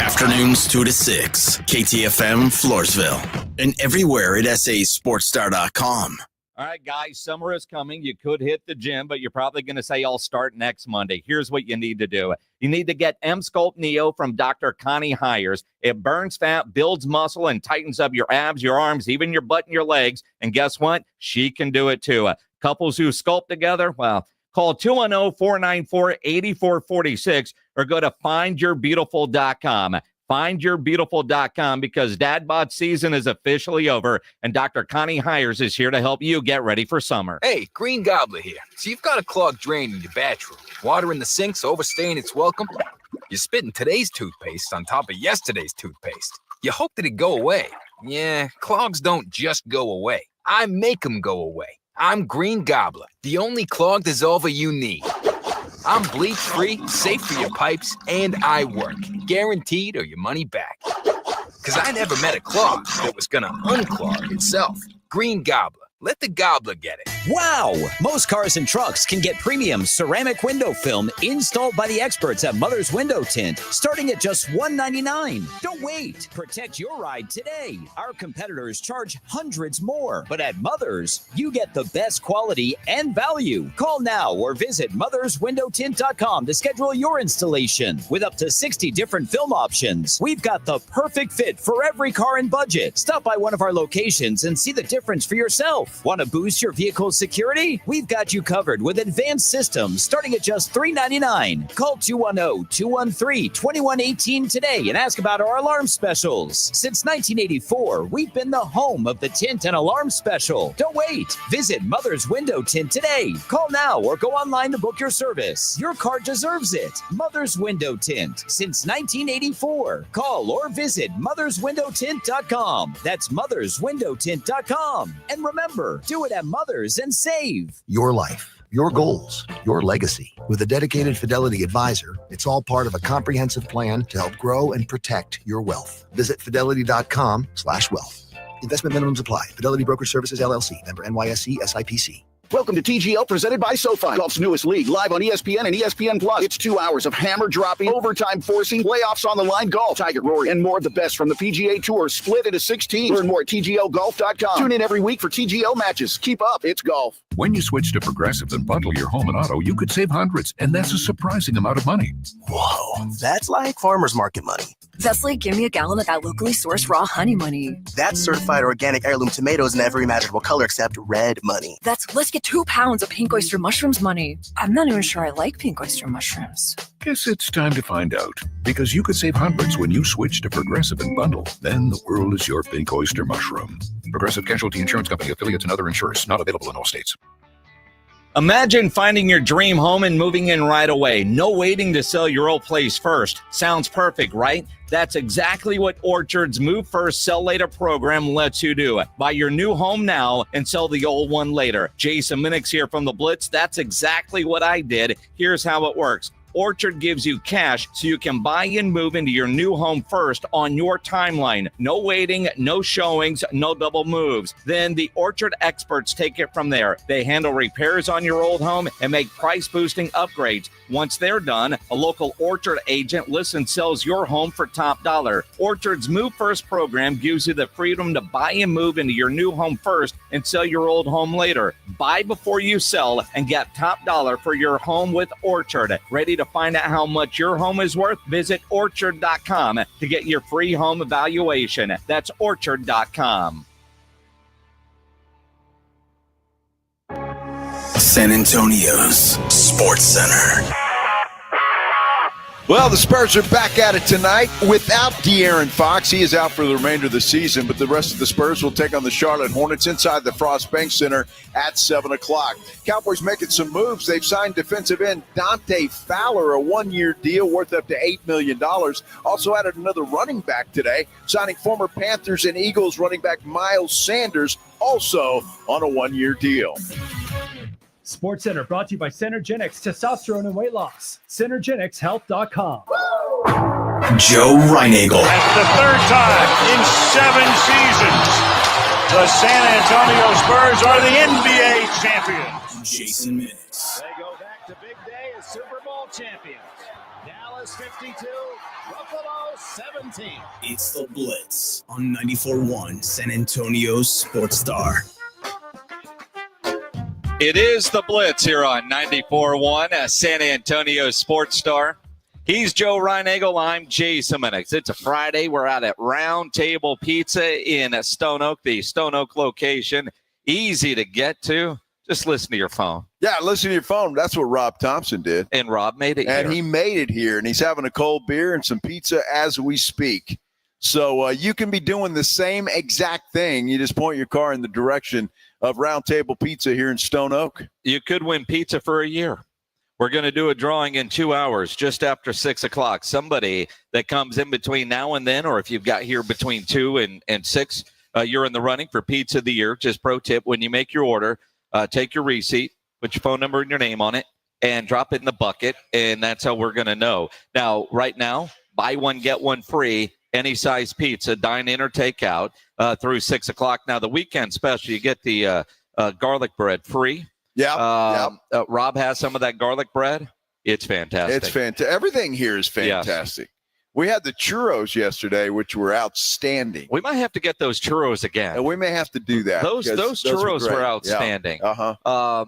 Afternoons 2 to 6, KTFM Floresville, and everywhere at sasportstar.com. All right, guys, summer is coming. You could hit the gym, but you're probably going to say, I'll start next Monday. Here's what you need to do. You need to get M-Sculpt Neo from Dr. Connie Hires. It burns fat, builds muscle, and tightens up your abs, your arms, even your butt and your legs. And guess what? She can do it too. Couples who sculpt together, well, call 210-494-8446 or go to findyourbeautiful.com. Findyourbeautiful.com, because dad bod season is officially over, and Dr. Connie Hires is here to help you get ready for summer. Hey, Green Gobbler here. So you've got a clogged drain in your bathroom. Water in the sink's overstaying its welcome. You're spitting today's toothpaste on top of yesterday's toothpaste. You hope that it go away. Yeah, clogs don't just go away. I make them go away. I'm Green Gobbler, the only clog dissolver you need. I'm bleach-free, safe for your pipes, and I work. Guaranteed or your money back. Because I never met a clog that was going to unclog itself. Green Gobbler. Let the gobbler get it. Wow! Most cars and trucks can get premium ceramic window film installed by the experts at Mother's Window Tint, starting at just $199. Don't wait. Protect your ride today. Our competitors charge hundreds more, but at Mother's, you get the best quality and value. Call now or visit motherswindowtint.com to schedule your installation. With up to 60 different film options, we've got the perfect fit for every car and budget. Stop by one of our locations and see the difference for yourself. Want to boost your vehicle's security? We've got you covered with advanced systems starting at just $399. Call 210-213-2118 today and ask about our alarm specials. Since 1984, we've been the home of the tint and alarm special. Don't wait. Visit Mother's Window Tint today. Call now or go online to book your service. Your car deserves it. Mother's Window Tint. Since 1984. Call or visit motherswindowtint.com. That's motherswindowtint.com. And remember, do it at Mother's and save. Your life, your goals, your legacy. With a dedicated Fidelity advisor, it's all part of a comprehensive plan to help grow and protect your wealth. Visit fidelity.com/wealth. Investment minimums apply. Fidelity Brokerage Services, LLC. Member NYSE SIPC. Welcome to TGL, presented by SoFi, golf's newest league, live on ESPN and ESPN+. It's 2 hours of hammer-dropping, overtime forcing, playoffs on the line golf, Tiger, Rory, and more of the best from the PGA Tour, split into 6 teams. Learn more at TGLGolf.com. Tune in every week for TGL matches. Keep up, it's golf. When you switch to Progressive and bundle your home and auto, you could save hundreds, and that's a surprising amount of money. Whoa, that's like farmer's market money. That's like, give me a gallon of that locally sourced raw honey money. That's certified organic heirloom tomatoes in every imaginable color except red money. That's, let's get 2 pounds of pink oyster mushrooms money. I'm not even sure I like pink oyster mushrooms. Guess it's time to find out, because you could save hundreds when you switch to Progressive and bundle. Then the world is your pink oyster mushroom. Progressive Casualty Insurance Company, affiliates, and other insurers. Not available in all states. Imagine finding your dream home and moving in right away. No waiting to sell your old place first. Sounds perfect, right? That's exactly what Orchard's Move First, Sell Later program lets you do. Buy your new home now and sell the old one later. Jason Minix here from the Blitz. That's exactly what I did. Here's how it works. Orchard gives you cash so you can buy and move into your new home first on your timeline. No waiting, no showings, no double moves. Then the Orchard experts take it from there. They handle repairs on your old home and make price-boosting upgrades. Once they're done, a local Orchard agent lists and sells your home for top dollar. Orchard's Move First program gives you the freedom to buy and move into your new home first and sell your old home later. Buy before you sell and get top dollar for your home with Orchard. Ready to find out how much your home is worth? Visit orchard.com to get your free home evaluation. That's orchard.com. San Antonio's Sports Center. Well, the Spurs are back at it tonight without De'Aaron Fox. He is out for the remainder of the season, but the rest of the Spurs will take on the Charlotte Hornets inside the Frost Bank Center at 7 o'clock. Cowboys making some moves. They've signed defensive end Dante Fowler, a one-year deal worth up to $8 million. Also added another running back today, signing former Panthers and Eagles running back Miles Sanders, also on a one-year deal. SportsCenter brought to you by Synergenics Testosterone and Weight Loss. Synergenicshealth.com. Joe Reinagle. That's the third time in 7 seasons the San Antonio Spurs are the NBA champions. Jason Minutes. They go back to big day as Super Bowl champions. Dallas 52, Buffalo 17. It's the Blitz on 94.1 San Antonio's Sports Star. It is the Blitz here on 94.1 San Antonio Sports Star. He's Joe Reinagle. I'm Jason Minix. It's a Friday. We're out at Roundtable Pizza in Stone Oak, the Stone Oak location. Easy to get to. Just listen to your phone. Yeah, listen to your phone. That's what Rob Thompson did. And Rob made it here. And he made it here, and he's having a cold beer and some pizza as we speak. So you can be doing the same exact thing. You just point your car in the direction of Roundtable Pizza here in Stone Oak. You could win pizza for a year. We're going to do a drawing in 2 hours, just after 6 o'clock. Somebody that comes in between now and then, or if you've got here between 2 and 6, you're in the running for Pizza of the Year. Just pro tip, when you make your order, take your receipt, put your phone number and your name on it, and drop it in the bucket, and that's how we're going to know. Now, right now, buy one, get one free. Any size pizza, dine in or take out through 6 o'clock. Now, the weekend special, you get the garlic bread free. Yeah. Rob has some of that garlic bread. It's fantastic. It's fantastic. Everything here is fantastic. Yes. We had the churros yesterday, which were outstanding. We might have to get those churros again. And we may have to do that. Those churros were outstanding. Yeah.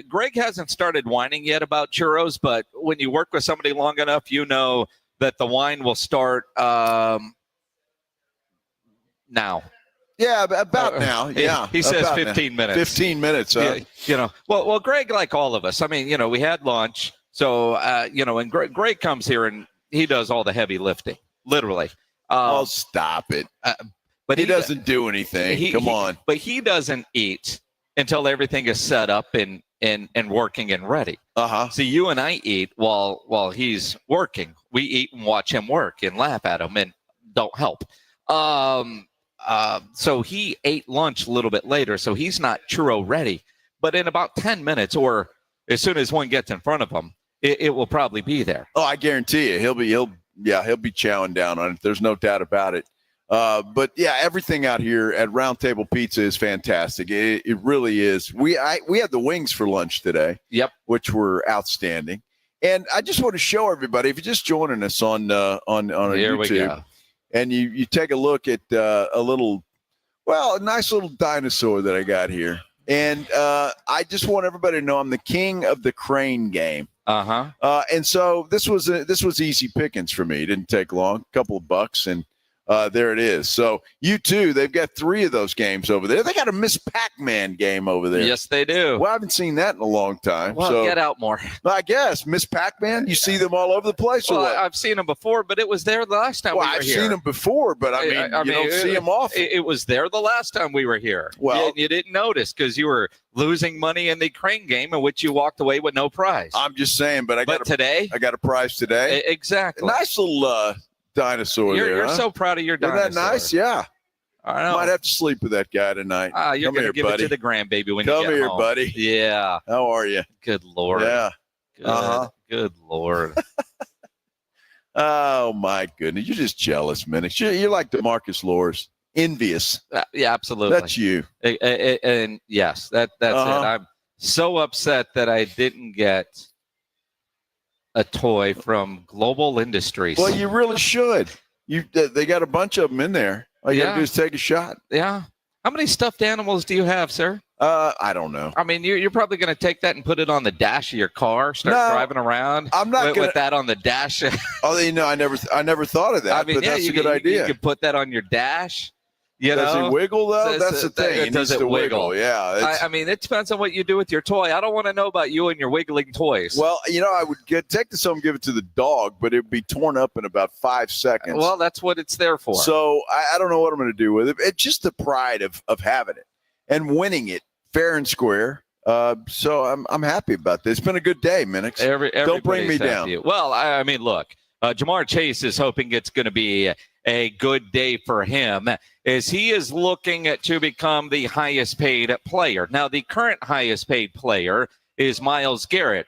Greg hasn't started whining yet about churros, but when you work with somebody long enough, you know that the wine will start now. Yeah, about now. Yeah, he says 15 now. minutes. 15 minutes. Yeah, well, Greg, like all of us. I mean, we had lunch, so and Greg comes here and he does all the heavy lifting, literally. Stop it. But he doesn't do anything. Come on. But he doesn't eat until everything is set up and working and ready. See, you and I eat while he's working. We eat and watch him work and laugh at him and don't help. So he ate lunch a little bit later, so he's not churro ready. But in about 10 minutes, or as soon as one gets in front of him, it will probably be there. Oh, I guarantee you, he'll be chowing down on it. There's no doubt about it. But yeah, everything out here at Roundtable Pizza is fantastic. It really is. We had the wings for lunch today. Yep, which were outstanding. And I just want to show everybody, if you're just joining us on YouTube, and you take a look at a nice little dinosaur that I got here. And I just want everybody to know I'm the king of the crane game. And so this was easy pickings for me. It didn't take long, a couple of bucks, and there it is. So you too, they've got 3 of those games over there. They got a Miss Pac-Man game over there. Yes, they do. Well, I haven't seen that in a long time. Well, get out more. I guess Miss Pac-Man. You see them all over the place. Well, I've seen them before, but it was there the last time we were here. I've seen them before, but I mean, you don't see them often. It was there the last time we were here. Well, you didn't notice because you were losing money in the crane game in which you walked away with no prize. I'm just saying, but I got a prize today. Exactly. A nice little dinosaur there. You're so proud of your dinosaur. Isn't that nice? Yeah. I know. Might have to sleep with that guy tonight. You're going to give it to the grandbaby when you get home. Come here, buddy. Yeah. How are you? Good Lord. Yeah. Good Lord. Oh, my goodness. You're just jealous, man. You're like DeMarcus Lawrence. Envious. Yeah, absolutely. That's you. And yes, that's it. I'm so upset that I didn't get a toy from Global Industries. Well, you really should. They got a bunch of them in there. All you got to do is take a shot. Yeah. How many stuffed animals do you have, sir? I don't know. I mean, you're probably going to take that and put it on the dash of your car, start driving around. I'm not with that on the dash. I never thought of that. I mean, but that's a good idea. You could put that on your dash. Does he wiggle, though? That's the thing. He Does needs it to wiggle? Yeah. I mean, it depends on what you do with your toy. I don't want to know about you and your wiggling toys. Well, I would take this home and give it to the dog, but it would be torn up in about 5 seconds. Well, that's what it's there for. So I don't know what I'm going to do with it. It's just the pride of having it and winning it fair and square. So I'm happy about this. It's been a good day, Minix. Don't bring me down. Well, I mean, look, Jamar Chase is hoping it's going to be a good day for him as he is looking to become the highest paid player. Now, the current highest paid player is Myles Garrett.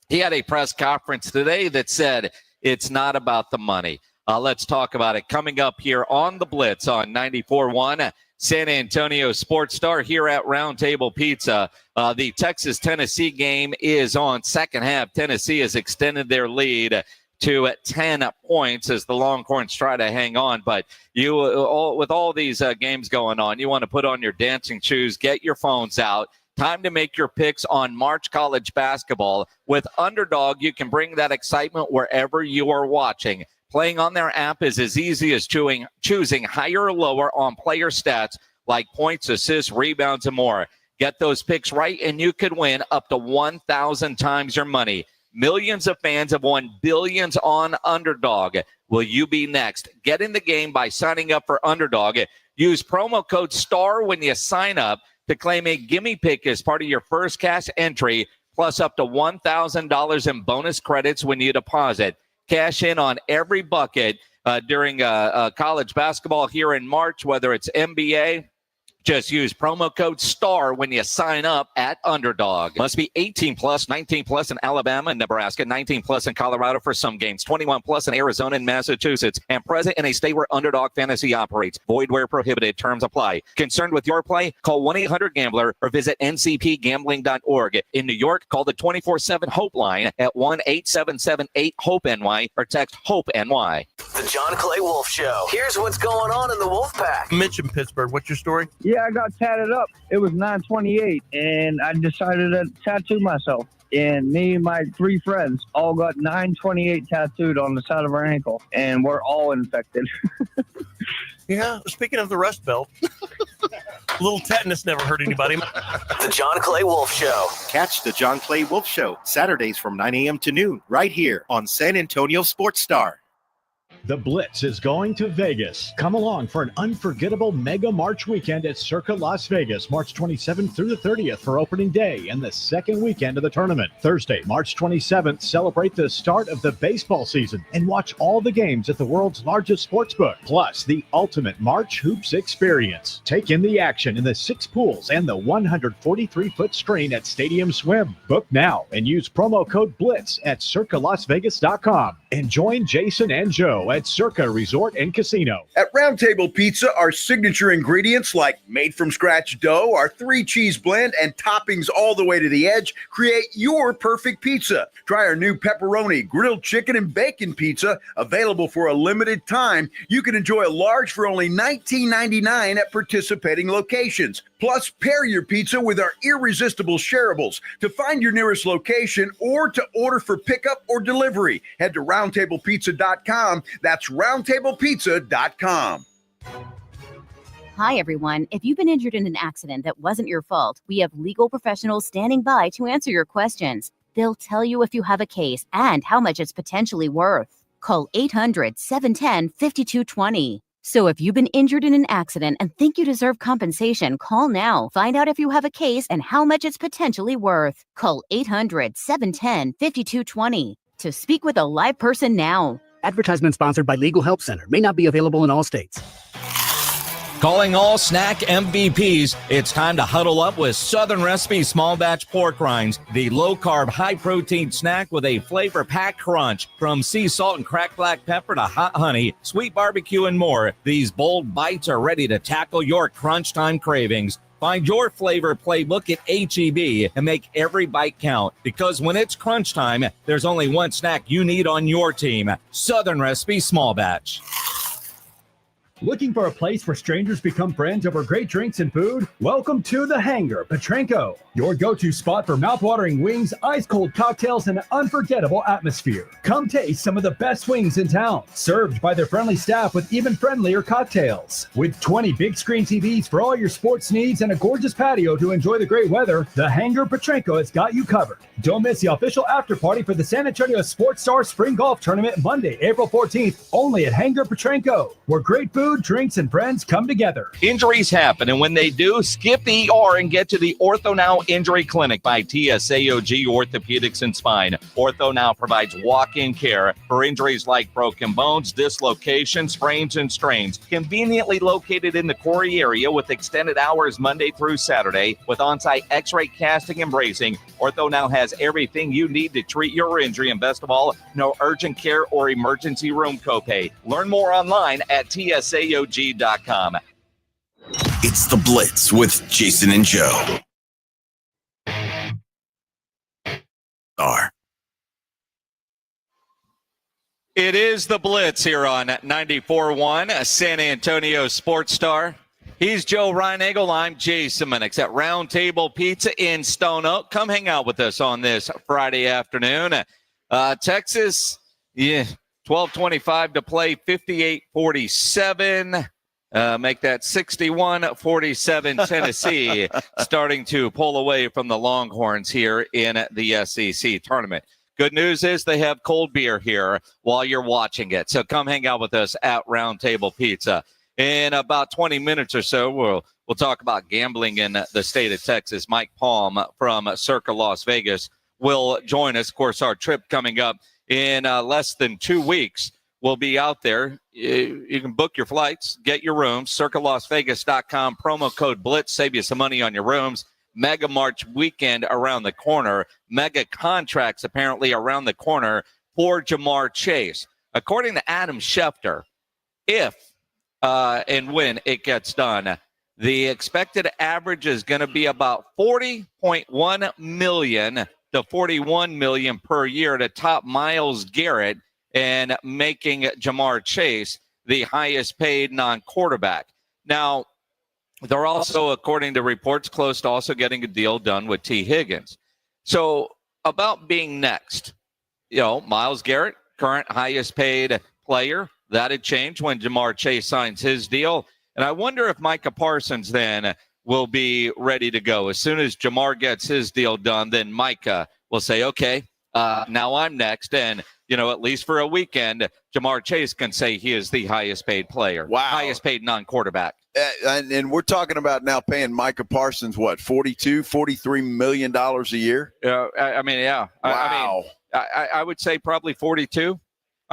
He had a press conference today that said it's not about the money. Let's talk about it coming up here on the Blitz on 94.1 San Antonio Sports Star here at Roundtable Pizza. The Texas-Tennessee game is on. Second half, Tennessee has extended their lead to 10 points as the Longhorns try to hang on. But with all these games going on, you want to put on your dancing shoes, get your phones out. Time to make your picks on March college basketball. With Underdog, you can bring that excitement wherever you are watching. Playing on their app is as easy as choosing higher or lower on player stats like points, assists, rebounds, and more. Get those picks right, and you could win up to 1,000 times your money. Millions of fans have won billions on Underdog. Will you be next? Get in the game by signing up for Underdog. Use promo code STAR when you sign up to claim a gimme pick as part of your first cash entry, plus up to $1,000 in bonus credits when you deposit. Cash in on every bucket during college basketball here in March, whether it's NBA. Just use promo code STAR when you sign up at Underdog. Must be 18 plus, 19 plus in Alabama and Nebraska, 19 plus in Colorado for some games, 21 plus in Arizona and Massachusetts, and present in a state where Underdog Fantasy operates. Void where prohibited. Terms apply. Concerned with your play? Call 1-800-GAMBLER or visit ncpgambling.org. In New York, call the 24/7 Hope line at 1-877-8-HOPE-NY or text HOPE-NY. The John Clay Wolf Show. Here's what's going on in the Wolf Pack. You mentioned Pittsburgh. What's your story? Yeah, I got tatted up. It was 9/28, and I decided to tattoo myself. And me and my 3 friends all got 9/28 tattooed on the side of our ankle, and we're all infected. Yeah, speaking of the Rust Belt, a little tetanus never hurt anybody. The John Clay Wolf Show. Catch the John Clay Wolf Show Saturdays from 9 a.m. to noon right here on San Antonio Sports Star. The Blitz is going to Vegas. Come along for an unforgettable Mega March weekend at Circa Las Vegas, March 27th through the 30th for opening day and the second weekend of the tournament. Thursday, March 27th, celebrate the start of the baseball season and watch all the games at the world's largest sportsbook, plus the ultimate March Hoops experience. Take in the action in the 6 pools and the 143-foot screen at Stadium Swim. Book now and use promo code BLITZ at circalasvegas.com. And join Jason and Joe at Circa Resort and Casino. At Roundtable Pizza, our signature ingredients like made-from-scratch dough, our 3-cheese blend, and toppings all the way to the edge create your perfect pizza. Try our new pepperoni, grilled chicken, and bacon pizza, available for a limited time. You can enjoy a large for only $19.99 at participating locations. Plus, pair your pizza with our irresistible shareables. To find your nearest location or to order for pickup or delivery, head to roundtablepizza.com. That's roundtablepizza.com. Hi, everyone. If you've been injured in an accident that wasn't your fault, we have legal professionals standing by to answer your questions. They'll tell you if you have a case and how much it's potentially worth. Call 800-710-5220. So if you've been injured in an accident and think you deserve compensation, call now. Find out if you have a case and how much it's potentially worth. Call 800-710-5220 to speak with a live person now. Advertisement sponsored by Legal Help Center. May not be available in all states. Calling all snack MVPs, it's time to huddle up with Southern Recipe Small Batch Pork Rinds, the low-carb, high-protein snack with a flavor-packed crunch. From sea salt and cracked black pepper to hot honey, sweet barbecue, and more, these bold bites are ready to tackle your crunch time cravings. Find your flavor playbook at H-E-B and make every bite count. Because when it's crunch time, there's only one snack you need on your team. Southern Recipe Small Batch. Looking for a place where strangers become friends over great drinks and food? Welcome to The Hangar, Petrenko, your go-to spot for mouthwatering wings, ice-cold cocktails, and an unforgettable atmosphere. Come taste some of the best wings in town, served by their friendly staff with even friendlier cocktails. With 20 big screen TVs for all your sports needs and a gorgeous patio to enjoy the great weather, The Hangar Petrenko has got you covered. Don't miss the official after party for the San Antonio Sports Star Spring Golf Tournament Monday, April 14th, only at Hangar Petrenko, where great food, drinks, and friends come together. Injuries happen, and when they do, skip the ER and get to the Ortho Now Injury Clinic by TSAOG Orthopedics and Spine. Ortho Now provides walk-in care for injuries like broken bones, dislocations, sprains, and strains. Conveniently located in the Quarry area with extended hours Monday through Saturday with on-site x-ray casting and bracing, Ortho Now has everything you need to treat your injury, and best of all, no urgent care or emergency room copay. Learn more online at TSAOG.com. It's the Blitz with Jason and Joe. It is the Blitz here on 94.1, San Antonio Sports Star. He's Joe Reinagel. I'm Jason Minix at Roundtable Pizza in Stone Oak. Come hang out with us on this Friday afternoon. Texas, 12:25 to play, 58-47. Make that 61-47 Tennessee, starting to pull away from the Longhorns here in the SEC tournament. Good news is they have cold beer here while you're watching it. So come hang out with us at Roundtable Pizza. In about 20 minutes or so, we'll talk about gambling in the state of Texas. Mike Palm from Circa Las Vegas will join us. Of course, our trip coming up in less than 2 weeks. We'll be out there. You can book your flights, get your rooms, circalasvegas.com, promo code BLITZ, save you some money on your rooms. Mega March weekend around the corner. Mega contracts apparently around the corner for Jamar Chase. According to Adam Schefter, if and when it gets done, the expected average is going to be about $40.1 million to $41 million per year to top Myles Garrett and making Jamar Chase the highest paid non-quarterback. Now, they're also, according to reports, close to also getting a deal done with T. Higgins. So about being next, Myles Garrett, current highest paid player, that had changed when Jamar Chase signs his deal. And I wonder if Micah Parsons then will be ready to go. As soon as Jamar gets his deal done, then Micah will say, okay, now I'm next. And, at least for a weekend, Jamar Chase can say he is the highest paid player. Wow. Highest paid non-quarterback. And we're talking about now paying Micah Parsons, $43 million a year? Yeah. Wow. I would say probably 42.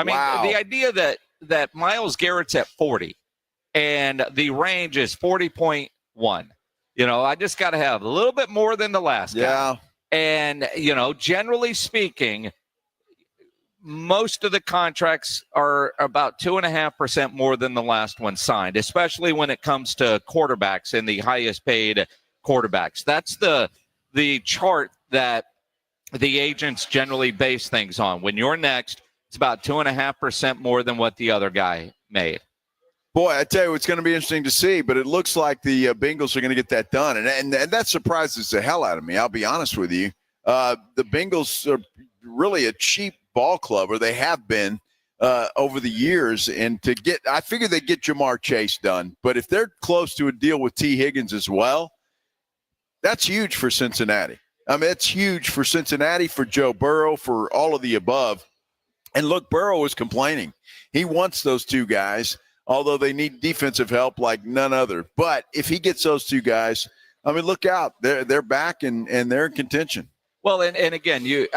Wow. The idea that Myles Garrett's at 40 and the range is 40.1. I just got to have a little bit more than the last guy. And, generally speaking, most of the contracts are about 2.5% more than the last one signed, especially when it comes to quarterbacks and the highest paid quarterbacks. That's the chart that the agents generally base things on. When you're next, it's about 2.5% more than what the other guy made. Boy, I tell you, it's going to be interesting to see, but it looks like the Bengals are going to get that done. And that surprises the hell out of me, I'll be honest with you. The Bengals are really a cheap ball club, or they have been over the years. And I figured they'd get Jamar Chase done. But if they're close to a deal with T. Higgins as well, that's huge for Cincinnati. It's huge for Cincinnati, for Joe Burrow, for all of the above. And look, Burrow is complaining. He wants those two guys, although they need defensive help like none other. But if he gets those two guys, look out. They're back and they're in contention. Well, and again, you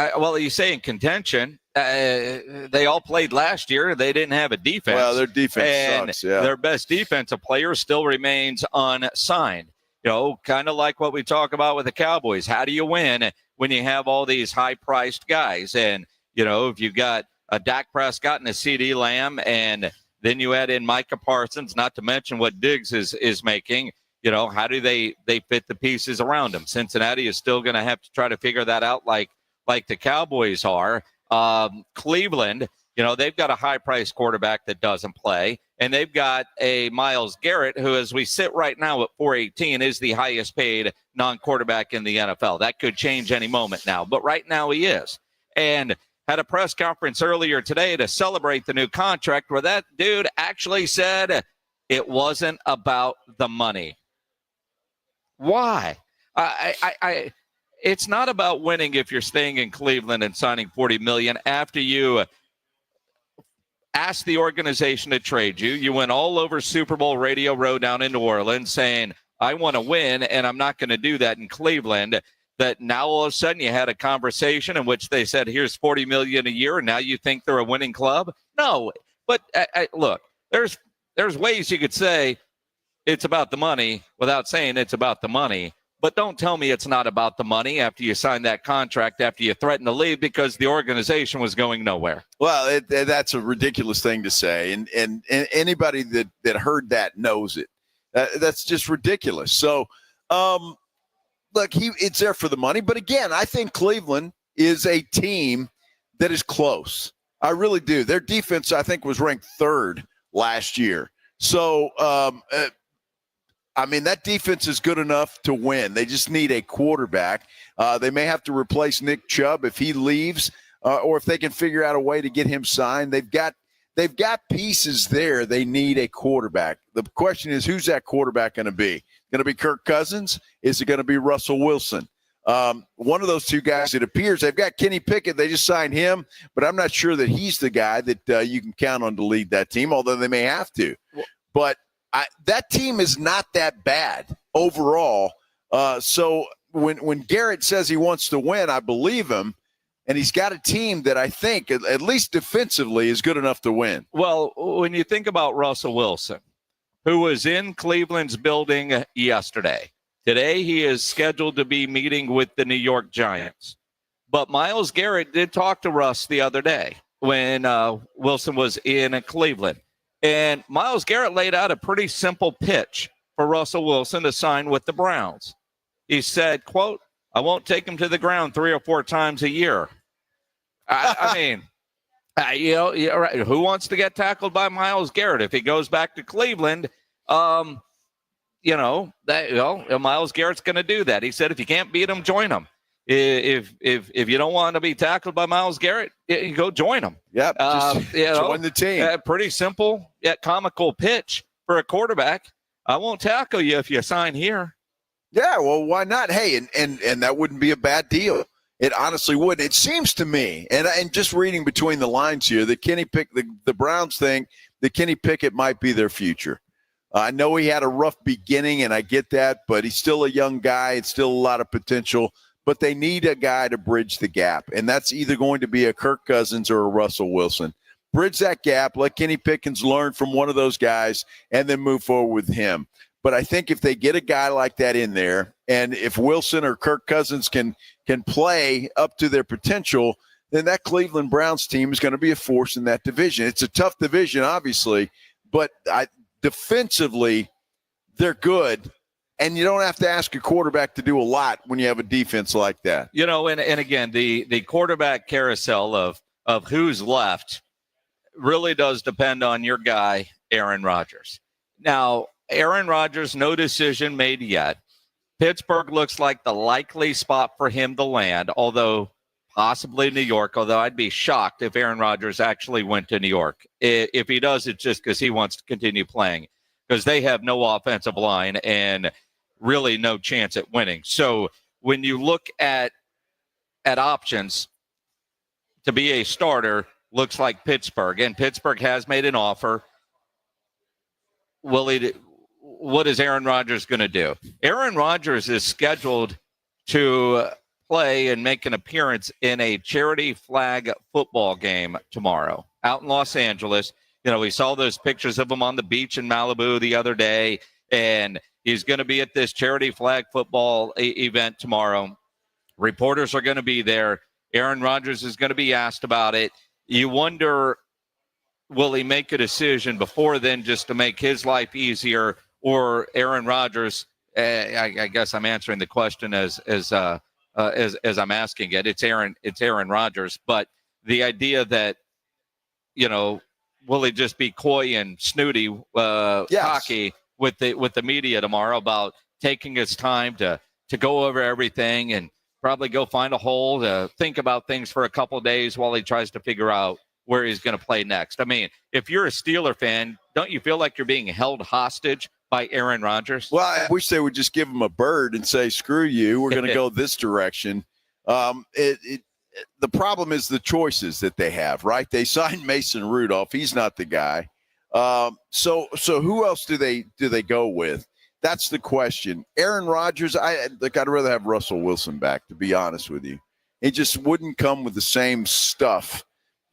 say in contention. They all played last year. They didn't have a defense. Well, their defense sucks, yeah. Their best defensive player still remains unsigned. Kind of like what we talk about with the Cowboys. How do you win when you have all these high-priced guys? And, if you've got a Dak Prescott and a CD Lamb, and then you add in Micah Parsons, not to mention what Diggs is making, how do they fit the pieces around him? Cincinnati is still going to have to try to figure that out like the Cowboys are. Cleveland They've got a high-priced quarterback that doesn't play, and they've got a Myles Garrett who, as we sit right now at $418, is the highest-paid non-quarterback in the NFL. That could change any moment now, but right now he is. And had a press conference earlier today to celebrate the new contract where that dude actually said it wasn't about the money. Why? It's not about winning if you're staying in Cleveland and signing $40 million after you asked the organization to trade you. You went all over Super Bowl Radio Row down in New Orleans saying, I want to win, and I'm not going to do that in Cleveland. That now all of a sudden you had a conversation in which they said, here's $40 million a year, and now you think they're a winning club? No. But look, there's ways you could say it's about the money without saying it's about the money. But don't tell me it's not about the money after you signed that contract, after you threatened to leave because the organization was going nowhere. Well, that's a ridiculous thing to say. And anybody that heard that knows it. That's just ridiculous. So, look, it's there for the money. But again, I think Cleveland is a team that is close. I really do. Their defense, I think, was ranked 3rd last year. So, that defense is good enough to win. They just need a quarterback. They may have to replace Nick Chubb if he leaves, or if they can figure out a way to get him signed. They've got pieces there. They need a quarterback. The question is, who's that quarterback going to be? Going to be Kirk Cousins? Is it going to be Russell Wilson? One of those two guys, it appears. They've got Kenny Pickett. They just signed him, but I'm not sure that he's the guy that you can count on to lead that team, although they may have to. But that team is not that bad overall. So when Garrett says he wants to win, I believe him. And he's got a team that I think, at least defensively, is good enough to win. Well, when you think about Russell Wilson, who was in Cleveland's building yesterday, today he is scheduled to be meeting with the New York Giants. But Myles Garrett did talk to Russ the other day when Wilson was in Cleveland. And Myles Garrett laid out a pretty simple pitch for Russell Wilson to sign with the Browns. He said, quote, I won't take him to the ground 3 or 4 times a year. Who wants to get tackled by Myles Garrett? If he goes back to Cleveland, Myles Garrett's going to do that. He said, if you can't beat him, join him. If you don't want to be tackled by Myles Garrett, you go join him. Yep, join the team. Pretty simple yet comical pitch for a quarterback. I won't tackle you if you sign here. Yeah, well, why not? Hey, and that wouldn't be a bad deal. It honestly wouldn't. It seems to me, and just reading between the lines here, that the Browns think that Kenny Pickett might be their future. I know he had a rough beginning, and I get that, but he's still a young guy. It's still a lot of potential. But they need a guy to bridge the gap, and that's either going to be a Kirk Cousins or a Russell Wilson. Bridge that gap, let Kenny Pickens learn from one of those guys, and then move forward with him. But I think if they get a guy like that in there, and if Wilson or Kirk Cousins can play up to their potential, then that Cleveland Browns team is going to be a force in that division. It's a tough division, obviously, but defensively, they're good. And you don't have to ask a quarterback to do a lot when you have a defense like that. And again, the quarterback carousel of who's left really does depend on your guy, Aaron Rodgers. Now, Aaron Rodgers, no decision made yet. Pittsburgh looks like the likely spot for him to land, although possibly New York, although I'd be shocked if Aaron Rodgers actually went to New York. If he does, it's just because he wants to continue playing, because they have no offensive line and really no chance at winning. So when you look at options to be a starter, looks like Pittsburgh, and Pittsburgh has made an offer. What is Aaron Rodgers going to do? Aaron Rodgers is scheduled to play and make an appearance in a charity flag football game tomorrow out in Los Angeles. We saw those pictures of him on the beach in Malibu the other day, and he's going to be at this charity flag football event tomorrow. Reporters are going to be there. Aaron Rodgers is going to be asked about it. You wonder, will he make a decision before then just to make his life easier, or Aaron Rodgers? I guess I'm answering the question as I'm asking it. It's Aaron Rodgers, but the idea that will he just be coy and snooty, cocky with the media tomorrow about taking his time to go over everything and probably go find a hole to think about things for a couple of days while he tries to figure out where he's going to play next? I mean, if you're a Steeler fan, don't you feel like you're being held hostage by Aaron Rodgers? Well, I wish they would just give him a bird and say, screw you, we're going to go this direction. The problem is the choices that they have, right? They signed Mason Rudolph. He's not the guy. So who else do they go with? That's the question. Aaron Rodgers, I'd rather have Russell Wilson back, to be honest with you. He just wouldn't come with the same stuff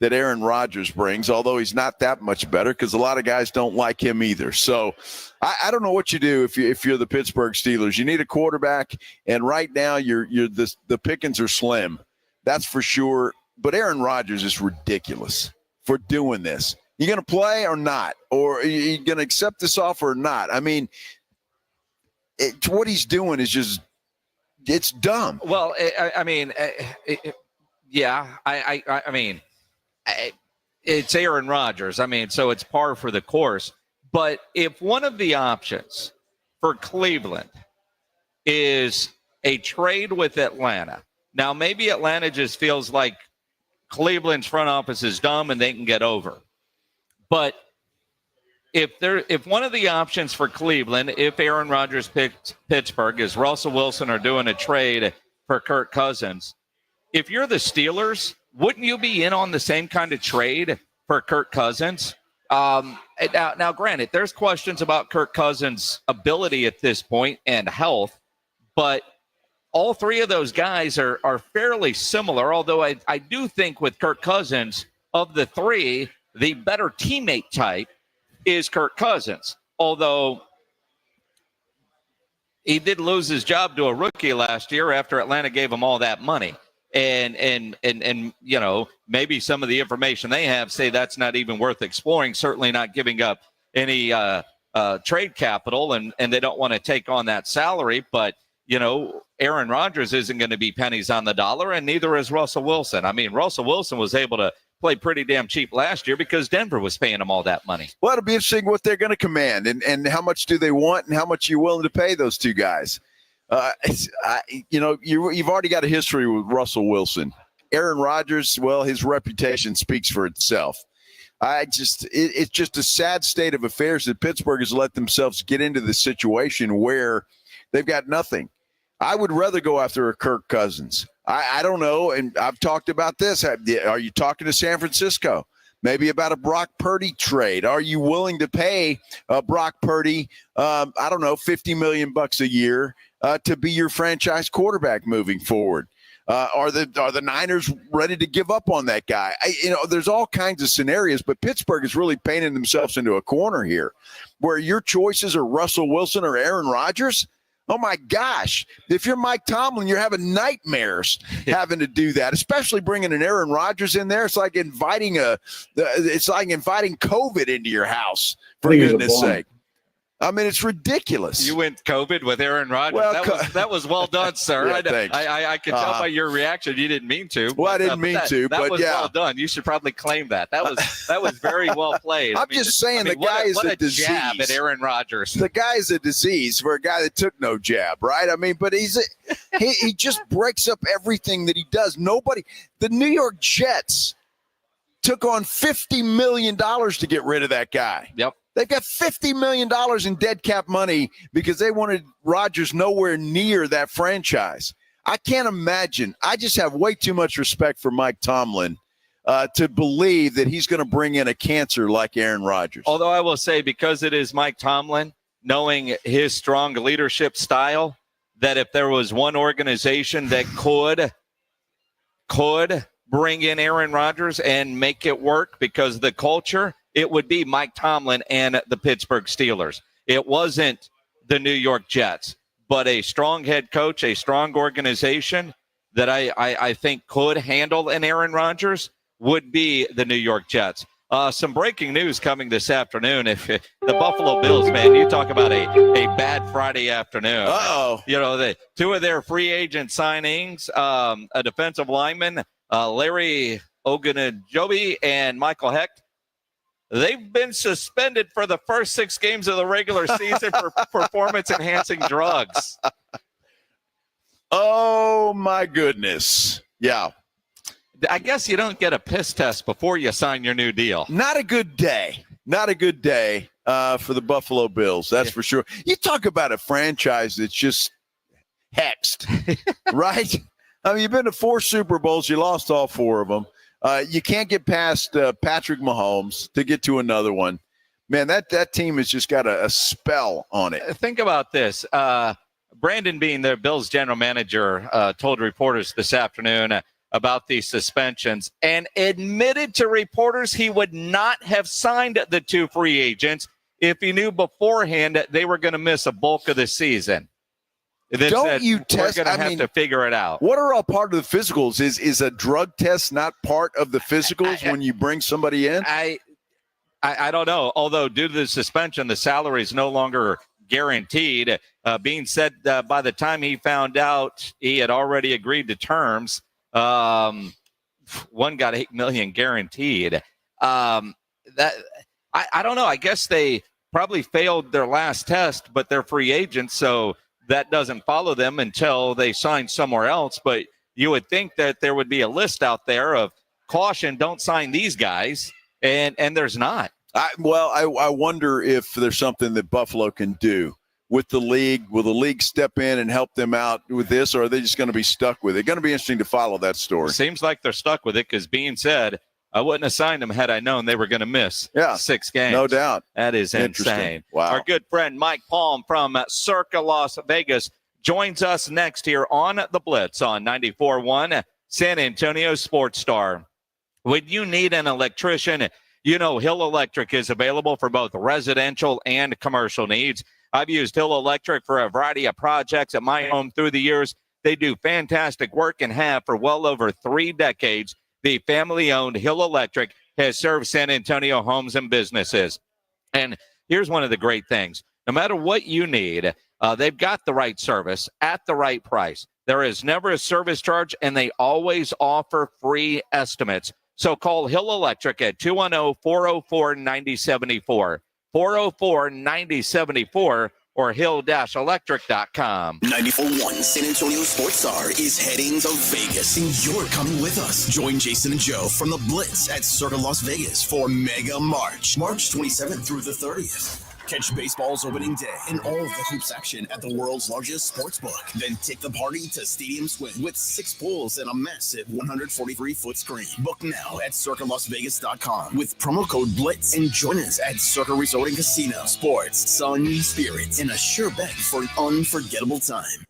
that Aaron Rodgers brings, although he's not that much better because a lot of guys don't like him either. So I don't know what you do if you're the Pittsburgh Steelers. You need a quarterback, and right now the pickings are slim. That's for sure. But Aaron Rodgers is ridiculous for doing this. You going to play or not? Or are you going to accept this offer or not? I mean, what he's doing is just – it's dumb. Well, I mean, it's Aaron Rodgers. I mean, so it's par for the course. But if one of the options for Cleveland is a trade with Atlanta, now maybe Atlanta just feels like Cleveland's front office is dumb and they can get over. But if one of the options for Cleveland, if Aaron Rodgers picked Pittsburgh, is Russell Wilson or doing a trade for Kirk Cousins, if you're the Steelers, wouldn't you be in on the same kind of trade for Kirk Cousins? Now, granted, there's questions about Kirk Cousins' ability at this point and health, but all three of those guys are fairly similar, although I do think with Kirk Cousins, of the three, the better teammate type is Kirk Cousins, although he did lose his job to a rookie last year after Atlanta gave him all that money. And maybe some of the information they have say that's not even worth exploring, certainly not giving up any trade capital, and they don't want to take on that salary. But, Aaron Rodgers isn't going to be pennies on the dollar, and neither is Russell Wilson. I mean, Russell Wilson was able to play pretty damn cheap last year because Denver was paying him all that money. Well, it'll be interesting what they're going to command and how much do they want and how much you're willing to pay those two guys. You've already got a history with Russell Wilson. Aaron Rodgers, well, his reputation speaks for itself. It's just a sad state of affairs that Pittsburgh has let themselves get into the situation where they've got nothing. I would rather go after a Kirk Cousins. I don't know, and I've talked about this. Are you talking to San Francisco? Maybe about a Brock Purdy trade. Are you willing to pay Brock Purdy, $50 million a year to be your franchise quarterback moving forward? Are the Niners ready to give up on that guy? There's all kinds of scenarios, but Pittsburgh is really painting themselves into a corner here where your choices are Russell Wilson or Aaron Rodgers. Oh, my gosh. If you're Mike Tomlin, you're having nightmares having to do that, especially bringing an Aaron Rodgers in there. It's like inviting COVID into your house, for goodness sake. I mean, it's ridiculous. You went COVID with Aaron Rodgers. Well, that was well done, sir. Yeah, I could tell by your reaction you didn't mean to. Well, I didn't mean to, but that was yeah. well done. You should probably claim that. That was very well played. I'm just saying the guy is a disease. Jab at Aaron Rodgers. The guy is a disease for a guy that took no jab, right? I mean, but he just breaks up everything that he does. The New York Jets took on $50 million to get rid of that guy. Yep. They've got $50 million in dead cap money because they wanted Rodgers nowhere near that franchise. I can't imagine. I just have way too much respect for Mike Tomlin to believe that he's going to bring in a cancer like Aaron Rodgers. Although I will say, because it is Mike Tomlin, knowing his strong leadership style, that if there was one organization that could bring in Aaron Rodgers and make it work because of the culture, it would be Mike Tomlin and the Pittsburgh Steelers. It wasn't the New York Jets, but a strong head coach, a strong organization that I think could handle an Aaron Rodgers would be the New York Jets. Some breaking news coming this afternoon. If the Buffalo Bills, man, you talk about a bad Friday afternoon. Uh-oh. The two of their free agent signings, a defensive lineman, Larry Ogunjobi and Michael Hecht, they've been suspended for the first 6 games of the regular season for performance-enhancing drugs. Oh, my goodness. Yeah. I guess you don't get a piss test before you sign your new deal. Not a good day. Not a good day for the Buffalo Bills, that's for sure. You talk about a franchise that's just hexed, right? I mean, you've been to 4 Super Bowls. You lost all 4 of them. You can't get past Patrick Mahomes to get to another one. Man, that team has just got a spell on it. Think about this. Brandon Beane, their Bills general manager, told reporters this afternoon about these suspensions and admitted to reporters he would not have signed the 2 free agents if he knew beforehand that they were going to miss a bulk of the season. Don't you test? We're going to have to figure it out. What are all part of the physicals? Is a drug test not part of the physicals when you bring somebody in? I don't know. Although due to the suspension, the salary is no longer guaranteed. Being said by the time he found out, he had already agreed to terms. One got $8 million guaranteed. I don't know. I guess they probably failed their last test, but they're free agents, so that doesn't follow them until they sign somewhere else. But you would think that there would be a list out there of caution, don't sign these guys, and there's not. I wonder if there's something that Buffalo can do with the league. Will the league step in and help them out with this, or are they just going to be stuck with it? It's going to be interesting to follow that story. Seems like they're stuck with it because Beane said, I wouldn't have signed them had I known they were going to miss 6 games. No doubt. That is insane. Wow. Our good friend Mike Palm from Circa Las Vegas joins us next here on The Blitz on 94.1 San Antonio Sports Star. When you need an electrician, you know Hill Electric is available for both residential and commercial needs. I've used Hill Electric for a variety of projects at my home through the years. They do fantastic work and have for well over 3 decades. The family-owned Hill Electric has served San Antonio homes and businesses. And here's one of the great things. No matter what you need, they've got the right service at the right price. There is never a service charge, and they always offer free estimates. So call Hill Electric at 210-404-9074, 404-9074, or hill-electric.com. 94.1 San Antonio Sports Star is heading to Vegas, and you're coming with us. Join Jason and Joe from the Blitz at Circa Las Vegas for Mega March, March 27th through the 30th. Catch baseball's opening day and all of the hoops action at the world's largest sports book. Then take the party to Stadium Swim with 6 pools and a massive 143-foot screen. Book now at CircaLasVegas.com with promo code BLITZ and join us at Circa Resort and Casino. Sports, sun, spirits, and a sure bet for an unforgettable time.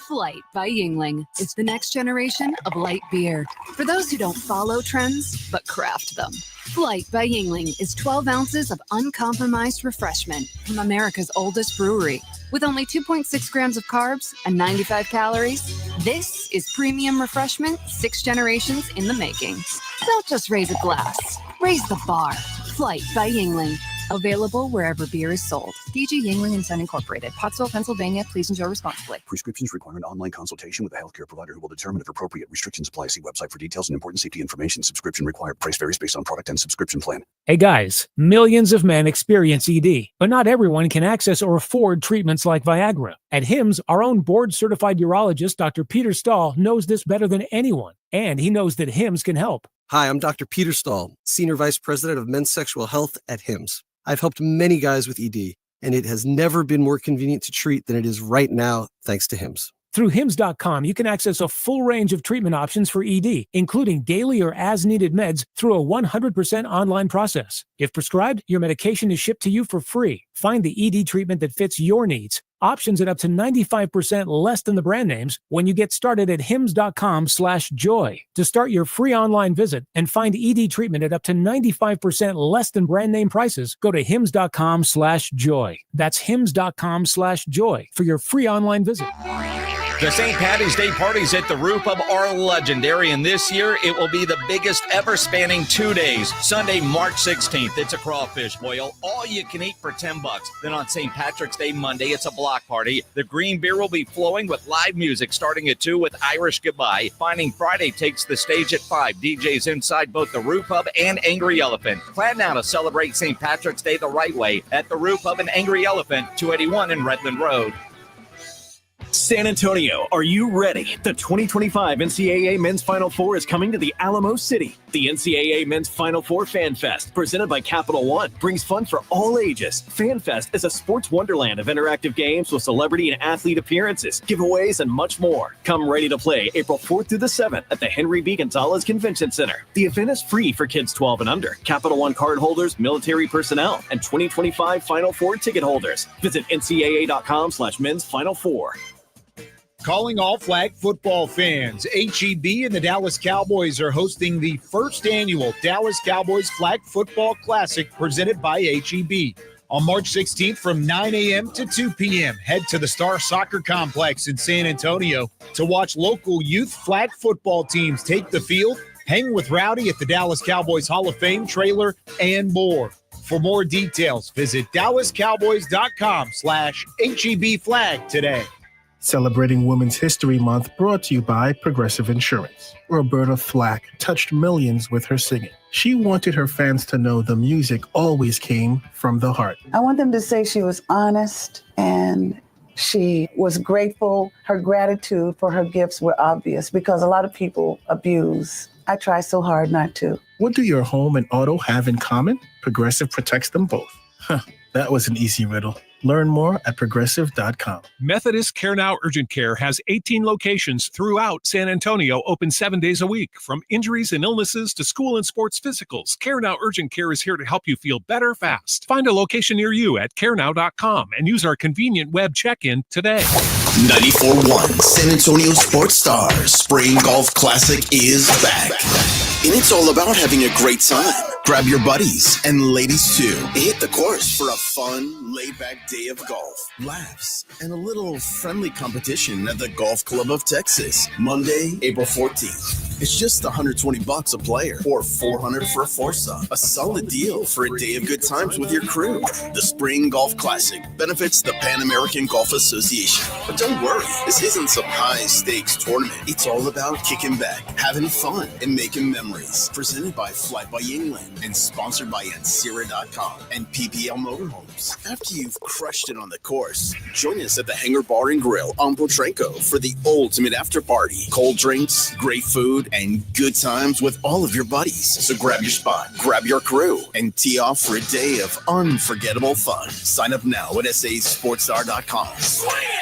Flight by Yingling is the next generation of light beer. For those who don't follow trends, but craft them. Flight by Yingling is 12 ounces of uncompromised refreshment from America's oldest brewery. With only 2.6 grams of carbs and 95 calories, this is premium refreshment 6 generations in the making. Don't just raise a glass, raise the bar. Flight by Yingling. Available wherever beer is sold. DG Yingling & Son Incorporated, Pottsville, Pennsylvania. Please enjoy responsibly. Prescriptions require an online consultation with a healthcare provider who will determine if appropriate. Restrictions apply. See website for details and important safety information. Subscription required. Price varies based on product and subscription plan. Hey guys, millions of men experience ED, but not everyone can access or afford treatments like Viagra. At HIMSS, our own board-certified urologist, Dr. Peter Stahl, knows this better than anyone, and he knows that HIMSS can help. Hi, I'm Dr. Peter Stahl, Senior Vice President of Men's Sexual Health at HIMSS. I've helped many guys with ED, and it has never been more convenient to treat than it is right now, thanks to HIMSS. Through HIMSS.com, you can access a full range of treatment options for ED, including daily or as-needed meds through a 100% online process. If prescribed, your medication is shipped to you for free. Find the ED treatment that fits your needs. Options at up to 95% less than the brand names when you get started at hims.com/joy. To start your free online visit and find ED treatment at up to 95% less than brand name prices, go to hims.com/joy. That's hims.com/joy for your free online visit. The St. Patty's Day parties at the Roof Pub are legendary, and this year it will be the biggest ever, spanning 2 days. Sunday, March 16th, it's a crawfish boil, all you can eat for $10. Then on St. Patrick's Day, Monday, it's a block party. The green beer will be flowing with live music starting at 2 with Irish Goodbye. Finding Friday takes the stage at 5. DJs inside both the Roof Pub and Angry Elephant. Plan now to celebrate St. Patrick's Day the right way at the Roof Pub and Angry Elephant, 281 in Redland Road. San Antonio, are you ready? The 2025 NCAA Men's Final Four is coming to the Alamo City. The NCAA Men's Final Four Fan Fest, presented by Capital One, brings fun for all ages. Fan Fest is a sports wonderland of interactive games with celebrity and athlete appearances, giveaways, and much more. Come ready to play April 4th through the 7th at the Henry B. Gonzalez Convention Center. The event is free for kids 12 and under, Capital One card holders, military personnel, and 2025 Final Four ticket holders. Visit ncaa.com/men's Final Four. Calling all flag football fans, HEB and the Dallas Cowboys are hosting the first annual Dallas Cowboys Flag Football Classic presented by HEB. On March 16th from 9 a.m. to 2 p.m., head to the Star Soccer Complex in San Antonio to watch local youth flag football teams take the field, hang with Rowdy at the Dallas Cowboys Hall of Fame trailer, and more. For more details, visit dallascowboys.com/HEB flag today. Celebrating Women's History Month, brought to you by Progressive Insurance. Roberta Flack touched millions with her singing. She wanted her fans to know the music always came from the heart. I want them to say she was honest and she was grateful. Her gratitude for her gifts were obvious because a lot of people abuse. I try so hard not to. What do your home and auto have in common? Progressive protects them both. That was an easy riddle. Learn more at progressive.com. Methodist Care Now Urgent Care has 18 locations throughout San Antonio, open 7 days a week. From injuries and illnesses to school and sports physicals, Care Now Urgent Care is here to help you feel better fast. Find a location near you at carenow.com and use our convenient web check-in today. 94.1 San Antonio Sports Star Spring Golf Classic is back. And it's all about having a great time. Grab your buddies and ladies too. Hit the course for a fun, laid-back day of golf, laughs, and a little friendly competition at the Golf Club of Texas. Monday, April 14th. It's just $120 a player or $400 for a foursome. A solid deal for a day of good times with your crew. The Spring Golf Classic benefits the Pan American Golf Association. But don't worry, this isn't some high-stakes tournament. It's all about kicking back, having fun, and making memories. Presented by Flight by England and sponsored by Ancira.com and PPL Motorhomes. After you've crushed it on the course, join us at the Hangar Bar and Grill on Potranco for the ultimate after party. Cold drinks, great food, and good times with all of your buddies. So grab your spot, grab your crew, and tee off for a day of unforgettable fun. Sign up now at sasportstar.com. Swing it!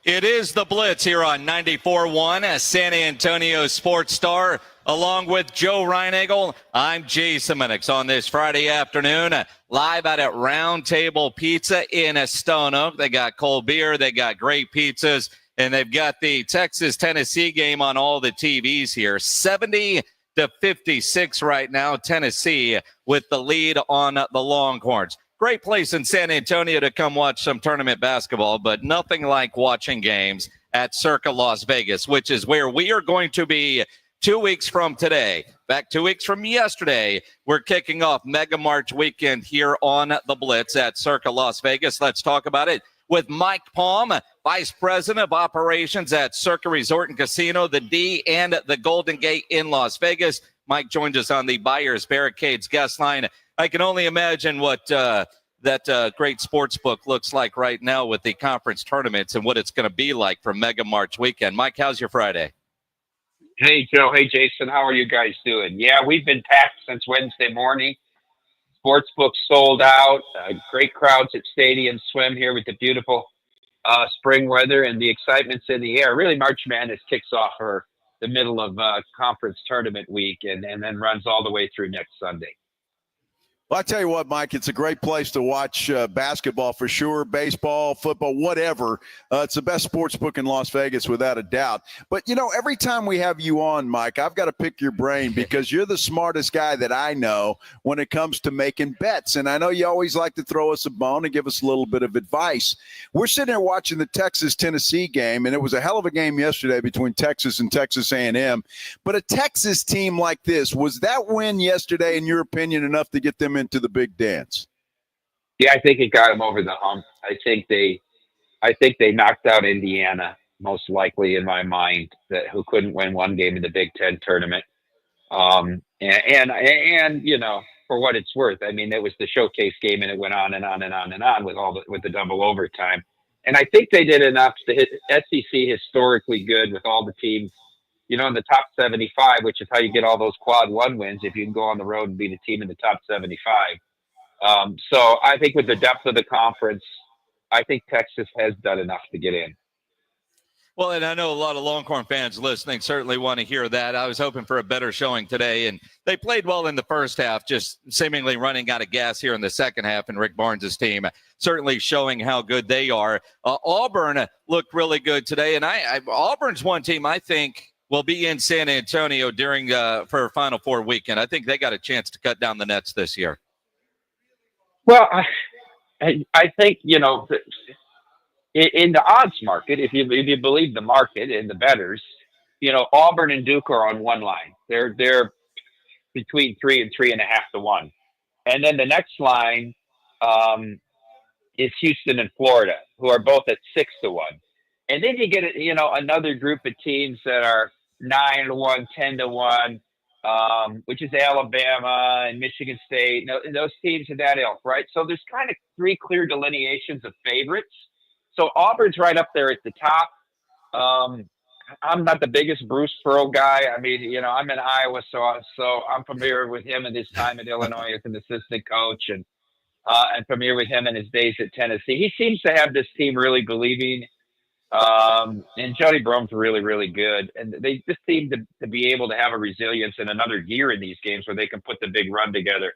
It is the Blitz here on 94.1 San Antonio Sports Star. Along with Joe Reinagel, I'm Jason Minix on this Friday afternoon, live out at Roundtable Pizza in Stone Oak. They got cold beer, they got great pizzas, and they've got the Texas-Tennessee game on all the TVs here. 70-56 right now, Tennessee with the lead on the Longhorns. Great place in San Antonio to come watch some tournament basketball, but nothing like watching games at Circa Las Vegas, which is where we are going to be 2 weeks from today. Back 2 weeks from yesterday, we're kicking off Mega March weekend here on the Blitz at Circa Las Vegas. Let's talk about it with Mike Palm, Vice President of Operations at Circa Resort and Casino, the D and the Golden Gate in Las Vegas. Mike joins us on the Buyers Barricades guest line. I can only imagine what that great sports book looks like right now with the conference tournaments and what it's going to be like for Mega March weekend. Mike, how's your Friday? Hey, Joe. Hey, Jason. How are you guys doing? Yeah, we've been packed since Wednesday morning. Sportsbook sold out. Great crowds at Stadium Swim here with the beautiful spring weather and the excitement's in the air. Really, March Madness kicks off for the middle of conference tournament week and then runs all the way through next Sunday. Well, I tell you what, Mike, it's a great place to watch basketball for sure, baseball, football, whatever. It's the best sports book in Las Vegas without a doubt. But, every time we have you on, Mike, I've got to pick your brain because you're the smartest guy that I know when it comes to making bets. And I know you always like to throw us a bone and give us a little bit of advice. We're sitting here watching the Texas-Tennessee game, and it was a hell of a game yesterday between Texas and Texas A&M. But a Texas team like this, was that win yesterday, in your opinion, enough to get them into the big dance? Yeah, I think it got them over the hump. I think they knocked out Indiana, most likely in my mind, who couldn't win one game in the Big Ten tournament. And for what it's worth, I mean, it was the showcase game, and it went on and on and on and on with the double overtime. And I think they did enough to hit SEC historically good with all the teams, in the top 75, which is how you get all those quad one wins if you can go on the road and beat a team in the top 75. So I think with the depth of the conference, I think Texas has done enough to get in. Well, and I know a lot of Longhorn fans listening certainly want to hear that. I was hoping for a better showing today, and they played well in the first half, just seemingly running out of gas here in the second half, and Rick Barnes' team certainly showing how good they are. Auburn looked really good today, and Auburn's one team I think will be in San Antonio for Final Four weekend. I think they got a chance to cut down the nets this year. Well, I think, in the odds market, if you believe the market and the bettors, Auburn and Duke are on one line. They're between 3 and 3.5 to 1. And then the next line is Houston and Florida, who are both at 6 to 1. And then you get, another group of teams that are 9 to 1, 10 to 1, which is Alabama and Michigan State, those teams in that ilk, right? So there's kind of 3 clear delineations of favorites. So Auburn's right up there at the top. I'm not the biggest Bruce Pearl guy. I mean, I'm in Iowa, so I'm familiar with him and his time at Illinois as an assistant coach, and familiar with him and his days at Tennessee. He seems to have this team really believing. And Jody Brome's really, really good. And they just seem to be able to have a resilience and another gear in these games where they can put the big run together.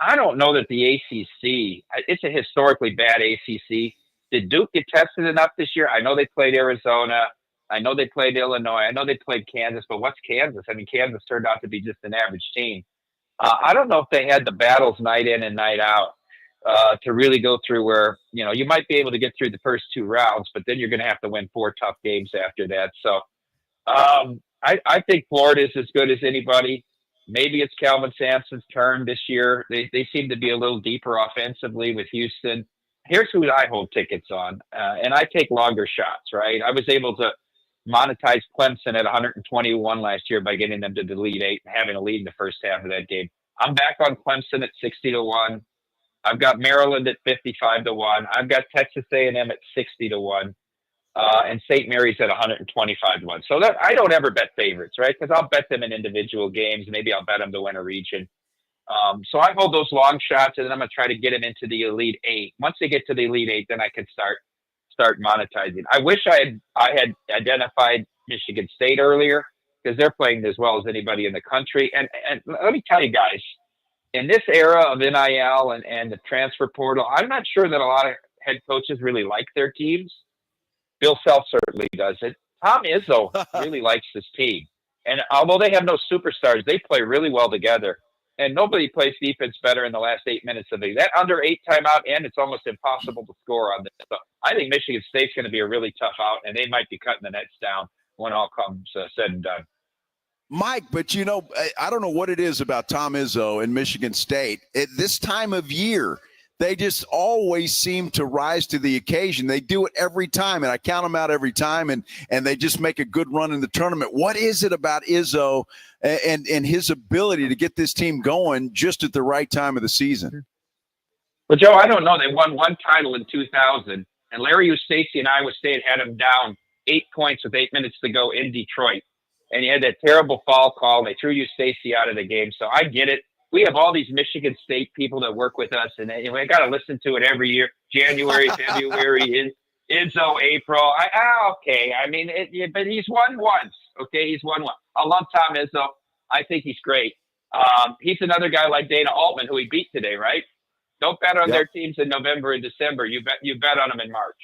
I don't know that the ACC, it's a historically bad ACC. Did Duke get tested enough this year? I know they played Arizona. I know they played Illinois. I know they played Kansas, but what's Kansas? I mean, Kansas turned out to be just an average team. I don't know if they had the battles night in and night out. To really go through where, you might be able to get through the first 2 rounds, but then you're going to have to win 4 tough games after that. So I think Florida is as good as anybody. Maybe it's Calvin Sampson's turn this year. They seem to be a little deeper offensively with Houston. Here's who I hold tickets on, and I take longer shots, right? I was able to monetize Clemson at 121 last year by getting them to the Elite 8 and having a lead in the first half of that game. I'm back on Clemson at 60 to 1. I've got Maryland at 55 to 1. I've got Texas A&M at 60 to 1, and St. Mary's at 125 to 1. So that I don't ever bet favorites, right? Because I'll bet them in individual games. Maybe I'll bet them to win a region. So I hold those long shots, and then I'm going to try to get them into the Elite 8. Once they get to the Elite 8, then I can start monetizing. I wish I had identified Michigan State earlier because they're playing as well as anybody in the country. And let me tell you guys, in this era of NIL and the transfer portal, I'm not sure that a lot of head coaches really like their teams. Bill Self certainly does it. Tom Izzo really likes his team. And although they have no superstars, they play really well together. And nobody plays defense better in the last 8 minutes of that under 8 timeout, and it's almost impossible to score on this. So I think Michigan State's going to be a really tough out, and they might be cutting the nets down when all comes said and done. Mike, but I don't know what it is about Tom Izzo and Michigan State. At this time of year, they just always seem to rise to the occasion. They do it every time, and I count them out every time, and they just make a good run in the tournament. What is it about Izzo and his ability to get this team going just at the right time of the season? Well, Joe, I don't know. They won one title in 2000, and Larry Eustachy and Iowa State had them down 8 points with 8 minutes to go in Detroit. And you had that terrible foul call. They threw Eustachy out of the game. So I get it. We have all these Michigan State people that work with us, and we got to listen to it every year. January, February, Izzo, April. Okay. I mean, but he's won once. Okay, he's won one. I love Tom Izzo. I think he's great. He's another guy like Dana Altman, who he beat today, right? Don't bet on their teams in November and December. You bet on them in March.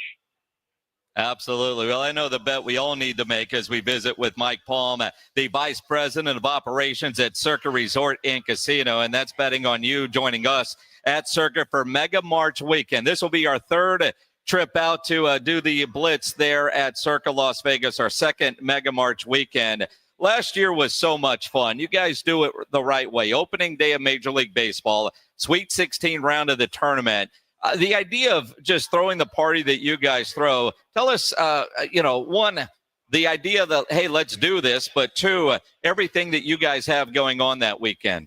Absolutely. Well, I know the bet we all need to make as we visit with Mike Palm, the Vice President of Operations at Circa Resort and Casino, and that's betting on you joining us at Circa for Mega March weekend. This will be our third trip out to do the Blitz there at Circa Las Vegas, our second Mega March weekend. Last year was so much fun. You guys do it the right way. Opening day of Major League Baseball, Sweet 16 round of the tournament. The idea of just throwing the party that you guys throw, tell us, one, the idea that, hey, let's do this, but two, everything that you guys have going on that weekend.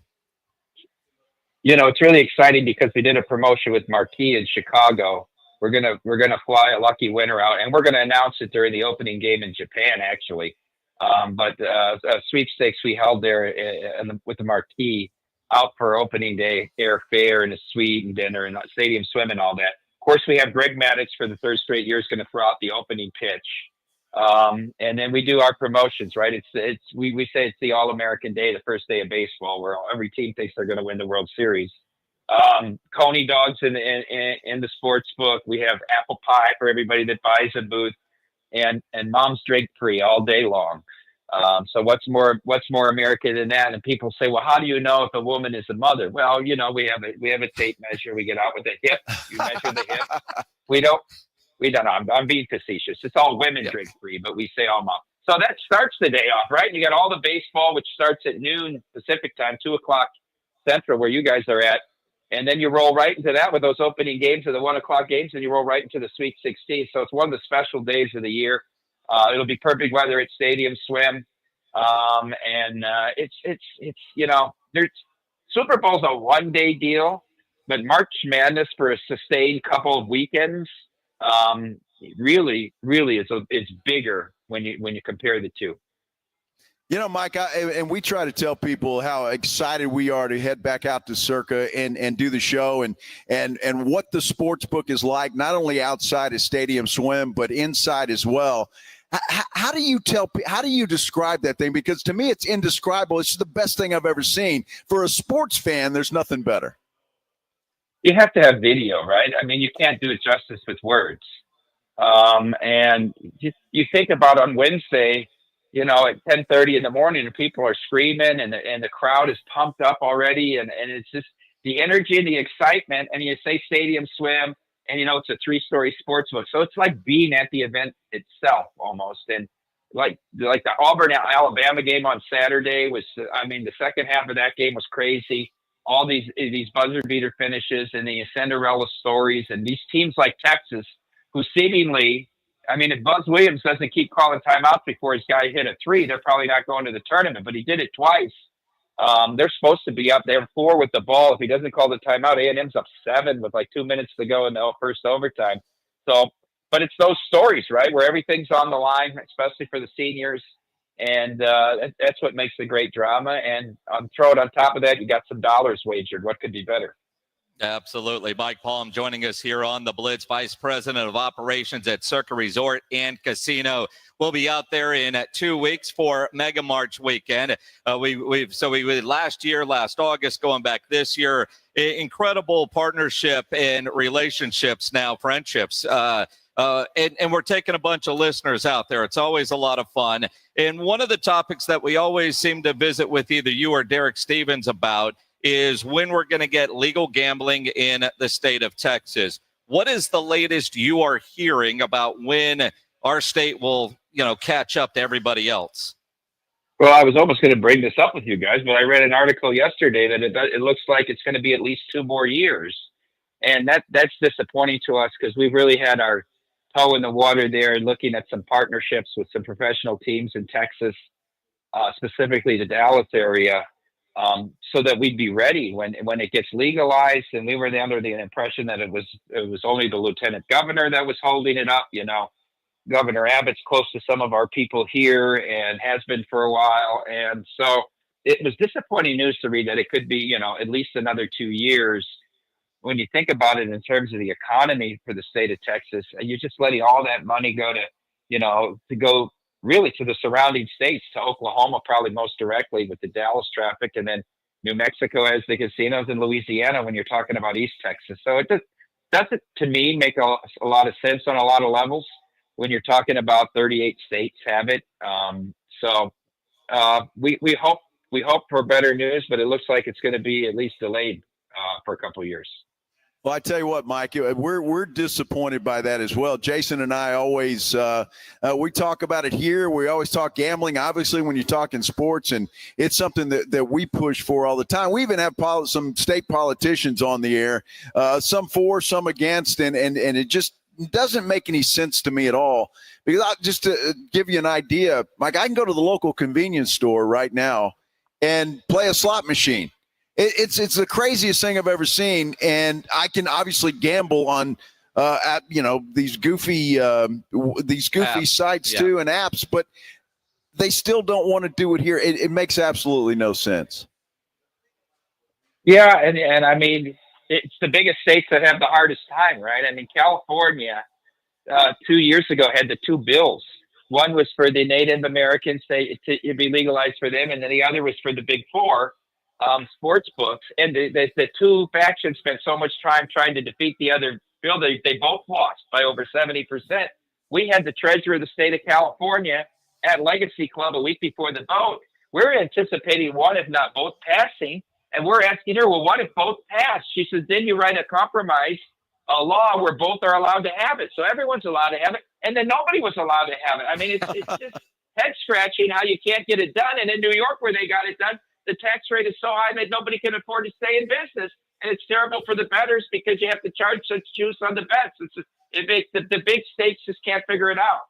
It's really exciting because we did a promotion with Marquee in Chicago. We're gonna fly a lucky winner out, and we're gonna announce it during the opening game in Japan, actually. But a sweepstakes we held there with the Marquee out for opening day airfare and a suite and dinner and stadium swim and all that. Of course, we have Greg Maddux for the third straight year is going to throw out the opening pitch. And then we do our promotions, right? We say it's the All-American Day, the first day of baseball, where every team thinks they're going to win the World Series. Coney dogs in the sports book. We have apple pie for everybody that buys a booth, and mom's drink free all day long. So what's more American than that? And people say, well, how do you know if a woman is a mother? Well, we have a tape measure. We get out with a hip. You measure the hip. We don't. I'm being facetious. It's all women drink free, but we say all mom. So that starts the day off, right? And you got all the baseball, which starts at noon Pacific time, 2:00 Central, where you guys are at. And then you roll right into that with those opening games of the 1:00 games, and you roll right into the Sweet 16. So it's one of the special days of the year. It'll be perfect weather at Stadium Swim. There's Super Bowl's a one-day deal, but March Madness for a sustained couple of weekends really is bigger when you compare the two. Mike, and we try to tell people how excited we are to head back out to Circa and do the show and what the sports book is like, not only outside of Stadium Swim, but inside as well. How do you describe that thing? Because to me, it's indescribable. It's the best thing I've ever seen. For a sports fan, there's nothing better. You have to have video, right? I mean, you can't do it justice with words. And you think about on Wednesday, at 10:30 in the morning, and people are screaming, and the crowd is pumped up already, and it's just the energy and the excitement. And you say Stadium Swim, and it's a 3-story sports book, so it's like being at the event itself almost. And like the Auburn Alabama game on Saturday was, the second half of that game was crazy. All these buzzer beater finishes and the Cinderella stories, and these teams like Texas, who seemingly, if Buzz Williams doesn't keep calling timeouts before his guy hit a 3, they're probably not going to the tournament, but he did it twice. They're supposed to be up there 4 with the ball. If he doesn't call the timeout, A&M's up 7 with like 2 minutes to go in the first overtime. So, but it's those stories, right, where everything's on the line, especially for the seniors. And that's what makes the great drama. And throw it on top of that, you got some dollars wagered. What could be better? Absolutely. Mike Palm joining us here on the Blitz, Vice President of Operations at Circa Resort and Casino. We'll be out there in 2 weeks for Mega March weekend. We last year, last August, going back this year, incredible partnership and relationships now, friendships. And we're taking a bunch of listeners out there. It's always a lot of fun. And one of the topics that we always seem to visit with either you or Derek Stevens about is when we're going to get legal gambling in the state of Texas. What is the latest you are hearing about when our state will, catch up to everybody else? Well, I was almost going to bring this up with you guys, but I read an article yesterday that it looks like it's going to be at least 2 more years. And that's disappointing to us because we've really had our toe in the water there, looking at some partnerships with some professional teams in Texas, specifically the Dallas area. So that we'd be ready when it gets legalized. And we were under the impression that it was only the lieutenant governor that was holding it up. Governor Abbott's close to some of our people here and has been for a while. And so it was disappointing news to read that it could be, at least another 2 years. When you think about it in terms of the economy for the state of Texas, you're just letting all that money go to go really to the surrounding states, to Oklahoma, probably most directly with the Dallas traffic. And then, New Mexico has the casinos, and Louisiana when you're talking about East Texas. So it just doesn't, to me, make a lot of sense on a lot of levels when you're talking about 38 states have it. We hope for better news, but it looks like it's going to be at least delayed for a couple of years. Well, I tell you what, Mike, we're disappointed by that as well. Jason and I always we talk about it here. We always talk gambling, obviously, when you're talking sports, and it's something that we push for all the time. We even have some state politicians on the air, some for, some against, and it just doesn't make any sense to me at all. Because just to give you an idea, Mike, I can go to the local convenience store right now and play a slot machine. It's the craziest thing I've ever seen, and I can obviously gamble on these goofy sites too and apps, but they still don't want to do it here. It makes absolutely no sense. Yeah, and I mean, it's the biggest states that have the hardest time, right? I mean, California 2 years ago had the two bills. One was for the Native Americans to be legalized for them, and then the other was for the Big Four. Sports books, and the two factions spent so much time trying to defeat the other bill. They both lost by over 70%. We had the treasurer of the state of California at Legacy Club a week before the vote. We're anticipating one, if not both, passing, and we're asking her, well, what if both pass? She says, then you write a compromise law where both are allowed to have it. So everyone's allowed to have it, and then nobody was allowed to have it. I mean, it's just head-scratching how you can't get it done. And in New York, where they got it done, the tax rate is so high that nobody can afford to stay in business. And it's terrible for the bettors because you have to charge such juice on the bets. It makes the big states just can't figure it out.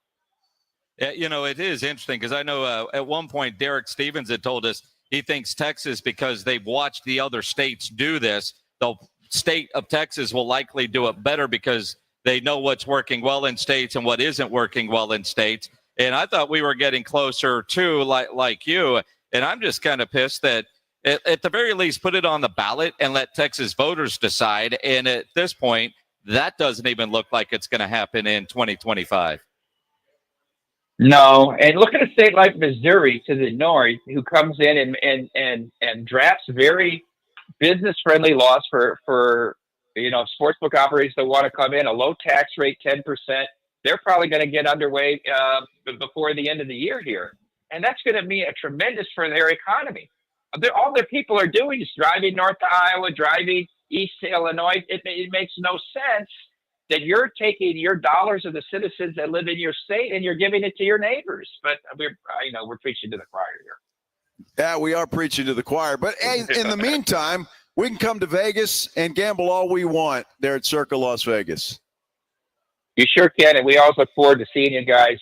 Yeah, it is interesting because I know at one point Derek Stevens had told us he thinks Texas, because they've watched the other states do this, the state of Texas will likely do it better because they know what's working well in states and what isn't working well in states. And I thought we were getting closer to like you. And I'm just kind of pissed that at the very least put it on the ballot and let Texas voters decide. And at this point, that doesn't even look like it's going to happen in 2025. No, and look at a state like Missouri to the north, who comes in and drafts very business-friendly laws for sportsbook operators that want to come in, a low tax rate, 10%. They're probably going to get underway before the end of the year here. And that's going to be a tremendous for their economy. All their people are doing is driving north to Iowa, driving east to Illinois. It makes no sense that you're taking your dollars of the citizens that live in your state and you're giving it to your neighbors. But we're preaching to the choir here. Yeah, we are preaching to the choir. But hey, in the meantime, we can come to Vegas and gamble all we want there at Circa Las Vegas. You sure can, and we always look forward to seeing you guys.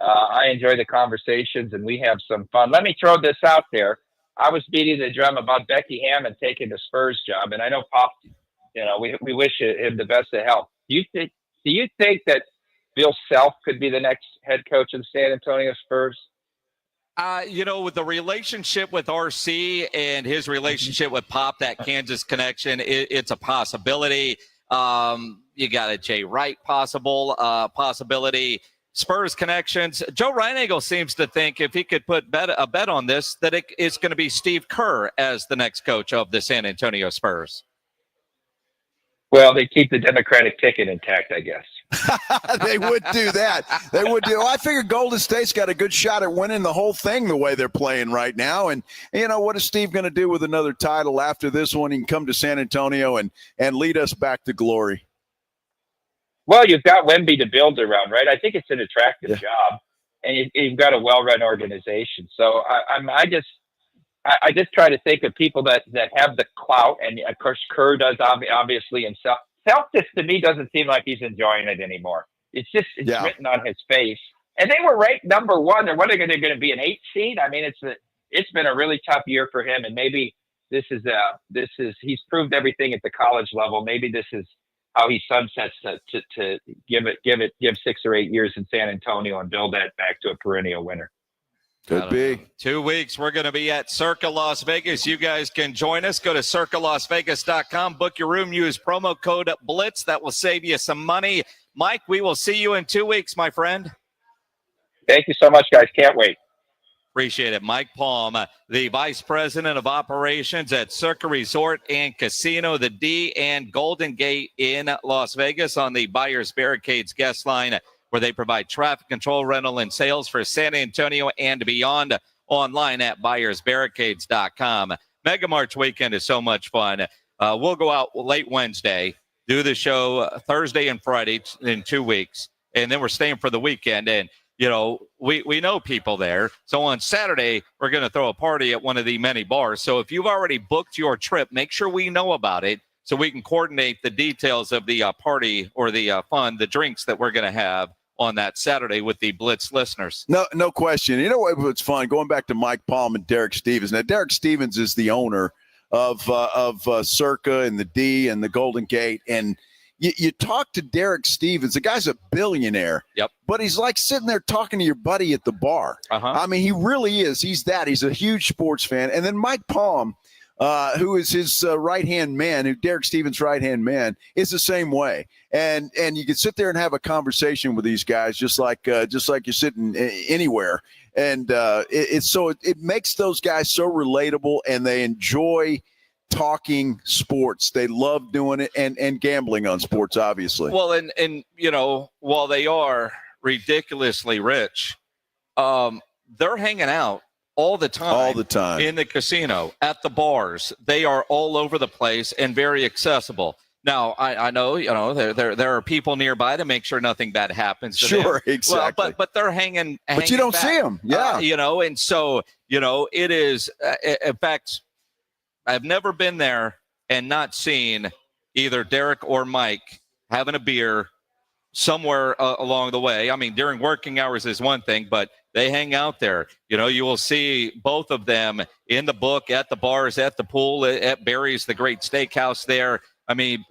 I enjoy the conversations, and we have some fun. Let me throw this out there. I was beating the drum about Becky Hammond taking the Spurs job, and I know Pop, we wish him the best of health. Do you think that Bill Self could be the next head coach of the San Antonio Spurs? With the relationship with RC and his relationship with Pop, that Kansas connection, it's a possibility. You got a Jay Wright possibility. Spurs connections. Joe Reinagle seems to think if he could put a bet on this, that it's going to be Steve Kerr as the next coach of the San Antonio Spurs. Well, they keep the Democratic ticket intact, I guess. They would do that. They would do. I figure Golden State's got a good shot at winning the whole thing the way they're playing right now. And, what is Steve going to do with another title after this one? He can come to San Antonio and lead us back to glory. Well, you've got Wemby to build around, right? I think it's an attractive job, and you've got a well-run organization. So I just try to think of people that have the clout, and of course Kerr does obviously himself. Celtics to me doesn't seem like he's enjoying it anymore. It's written on his face. And they were ranked number one. They're going to be an 8 seed. I mean, it's been a really tough year for him, and maybe this is he's proved everything at the college level. Maybe this is how he sunsets to give 6 or 8 years in San Antonio and build that back to a perennial winner. Could be. 2 weeks. We're going to be at Circa Las Vegas. You guys can join us. Go to circalasvegas.com. Book your room. Use promo code BLITZ. That will save you some money. Mike, we will see you in 2 weeks, my friend. Thank you so much, guys. Can't wait. Appreciate it. Mike Palm, the Vice President of Operations at Circa Resort and Casino, the D and Golden Gate in Las Vegas, on the Buyers Barricades guest line, where they provide traffic control, rental, and sales for San Antonio and beyond, online at buyersbarricades.com. Mega March weekend is so much fun. We'll go out late Wednesday, do the show Thursday and Friday in 2 weeks, and then we're staying for the weekend. And we know people there. So on Saturday, we're going to throw a party at one of the many bars. So if you've already booked your trip, make sure we know about it so we can coordinate the details of the party or the fun, the drinks that we're going to have on that Saturday with the Blitz listeners. No question. You know what's fun? Going back to Mike Palm and Derek Stevens. Now, Derek Stevens is the owner of Circa and the D and the Golden Gate. And you talk to Derek Stevens, the guy's a billionaire. Yep. But he's like sitting there talking to your buddy at the bar. I mean, he really is. He's a huge sports fan. And then Mike Palm, who is his right-hand man, who Derek Stevens' right-hand man, is the same way. And you can sit there and have a conversation with these guys just like you're sitting anywhere. And it makes those guys so relatable, and they enjoy talking sports. They love doing it and gambling on sports, obviously. Well, and while they are ridiculously rich, they're hanging out all the time in the casino, at the bars. They are all over the place and very accessible. Now, I know, there are people nearby to make sure nothing bad happens to them. Sure, exactly. Well, but they're hanging But you don't back. see them, yeah. And so, it is, in fact, I've never been there and not seen either Derek or Mike having a beer somewhere along the way. I mean, during working hours is one thing, but they hang out there. You will see both of them in the book, at the bars, at the pool, at Barry's, the great steakhouse there. I mean,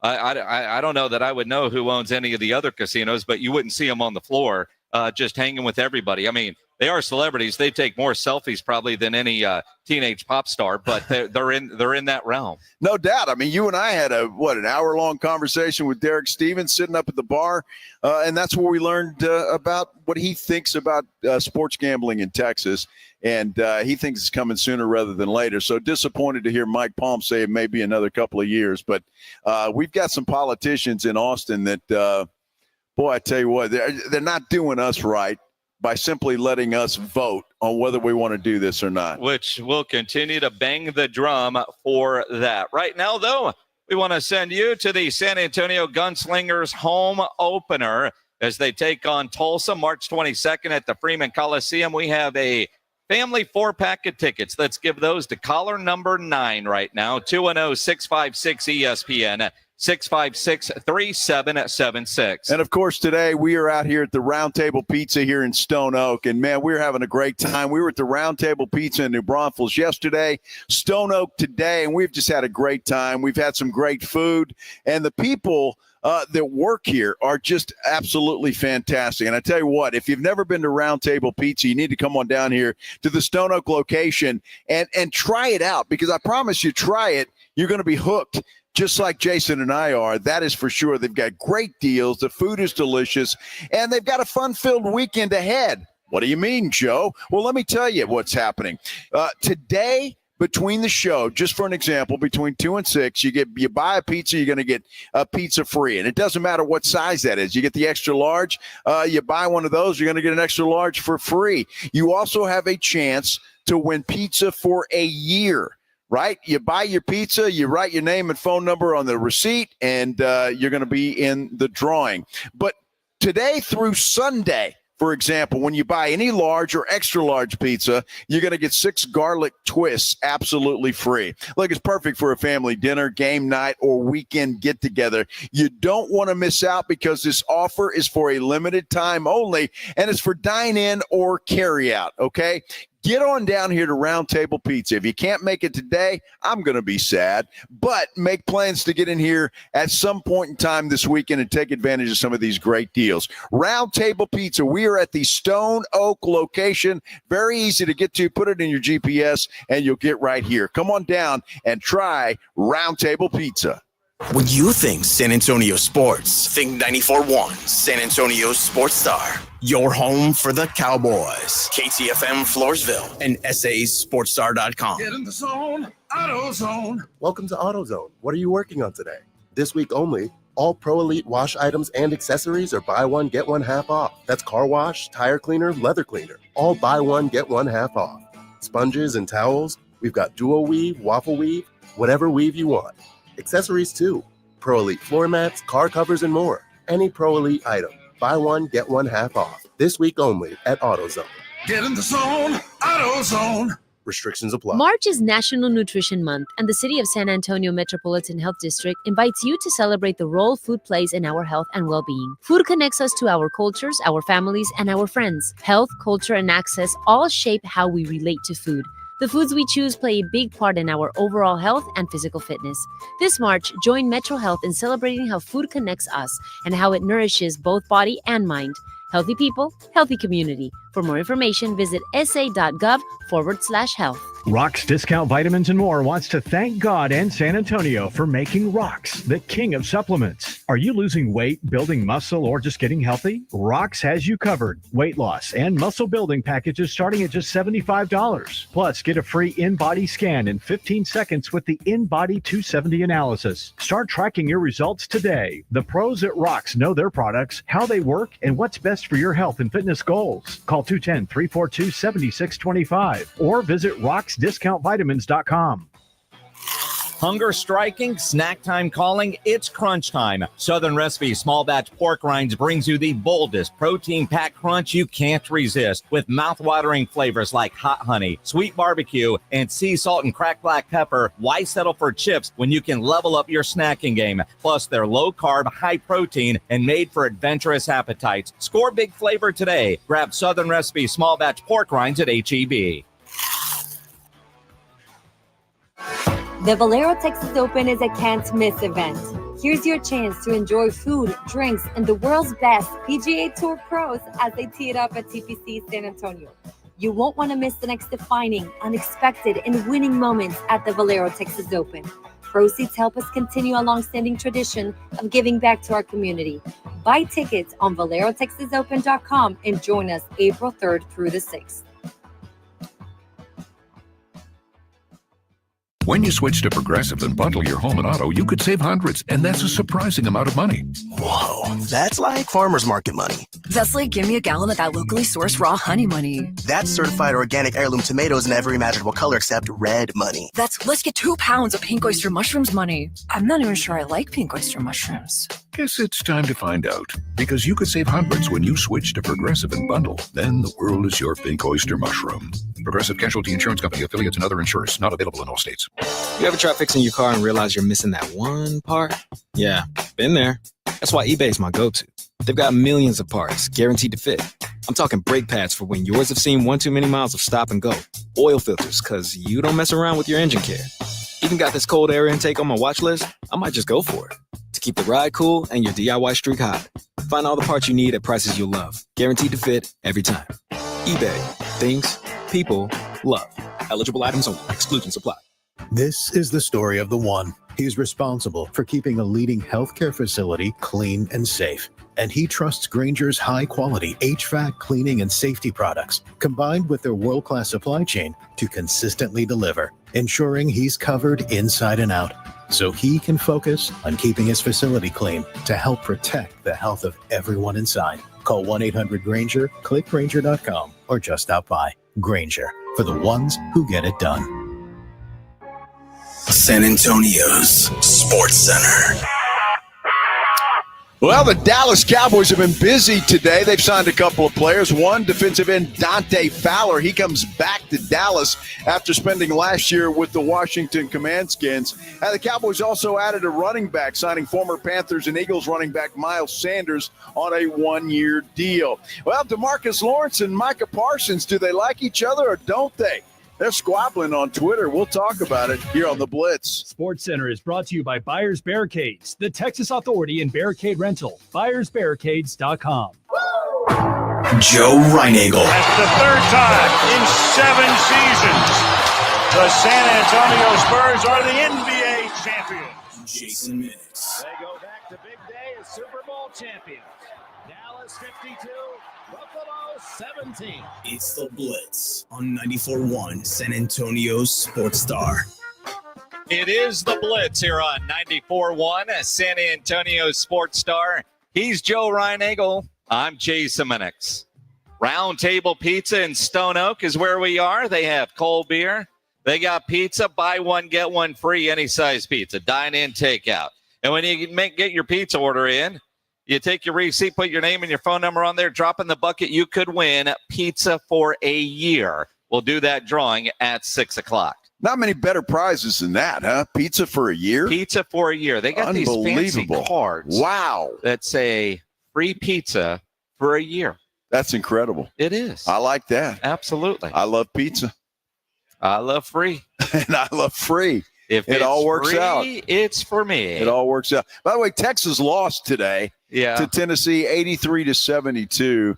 I don't know that I would know who owns any of the other casinos, but you wouldn't see them on the floor just hanging with everybody. I mean, they are celebrities. They take more selfies probably than any teenage pop star, but they're in that realm. No doubt. I mean, you and I had an hour-long conversation with Derek Stevens sitting up at the bar, and that's where we learned about what he thinks about sports gambling in Texas, and he thinks it's coming sooner rather than later. So disappointed to hear Mike Palm say it may be another couple of years, but we've got some politicians in Austin that, boy, I tell you what, they're not doing us right by simply letting us vote on whether we want to do this or not. Which will continue to bang the drum for that. Right now, though, we want to send you to the San Antonio Gunslingers home opener as they take on Tulsa March 22nd at the Freeman Coliseum. We have a family 4-pack of tickets. Let's give those to caller number 9 right now, 210-656-ESPN. 656-3776. And, of course, today we are out here at the Roundtable Pizza here in Stone Oak. And, man, we're having a great time. We were at the Roundtable Pizza in New Braunfels yesterday, Stone Oak today, and we've just had a great time. We've had some great food. And the people that work here are just absolutely fantastic. And I tell you what, if you've never been to Roundtable Pizza, you need to come on down here to the Stone Oak location and try it out, because I promise you, try it, you're going to be hooked. Just like Jason and I are, that is for sure. They've got great deals. The food is delicious, and they've got a fun-filled weekend ahead. What do you mean, Joe? Well, let me tell you what's happening. Today, between the show, just for an example, between 2 and 6, you buy a pizza, you're going to get a pizza free. And it doesn't matter what size that is. You get the extra large, you buy one of those, you're going to get an extra large for free. You also have a chance to win pizza for a year. Right? You buy your pizza, you write your name and phone number on the receipt, and you're going to be in the drawing. But today through Sunday, for example, when you buy any large or extra large pizza, you're going to get 6 garlic twists absolutely free. Look, it's perfect for a family dinner, game night, or weekend get-together. You don't want to miss out, because this offer is for a limited time only, and it's for dine-in or carry-out, okay? Get on down here to Roundtable Pizza. If you can't make it today, I'm going to be sad. But make plans to get in here at some point in time this weekend and take advantage of some of these great deals. Roundtable Pizza. We are at the Stone Oak location. Very easy to get to. Put it in your GPS, and you'll get right here. Come on down and try Roundtable Pizza. When you think San Antonio sports, think 94.1 San Antonio Sports Star. your home for the Cowboys. KTFM Floresville and SASportsStar.com. Get in the zone, AutoZone. Welcome to AutoZone. What are you working on today? This week only, all Pro Elite wash items and accessories are buy one, get one half off. That's car wash, tire cleaner, leather cleaner. All buy one, get one half off. Sponges and towels, we've got dual weave, waffle weave, whatever weave you want. Accessories too. Pro Elite floor mats, car covers, and more. Any Pro Elite item. Buy one, get one half off. This week only at AutoZone. Get in the zone, AutoZone. Restrictions apply. March is National Nutrition Month, and the City of San Antonio Metropolitan Health District invites you to celebrate the role food plays in our health and well-being. Food connects us to our cultures, our families, and our friends. Health, culture, and access all shape how we relate to food. The foods we choose play a big part in our overall health and physical fitness. This March, join Metro Health in celebrating how food connects us and how it nourishes both body and mind. Healthy people, healthy community. For more information, visit sa.gov/health. Rocks Discount Vitamins and More wants to thank God and San Antonio for making Rocks the king of supplements. Are you losing weight, building muscle, or just getting healthy? Rocks has you covered. Weight loss and muscle building packages starting at just $75. Plus, get a free in-body scan in 15 seconds with the InBody 270 analysis. Start tracking your results today. The pros at Rocks know their products, how they work, and what's best for your health and fitness goals. Call 210-342-7625 or visit rocksdiscountvitamins.com. Hunger striking, snack time calling, it's crunch time. Southern Recipe Small Batch Pork Rinds brings you the boldest protein-packed crunch you can't resist with mouth-watering flavors like hot honey, sweet barbecue, and sea salt and cracked black pepper. Why settle for chips when you can level up your snacking game? Plus, they're low-carb, high-protein, and made for adventurous appetites. Score big flavor today. Grab Southern Recipe Small Batch Pork Rinds at H-E-B. The Valero Texas Open is a can't-miss event. Here's your chance to enjoy food, drinks, and the world's best PGA Tour pros as they tee it up at TPC San Antonio. You won't want to miss the next defining, unexpected, and winning moments at the Valero Texas Open. Proceeds help us continue a long-standing tradition of giving back to our community. Buy tickets on ValeroTexasOpen.com and join us April 3rd through the 6th. When you switch to Progressive and bundle your home and auto, you could save hundreds, and that's a surprising amount of money. Whoa, that's like farmer's market money. That's like give me a gallon of that locally sourced raw honey money. That's certified organic heirloom tomatoes in every imaginable color except red money. That's let's get 2 pounds of pink oyster mushrooms money. I'm not even sure I like pink oyster mushrooms. Guess it's time to find out, because you could save hundreds when you switch to Progressive and bundle. Then the world is your pink oyster mushroom. Progressive Casualty Insurance Company, affiliates, and other insurers. Not available in all states. You ever try fixing your car and realize you're missing that one part? Yeah, been there. That's why eBay's my go-to. They've got millions of parts, guaranteed to fit. I'm talking brake pads for when yours have seen one too many miles of stop and go. Oil filters, because you don't mess around with your engine care. Even got this cold air intake on my watch list. I might just go for it. To keep the ride cool and your DIY streak hot. Find all the parts you need at prices you'll love. Guaranteed to fit every time. eBay. Things people love. Eligible items only. Exclusions apply. This is the story of the one. He's responsible for keeping a leading healthcare facility clean and safe. And he trusts Grainger's high-quality HVAC cleaning and safety products, combined with their world-class supply chain, to consistently deliver, ensuring he's covered inside and out, so he can focus on keeping his facility clean to help protect the health of everyone inside. Call 1-800-GRAINGER, click Grainger.com, or just stop by. Grainger, for the ones who get it done. San Antonio's Sports Center. Well, the Dallas Cowboys have been busy today. They've signed a couple of players. One, defensive end Dante Fowler. He comes back to Dallas after spending last year with the Washington Commandskins. And the Cowboys also added a running back, signing former Panthers and Eagles running back Miles Sanders on a one-year deal. Well, DeMarcus Lawrence and Micah Parsons, do they like each other or don't they? They're squabbling on Twitter. We'll talk about it here on the Blitz. Sports Center is brought to you by Buyers Barricades, the Texas authority in barricade rental. BuyersBarricades.com. Joe Reinagle. That's the third time in 7 seasons the San Antonio Spurs are the NBA champions. Jason Minutes. They go back to big day as Super Bowl champions. Dallas 52, Buffalo 17. It's the Blitz on 94.1 San Antonio Sports Star. It is the Blitz here on 94.1 San Antonio Sports Star. He's Joe Reinagle. I'm Jason Minix. Roundtable Pizza in Stone Oak is where we are. They have cold beer. They got pizza, buy one, get one free, any size pizza, dine-in, takeout. And when you get your pizza order in, you take your receipt, put your name and your phone number on there, drop in the bucket. You could win pizza for a year. We'll do that drawing at 6 o'clock. Not many better prizes than that, huh? Pizza for a year? Pizza for a year. They got these fancy cards. Wow. That say free pizza for a year. That's incredible. It is. I like that. Absolutely. I love pizza. I love free. And I love free. If it all works free, out. It's for me. It all works out. By the way, Texas lost today to Tennessee 83-72.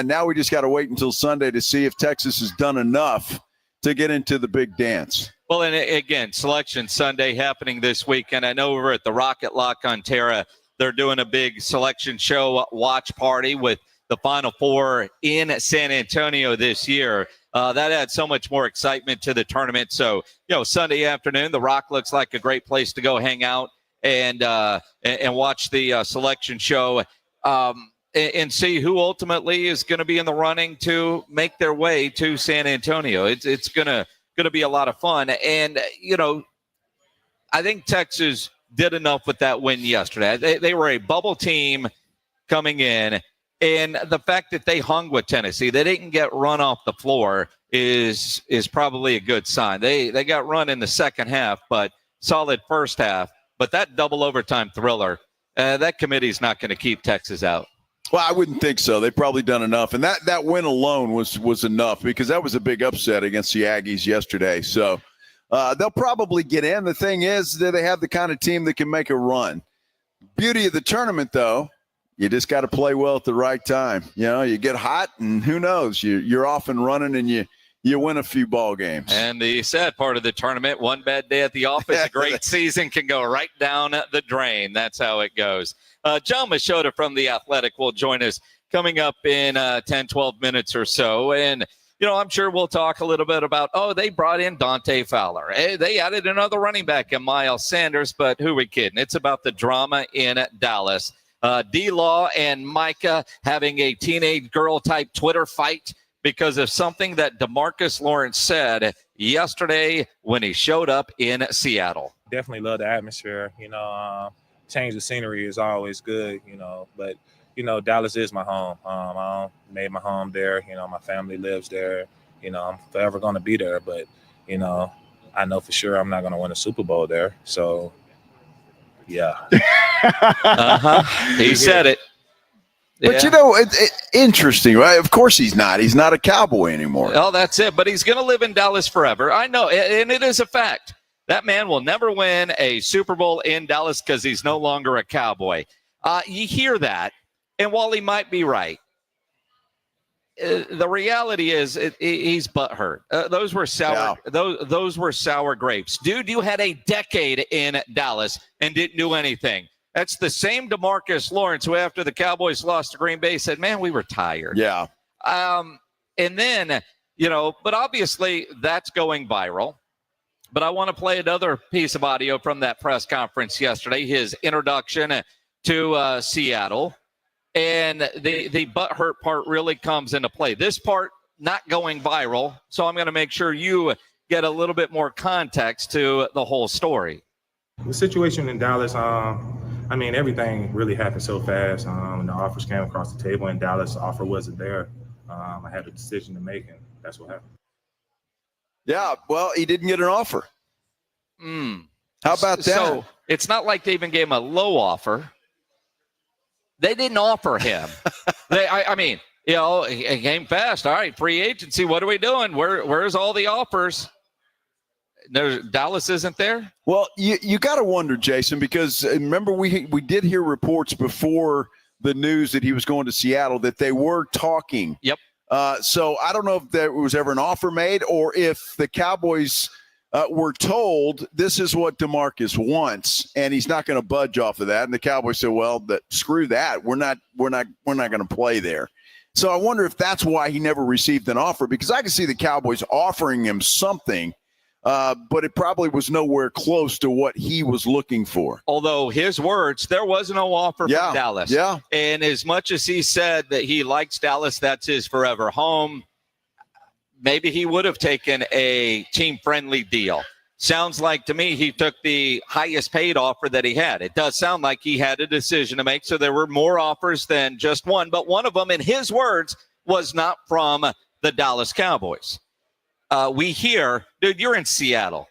Now we just got to wait until Sunday to see if Texas has done enough to get into the big dance. Well, and again, Selection Sunday happening this weekend. I know we're at the Rocket Lock on Terra. They're doing a big selection show watch party with the Final Four in San Antonio this year. That adds so much more excitement to the tournament. So, Sunday afternoon, the Rock looks like a great place to go hang out and watch the selection show and see who ultimately is going to be in the running to make their way to San Antonio. It's going to be a lot of fun. And, I think Texas did enough with that win yesterday. They were a bubble team coming in. And the fact that they hung with Tennessee, they didn't get run off the floor is probably a good sign. They got run in the second half, but solid first half. But that double overtime thriller, that committee's not going to keep Texas out. Well, I wouldn't think so. They've probably done enough. And that win alone was enough because that was a big upset against the Aggies yesterday. So they'll probably get in. The thing is that they have the kind of team that can make a run. Beauty of the tournament, though, you just got to play well at the right time. You get hot, and who knows? You're off and running, and you win a few ball games. And the sad part of the tournament, one bad day at the office, a great season can go right down the drain. That's how it goes. Jon Machota from The Athletic will join us coming up in 10, 12 minutes or so. And, I'm sure we'll talk a little bit about, they brought in Dante Fowler. They added another running back in Miles Sanders, but who are we kidding? It's about the drama in Dallas. D-Law and Micah having a teenage girl-type Twitter fight because of something that DeMarcus Lawrence said yesterday when he showed up in Seattle. Definitely love the atmosphere. Change the scenery is always good, but, Dallas is my home. I made my home there. My family lives there. I'm forever going to be there, but, I know for sure I'm not going to win a Super Bowl there. So, yeah. He said it. But it's interesting, right? Of course he's not. He's not a Cowboy anymore. Oh, that's it. But he's going to live in Dallas forever. I know, and it is a fact. That man will never win a Super Bowl in Dallas because he's no longer a Cowboy. You hear that, and while he might be right, the reality is he's butthurt. Those were sour. Yeah. Those were sour grapes, dude. You had a decade in Dallas and didn't do anything. That's the same DeMarcus Lawrence who, after the Cowboys lost to Green Bay, said, "Man, we were tired." Yeah. And then but obviously that's going viral. But I want to play another piece of audio from that press conference yesterday. His introduction to Seattle. And the butthurt part really comes into play. This part not going viral, so I'm going to make sure you get a little bit more context to the whole story. The situation in Dallas, everything really happened so fast. And the offers came across the table in Dallas. The offer wasn't there. I had a decision to make, and that's what happened. Yeah, well, he didn't get an offer. How about that? So it's not like they even gave him a low offer. They didn't offer him. It came fast. All right, free agency. What are we doing? Where's all the offers? Dallas isn't there? Well, you got to wonder, Jason, because remember we did hear reports before the news that he was going to Seattle that they were talking. Yep. So I don't know if there was ever an offer made or if the Cowboys were told this is what DeMarcus wants, and he's not going to budge off of that. And the Cowboys said, "Well, screw that. We're not going to play there." So I wonder if that's why he never received an offer, because I can see the Cowboys offering him something, but it probably was nowhere close to what he was looking for. Although his words, there was no offer from Dallas. Yeah. And as much as he said that he likes Dallas, that's his forever home, maybe he would have taken a team-friendly deal. Sounds like to me he took the highest paid offer that he had. It does sound like he had a decision to make, so there were more offers than just one. But one of them, in his words, was not from the Dallas Cowboys. We hear, dude, you're in Seattle.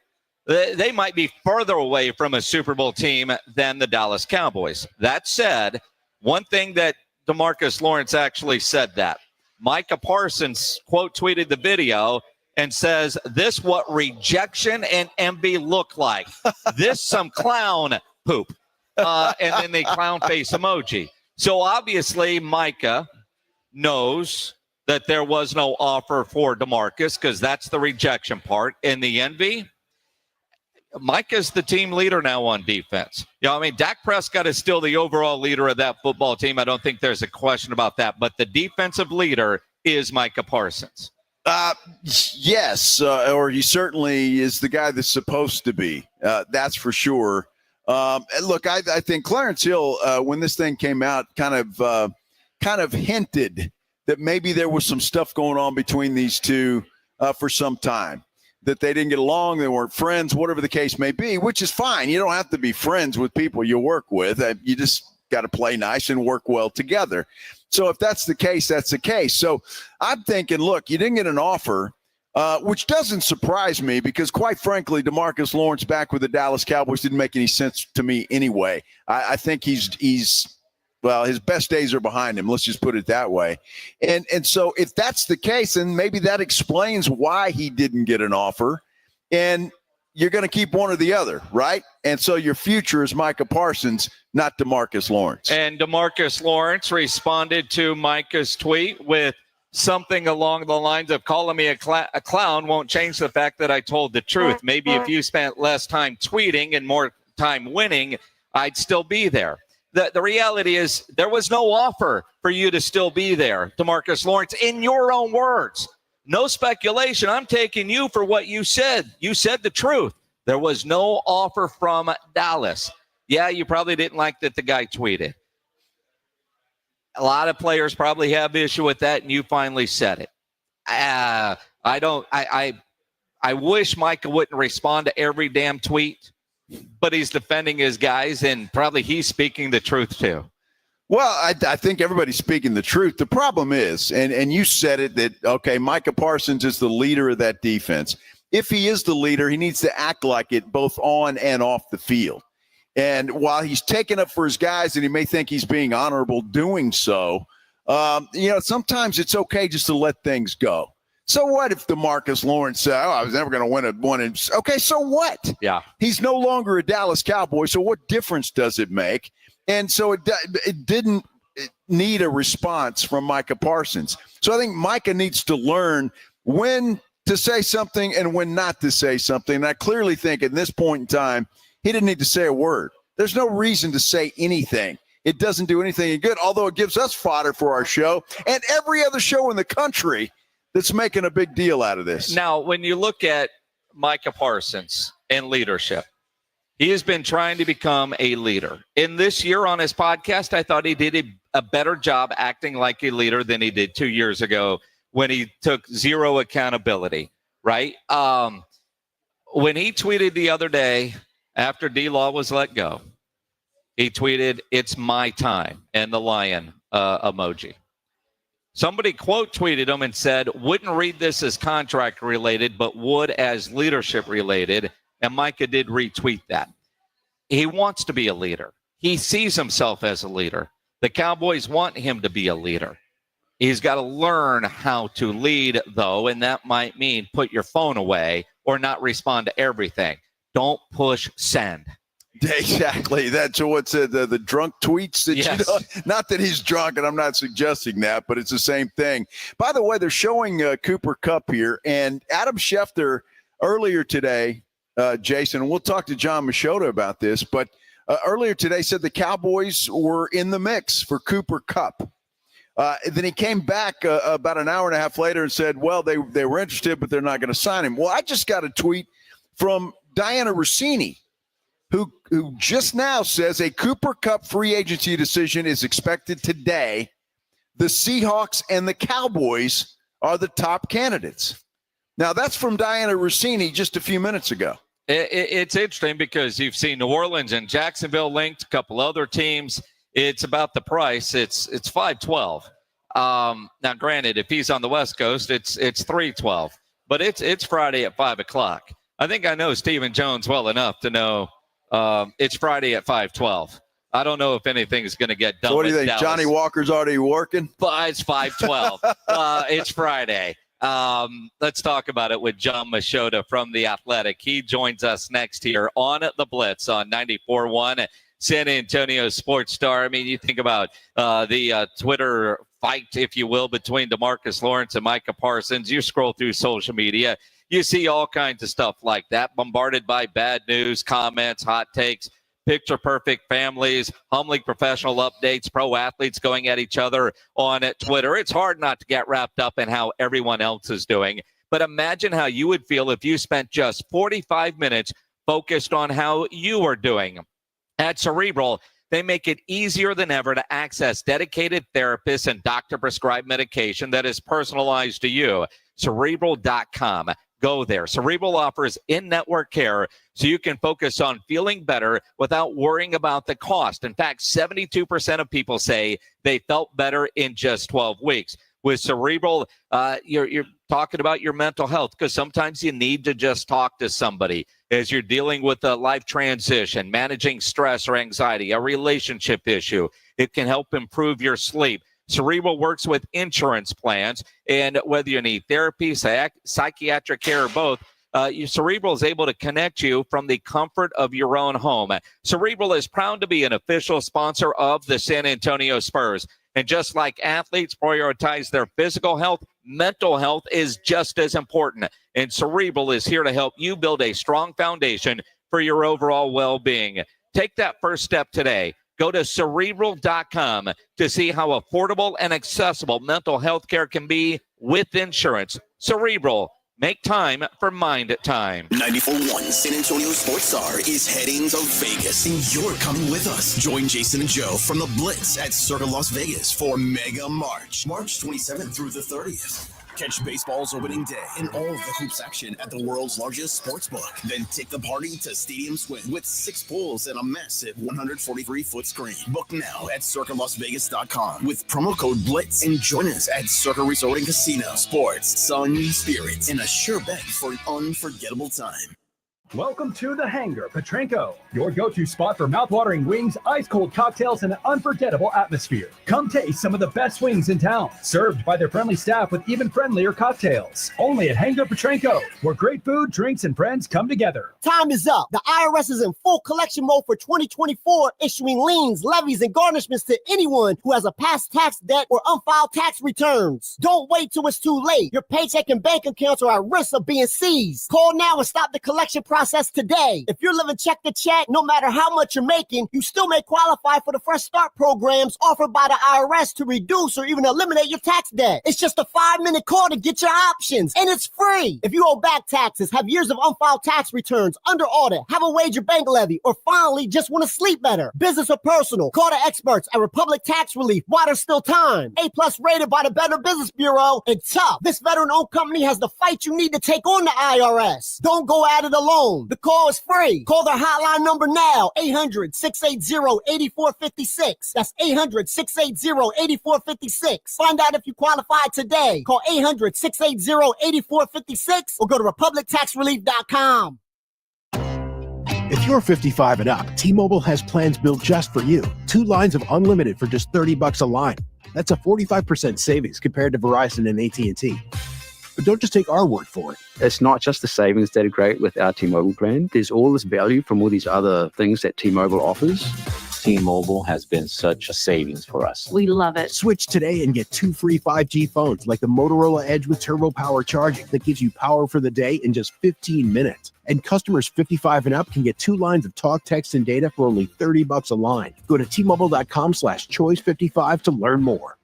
They might be further away from a Super Bowl team than the Dallas Cowboys. That said, one thing that DeMarcus Lawrence actually said that. Micah Parsons quote tweeted the video and says, "This what rejection and envy look like. This some clown poop." And then the clown face emoji. So obviously Micah knows that there was no offer for DeMarcus, because that's the rejection part. And the envy, Micah's the team leader now on defense. Dak Prescott is still the overall leader of that football team. I don't think there's a question about that. But the defensive leader is Micah Parsons. Yes, or he certainly is the guy that's supposed to be. That's for sure. Look, I think Clarence Hill, when this thing came out, kind of hinted that maybe there was some stuff going on between these two for some time, that they didn't get along, they weren't friends, whatever the case may be, which is fine. You don't have to be friends with people you work with. You just got to play nice and work well together. So if that's the case, that's the case. So I'm thinking, look, you didn't get an offer, which doesn't surprise me, because quite frankly, DeMarcus Lawrence back with the Dallas Cowboys didn't make any sense to me anyway. I think he's well, his best days are behind him. Let's just put it that way. And so if that's the case, then maybe that explains why he didn't get an offer. And you're going to keep one or the other, right? And so your future is Micah Parsons, not DeMarcus Lawrence. And DeMarcus Lawrence responded to Micah's tweet with something along the lines of, "Calling me a clown won't change the fact that I told the truth. Maybe if you spent less time tweeting and more time winning, I'd still be there." The reality is there was no offer for you to still be there, DeMarcus Lawrence, in your own words. No speculation. I'm taking you for what you said. You said the truth. There was no offer from Dallas. Yeah, you probably didn't like that the guy tweeted. A lot of players probably have issue with that, and you finally said it. I wish Micah wouldn't respond to every damn tweet, but he's defending his guys, and probably he's speaking the truth too. Well, I think everybody's speaking the truth. The problem is, and you said it, that, okay, Micah Parsons is the leader of that defense. If he is the leader, he needs to act like it both on and off the field. And while he's taking up for his guys and he may think he's being honorable doing so, sometimes it's okay just to let things go. So what if DeMarcus Lawrence said, I was never going to win a one? Okay, so what? Yeah. He's no longer a Dallas Cowboy, so what difference does it make? And so it didn't need a response from Micah Parsons. So I think Micah needs to learn when to say something and when not to say something. And I clearly think at this point in time, he didn't need to say a word. There's no reason to say anything. It doesn't do anything good, although it gives us fodder for our show and every other show in the country that's making a big deal out of this. Now, when you look at Micah Parsons and leadership, he has been trying to become a leader. In this year on his podcast, I thought he did a better job acting like a leader than he did 2 years ago when he took zero accountability, right? When he tweeted the other day after D-Law was let go, he tweeted, "It's my time," and the lion emoji. Somebody quote tweeted him and said, "Wouldn't read this as contract related, but would as leadership related." And Micah did retweet that. He wants to be a leader. He sees himself as a leader. The Cowboys want him to be a leader. He's got to learn how to lead, though, and that might mean put your phone away or not respond to everything. Don't push send. Exactly. That's what's the drunk tweets that yes. You know, not that he's drunk, and I'm not suggesting that, but it's the same thing. By the way, they're showing Cooper Kupp here, and Adam Schefter earlier today Jason. We'll talk to Jon Machota about this, but earlier today said the Cowboys were in the mix for Kupp. Then he came back about an hour and a half later and said, well, they were interested, but they're not going to sign him. Well, I just got a tweet from Diana Rossini, who just now says a Kupp free agency decision is expected today. The Seahawks and the Cowboys are the top candidates. Now, that's from Diana Rossini just a few minutes ago. It's interesting because you've seen New Orleans and Jacksonville linked, a couple other teams. It's about the price. It's $512. Now, granted, if he's on the West Coast, it's $312. But it's Friday at 5 o'clock. I think I know Stephen Jones well enough to know it's Friday at 5:12. I don't know if anything's going to get done. So what do you think? Dallas. Johnny Walker's already working? But it's 5:12. It's Friday. Let's talk about it with Jon Machota from The Athletic. He joins us next here on The Blitz on 94.1 San Antonio Sports Star. I mean, you think about the Twitter fight, if you will, between DeMarcus Lawrence and Micah Parsons. You scroll through social media, you see all kinds of stuff like that, bombarded by bad news, comments, hot takes, picture-perfect families, humbling professional updates, pro athletes going at each other on Twitter. It's hard not to get wrapped up in how everyone else is doing. But imagine how you would feel if you spent just 45 minutes focused on how you are doing. At Cerebral, they make it easier than ever to access dedicated therapists and doctor-prescribed medication that is personalized to you. Cerebral.com. Go there. Cerebral offers in-network care so you can focus on feeling better without worrying about the cost. In fact, 72% of people say they felt better in just 12 weeks. With Cerebral, you're talking about your mental health because sometimes you need to just talk to somebody as you're dealing with a life transition, managing stress or anxiety, a relationship issue. It can help improve your sleep. Cerebral works with insurance plans, and whether you need therapy, psychiatric care, or both, Cerebral is able to connect you from the comfort of your own home. Cerebral is proud to be an official sponsor of the San Antonio Spurs. And just like athletes prioritize their physical health, mental health is just as important. And Cerebral is here to help you build a strong foundation for your overall well-being. Take that first step today. Go to Cerebral.com to see how affordable and accessible mental health care can be with insurance. Cerebral. Make time for Mind Time. 94.1 San Antonio Sports Star is heading to Vegas, and you're coming with us. Join Jason and Joe from the Blitz at Circa Las Vegas for Mega March, March 27th through the 30th. Catch baseball's opening day and all of the hoops action at the world's largest sports book. Then take the party to Stadium Swim with 6 pools and a massive 143-foot screen. Book now at CircaLasVegas.com with promo code BLITZ and join us at Circa Resort and Casino. Sports, sun, spirits, and a sure bet for an unforgettable time. Welcome to The Hangar, Petrenko, your go-to spot for mouthwatering wings, ice-cold cocktails, and an unforgettable atmosphere. Come taste some of the best wings in town, served by their friendly staff with even friendlier cocktails. Only at Hangar Petrenko, where great food, drinks, and friends come together. Time is up. The IRS is in full collection mode for 2024, issuing liens, levies, and garnishments to anyone who has a past tax debt or unfiled tax returns. Don't wait till it's too late. Your paycheck and bank accounts are at risk of being seized. Call now and stop the collection process today. If you're living check to check, no matter how much you're making, you still may qualify for the Fresh Start programs offered by the IRS to reduce or even eliminate your tax debt. It's just a 5-minute call to get your options, and it's free. If you owe back taxes, have years of unfiled tax returns, under audit, have a wager bank levy, or finally just want to sleep better, business or personal, call the experts at Republic Tax Relief while there's still time. A+ rated by the Better Business Bureau, and tough. This veteran-owned company has the fight you need to take on the IRS. Don't go at it alone. The call is free. Call their hotline number now, 800-680-8456. That's 800-680-8456. Find out if you qualify today. Call 800-680-8456 or go to republictaxrelief.com. If you're 55 and up, T-Mobile has plans built just for you. 2 lines of unlimited for just $30 a line. That's a 45% savings compared to Verizon and AT&T. But don't just take our word for it. It's not just the savings that are great with our T-Mobile plan. There's all this value from all these other things that T-Mobile offers. T-Mobile has been such a savings for us. We love it. Switch today and get 2 free 5G phones like the Motorola Edge with Turbo Power charging that gives you power for the day in just 15 minutes. And customers 55 and up can get 2 lines of talk, text, and data for only $30 a line. Go to T-Mobile.com/choice55 to learn more.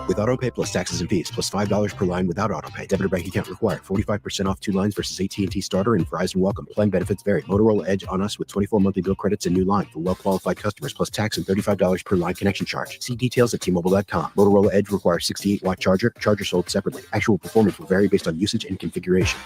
With AutoPay plus taxes and fees, plus $5 per line without AutoPay. Debit or bank account required. 45% off 2 lines versus AT&T Starter and Verizon Welcome. Plan benefits vary. Motorola Edge on us with 24 monthly bill credits and new line for well-qualified customers, plus tax and $35 per line connection charge. See details at T-Mobile.com. Motorola Edge requires 68-watt charger. Charger sold separately. Actual performance will vary based on usage and configuration.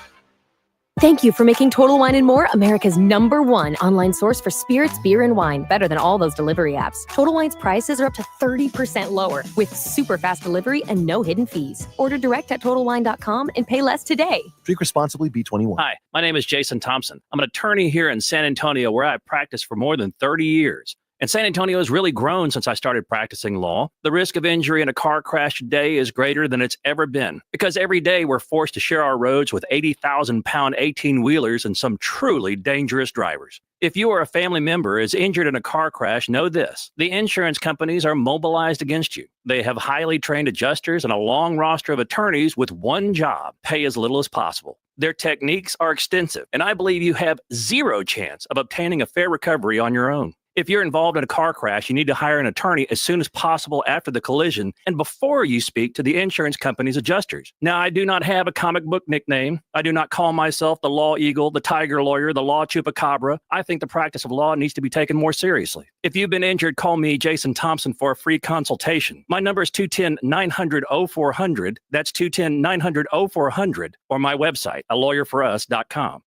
Thank you for making Total Wine & More America's #1 online source for spirits, beer, and wine, better than all those delivery apps. Total Wine's prices are up to 30% lower with super fast delivery and no hidden fees. Order direct at TotalWine.com and pay less today. Drink responsibly, B21. Hi, my name is Jason Thompson. I'm an attorney here in San Antonio where I've practiced for more than 30 years. And San Antonio has really grown since I started practicing law. The risk of injury in a car crash today is greater than it's ever been because every day we're forced to share our roads with 80,000-pound 18-wheelers and some truly dangerous drivers. If you or a family member is injured in a car crash, know this. The insurance companies are mobilized against you. They have highly trained adjusters and a long roster of attorneys with one job: pay as little as possible. Their techniques are extensive, and I believe you have zero chance of obtaining a fair recovery on your own. If you're involved in a car crash, you need to hire an attorney as soon as possible after the collision and before you speak to the insurance company's adjusters. Now, I do not have a comic book nickname. I do not call myself the Law Eagle, the Tiger Lawyer, the Law Chupacabra. I think the practice of law needs to be taken more seriously. If you've been injured, call me, Jason Thompson, for a free consultation. My number is 210-900-0400. That's 210-900-0400, or my website, alawyerforus.com.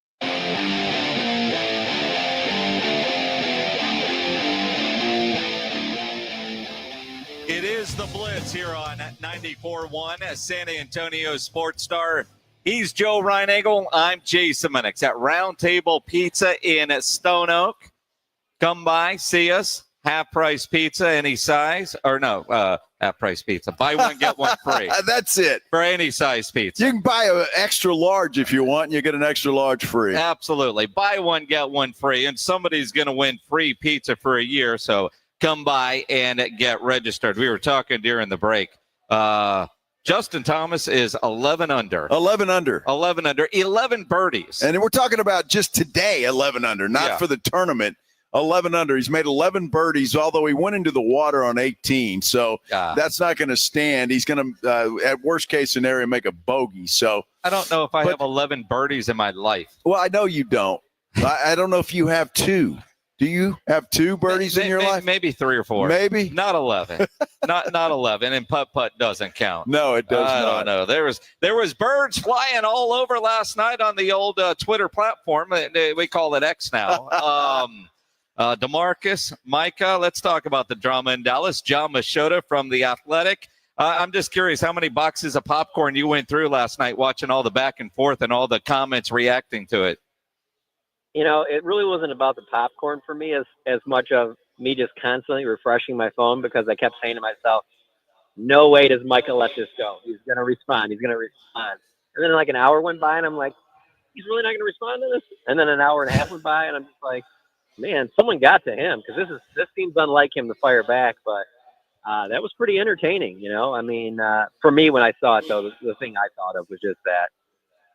It is the Blitz here on 94.1 San Antonio Sports Star. He's Joe Reinagle. I'm Jason Minix at Roundtable Pizza in Stone Oak. Come by, see us. Half-price pizza, any size. Or no, half-price pizza. Buy one, get one free. That's it. For any size pizza. You can buy an extra large if you want, and you get an extra large free. Absolutely. Buy one, get one free. And somebody's going to win free pizza for a year, so come by and get registered. We were talking during the break. Justin Thomas is 11 under. 11 under. 11 under. 11 birdies. And we're talking about just today, 11 under, not for the tournament. 11 under. He's made 11 birdies, although he went into the water on 18. So that's not going to stand. He's going to, at worst case scenario, make a bogey. So I don't know if I have 11 birdies in my life. Well, I know you don't. I don't know if you have 2. Do you have 2 birdies in your life? Maybe 3 or 4. Maybe not 11. not 11. And putt doesn't count. No, it does not. I don't know. There was birds flying all over last night on the old Twitter platform. We call it X now. DeMarcus, Micah. Let's talk about the drama in Dallas. Jon Machota from The Athletic. I'm just curious how many boxes of popcorn you went through last night watching all the back and forth and all the comments reacting to it. You know, it really wasn't about the popcorn for me as much of me just constantly refreshing my phone because I kept saying to myself, no way does Micah let this go. He's going to respond. He's going to respond. And then like an hour went by and I'm like, he's really not going to respond to this? And then an hour and a half went by and I'm just like, man, someone got to him because this seems unlike him to fire back. But that was pretty entertaining, you know. I mean, for me when I saw it, though, the thing I thought of was just that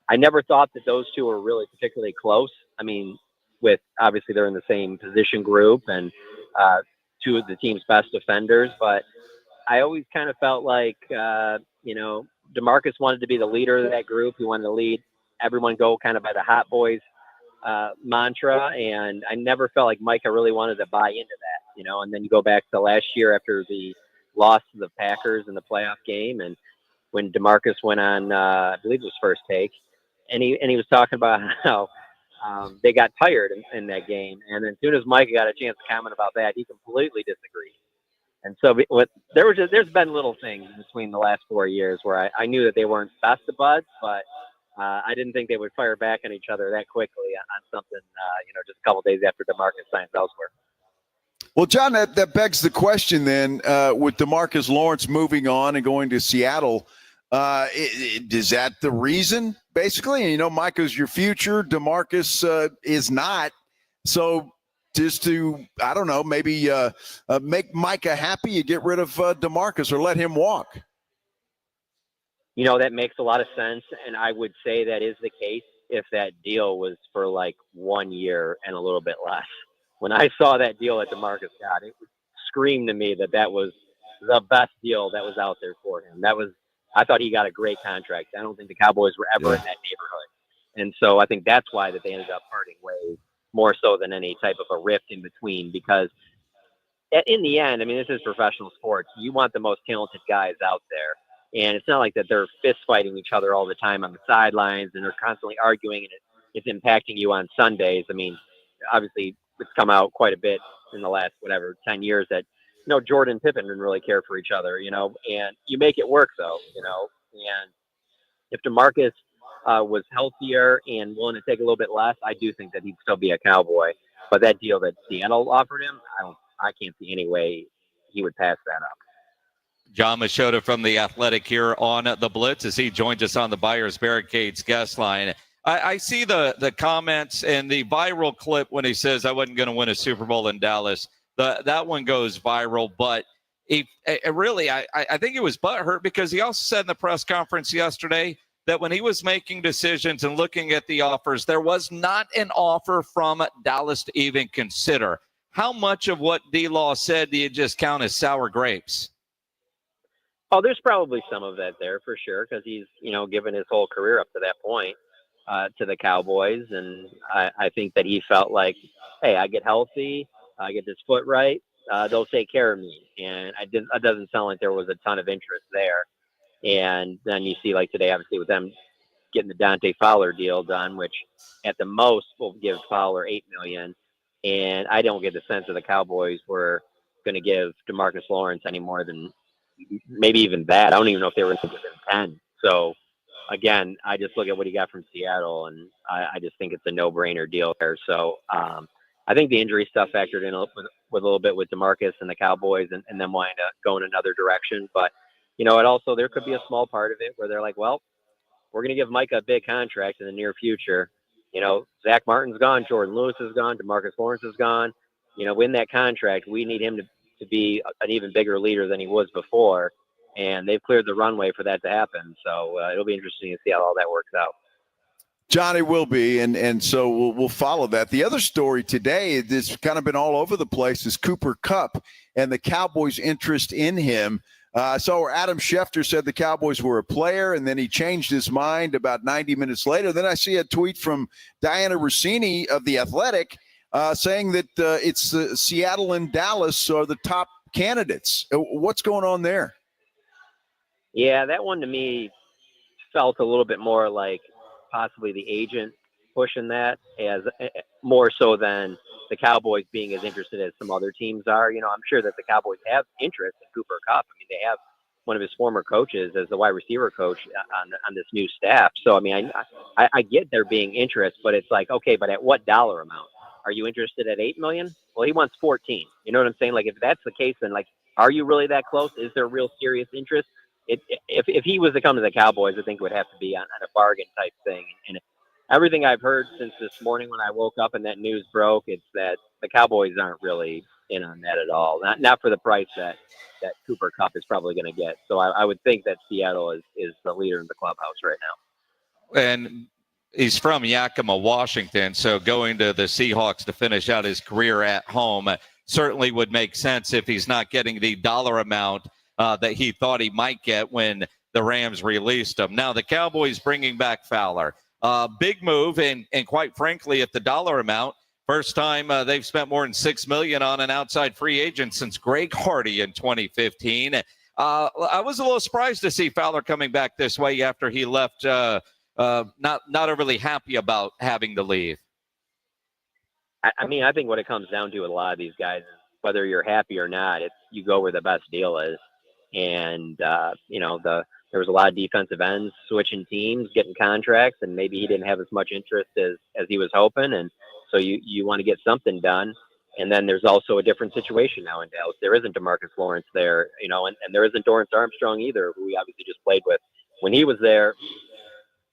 I never thought that those two were really particularly close. I mean, with obviously they're in the same position group and 2 of the team's best defenders. But I always kind of felt like, you know, DeMarcus wanted to be the leader of that group. He wanted to lead everyone go kind of by the hot boys mantra. And I never felt like Micah really wanted to buy into that, you know. And then you go back to last year after the loss to the Packers in the playoff game. And when DeMarcus went on, I believe it was First Take, and he was talking about how they got tired in that game. And as soon as Micah got a chance to comment about that, he completely disagreed. And so there's been little things between the last 4 years where I knew that they weren't best of buds, but I didn't think they would fire back on each other that quickly on something, you know, just a couple days after DeMarcus signs elsewhere. Well, John, that begs the question then, with DeMarcus Lawrence moving on and going to Seattle, is that the reason, basically? You know, Micah's your future, DeMarcus is not. So just to, I don't know, maybe make Micah happy? You get rid of DeMarcus or let him walk? That makes a lot of sense, and I would say that is the case if that deal was for like 1 year and a little bit less. When I saw that deal that DeMarcus got, it screamed to me that was the best deal that was out there for him. I thought he got a great contract. I don't think the Cowboys were ever in that neighborhood. And so I think that's why that they ended up parting ways more so than any type of a rift in between, because in the end, I mean, this is professional sports. You want the most talented guys out there. And it's not like that they're fist fighting each other all the time on the sidelines and they're constantly arguing and it's impacting you on Sundays. I mean, obviously it's come out quite a bit in the last, 10 years that, Jordan and Pippen didn't really care for each other, and you make it work though, and if DeMarcus was healthier and willing to take a little bit less, I do think that he'd still be a Cowboy. But that deal that Seattle offered him, I can't see any way he would pass that up. Jon Machota from The Athletic here on the Blitz as he joins us on the Buyers Barricades guest line. I see the comments and the viral clip when he says I wasn't going to win a Super Bowl in Dallas. That one goes viral, but I think it was butthurt because he also said in the press conference yesterday that when he was making decisions and looking at the offers, there was not an offer from Dallas to even consider. How much of what D-Law said do you just count as sour grapes? Oh, there's probably some of that there for sure because he's, given his whole career up to that point to the Cowboys. And I think that he felt like, hey, I get healthy, I get this foot right, they'll take care of me. And it doesn't sound like there was a ton of interest there. And then you see like today, obviously, with them getting the Dante Fowler deal done, which at the most will give Fowler $8 million. And I don't get the sense that the Cowboys were going to give DeMarcus Lawrence any more than maybe even that. I don't even know if they were going to give him 10. So again, I just look at what he got from Seattle, and I just think it's a no-brainer deal there. So I think the injury stuff factored in with a little bit with DeMarcus and the Cowboys, and then wanting to go in another direction. But it also, there could be a small part of it where they're like, well, we're going to give Micah a big contract in the near future. Zach Martin's gone, Jordan Lewis is gone, DeMarcus Lawrence is gone. In that contract, we need him to be an even bigger leader than he was before. And they've cleared the runway for that to happen. So it'll be interesting to see how all that works out. Johnny will be, and so we'll follow that. The other story today that's kind of been all over the place is Cooper Kupp and the Cowboys' interest in him. I saw where Adam Schefter said the Cowboys were a player, and then he changed his mind about 90 minutes later. Then I see a tweet from Diana Rossini of The Athletic saying that it's Seattle and Dallas are the top candidates. What's going on there? Yeah, that one to me felt a little bit more like possibly the agent pushing that as more so than the Cowboys being as interested as some other teams are. I'm sure that the Cowboys have interest in Cooper Kupp. I mean, they have one of his former coaches as the wide receiver coach on this new staff. So, I mean, I get there being interest, but it's like, okay, but at what dollar amount? Are you interested at $8 million? Well, he wants 14. You know what I'm saying? Like, if that's the case, then like, are you really that close? Is there real serious interest? If he was to come to the Cowboys, I think it would have to be on a bargain type thing. And everything I've heard since this morning when I woke up and that news broke, it's that the Cowboys aren't really in on that at all. Not for the price that Cooper Kupp is probably going to get. So I would think that Seattle is the leader in the clubhouse right now. And he's from Yakima, Washington, so going to the Seahawks to finish out his career at home certainly would make sense if he's not getting the dollar amount that he thought he might get when the Rams released him. Now, the Cowboys bringing back Fowler. Big move, and quite frankly, at the dollar amount, first time they've spent more than $6 million on an outside free agent since Greg Hardy in 2015. I was a little surprised to see Fowler coming back this way after he left not overly happy about having to leave. I mean, I think what it comes down to with a lot of these guys is whether you're happy or not, you go where the best deal is. And, there was a lot of defensive ends switching teams, getting contracts, and maybe he didn't have as much interest as he was hoping. And so you want to get something done. And then there's also a different situation now in Dallas. There isn't DeMarcus Lawrence there, and there isn't Dorrance Armstrong either, who we obviously just played with. When he was there,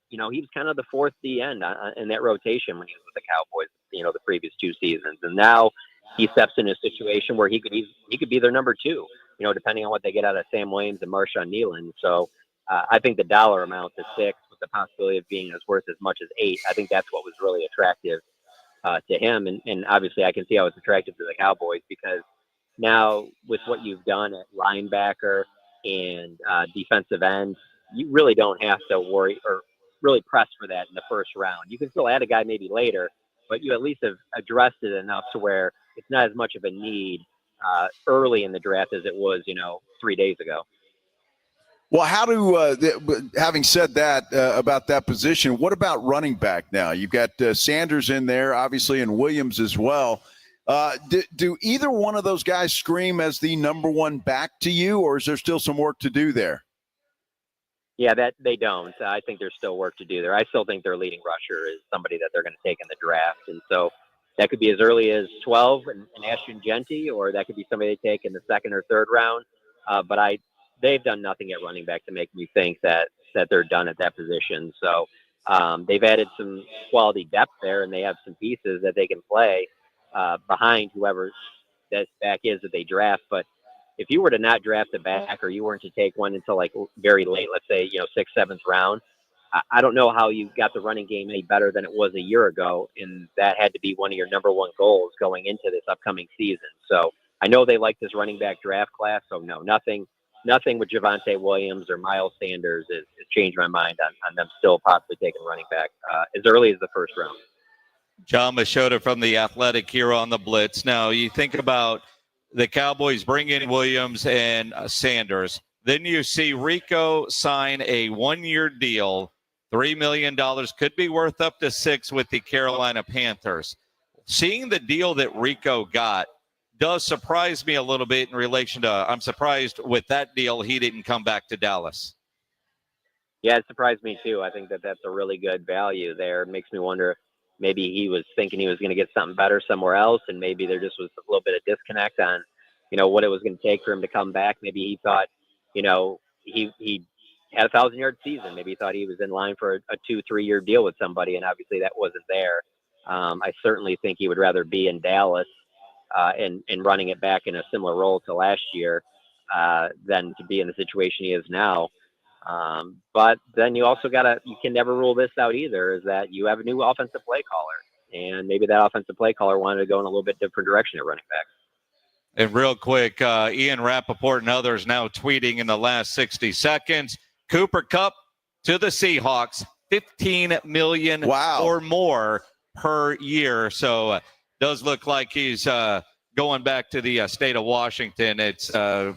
he was kind of the fourth D end in that rotation when he was with the Cowboys, the previous two seasons. And now he steps in a situation where he could be their number 2, depending on what they get out of Sam Williams and Marshawn Nealon. So I think the dollar amount to 6 with the possibility of being as worth as much as 8, I think that's what was really attractive to him. And obviously I can see how it's attractive to the Cowboys, because now with what you've done at linebacker and defensive end, you really don't have to worry or really press for that in the first round. You can still add a guy maybe later, but you at least have addressed it enough to where it's not as much of a need early in the draft as it was, 3 days ago. Well, having said that about that position, what about running back now? You've got Sanders in there, obviously, and Williams as well. Do either one of those guys scream as the number 1 back to you, or is there still some work to do there? Yeah, that they don't. I think there's still work to do there. I still think their leading rusher is somebody that they're going to take in the draft. And so that could be as early as 12 and Ashton Genty, or that could be somebody they take in the 2nd or 3rd round. But they've done nothing at running back to make me think that they're done at that position. So they've added some quality depth there, and they have some pieces that they can play behind whoever that back is that they draft. But if you were to not draft a back, or you weren't to take one until like very late, let's say, 6th, 7th round, I don't know how you got the running game any better than it was a year ago. And that had to be one of your number 1 goals going into this upcoming season. So I know they like this running back draft class. So no, nothing with Javonte Williams or Miles Sanders has changed my mind on them still possibly taking running back as early as the 1st round. Jon Machota from The Athletic here on the Blitz. Now, you think about the Cowboys bring in Williams and Sanders. Then you see Rico sign a 1-year deal, $3 million, could be worth up to 6 with the Carolina Panthers. Seeing the deal that Rico got does surprise me a little bit in relation to, I'm surprised with that deal he didn't come back to Dallas. Yeah, it surprised me too. I think that's a really good value there. It makes me wonder, maybe he was thinking he was going to get something better somewhere else, and maybe there just was a little bit of disconnect on, what it was going to take for him to come back. Maybe he thought, he had a 1,000-yard season. Maybe he thought he was in line for a 2-3 year deal with somebody, and obviously that wasn't there. I certainly think he would rather be in Dallas and running it back in a similar role to last year than to be in the situation he is now. But then you also you can never rule this out either, is that you have a new offensive play caller, and maybe that offensive play caller wanted to go in a little bit different direction at running back. And real quick, Ian Rappaport and others now tweeting in the last 60 seconds, Cooper Kupp to the Seahawks, $15 million or more per year. So does look like he's going back to the state of Washington. It's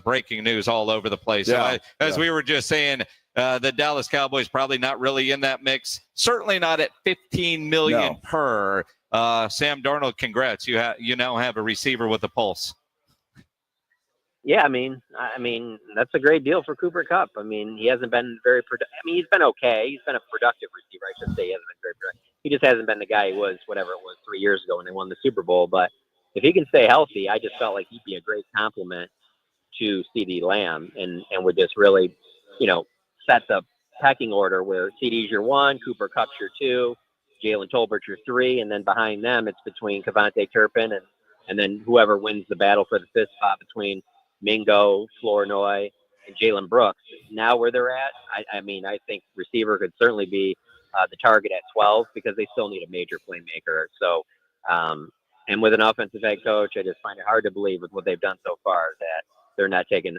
breaking news all over the place. Yeah, so as we were just saying, the Dallas Cowboys probably not really in that mix. Certainly not at $15 million per. Sam Darnold, congrats. You now have a receiver with a pulse. Yeah, I mean, that's a great deal for Cooper Kupp. I mean, he hasn't been very productive. I mean, he's been okay. He's been a productive receiver. I should say he hasn't been very productive. He just hasn't been the guy he was, whatever it was, 3 years ago when they won the Super Bowl. But if he can stay healthy, I just felt like he'd be a great complement to CeeDee Lamb and would just really, set the pecking order where CeeDee's your 1, Cooper Kupp's your 2, Jalen Tolbert's your 3, and then behind them it's between Kevontae Turpin and then whoever wins the battle for the 5th spot between Mingo, Flournoy, and Jalen Brooks. Now where they're at, I think receiver could certainly be the target at 12 because they still need a major playmaker. So, and with an offensive head coach, I just find it hard to believe with what they've done so far that they're not taking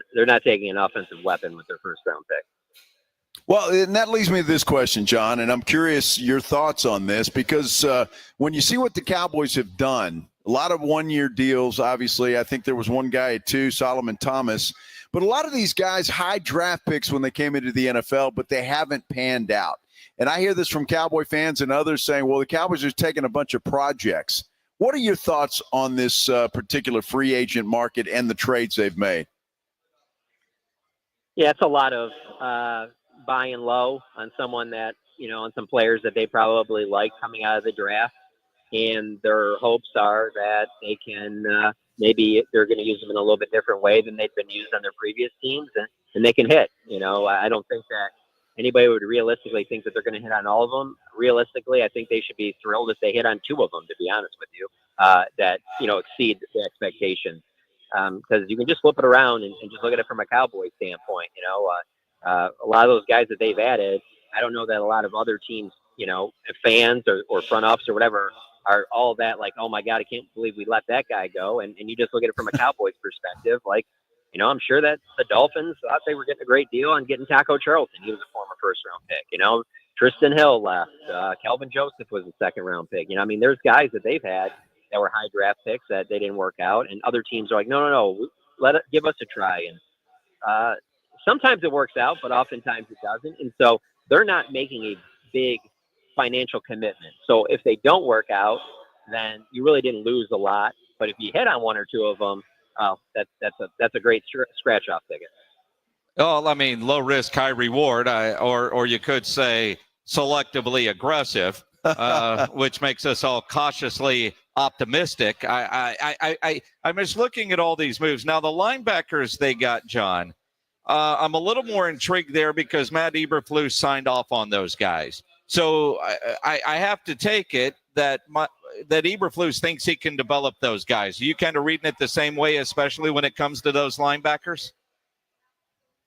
an offensive weapon with their 1st round pick. Well, and that leads me to this question, John, and I'm curious your thoughts on this because when you see what the Cowboys have done, a lot of 1-year deals, obviously. I think there was one guy at 2, Solomon Thomas. But a lot of these guys, high draft picks when they came into the NFL, but they haven't panned out. And I hear this from Cowboy fans and others saying, well, the Cowboys are taking a bunch of projects. What are your thoughts on this particular free agent market and the trades they've made? Yeah, it's a lot of buying low on someone that, on some players that they probably like coming out of the draft. And their hopes are that they can maybe they're going to use them in a little bit different way than they've been used on their previous teams, and they can hit. I don't think that anybody would realistically think that they're going to hit on all of them. Realistically, I think they should be thrilled if they hit on 2 of them, to be honest with you, that, exceed the expectations. Because you can just flip it around and just look at it from a Cowboys standpoint. A lot of those guys that they've added, I don't know that a lot of other teams, fans or front office or whatever, are all that like, oh my God, I can't believe we let that guy go. And you just look at it from a Cowboys perspective, like, I'm sure that the Dolphins thought they were getting a great deal on getting Taco Charlton. He was a former first-round pick. Tristan Hill left. Calvin Joseph was a second-round pick. There's guys that they've had that were high draft picks that they didn't work out, and other teams are like, no, give us a try. And sometimes it works out, but oftentimes it doesn't. And so they're not making a big financial commitment. So if they don't work out, then you really didn't lose a lot. But if you hit on 1 or 2 of them, that's a great scratch off ticket. Oh, I mean, low risk, high reward, or you could say selectively aggressive, which makes us all cautiously optimistic. I'm just looking at all these moves now. The linebackers they got, John. I'm a little more intrigued there because Matt Eberflus signed off on those guys. So I have to take it that Eberflus thinks he can develop those guys. Are you kind of reading it the same way, especially when it comes to those linebackers?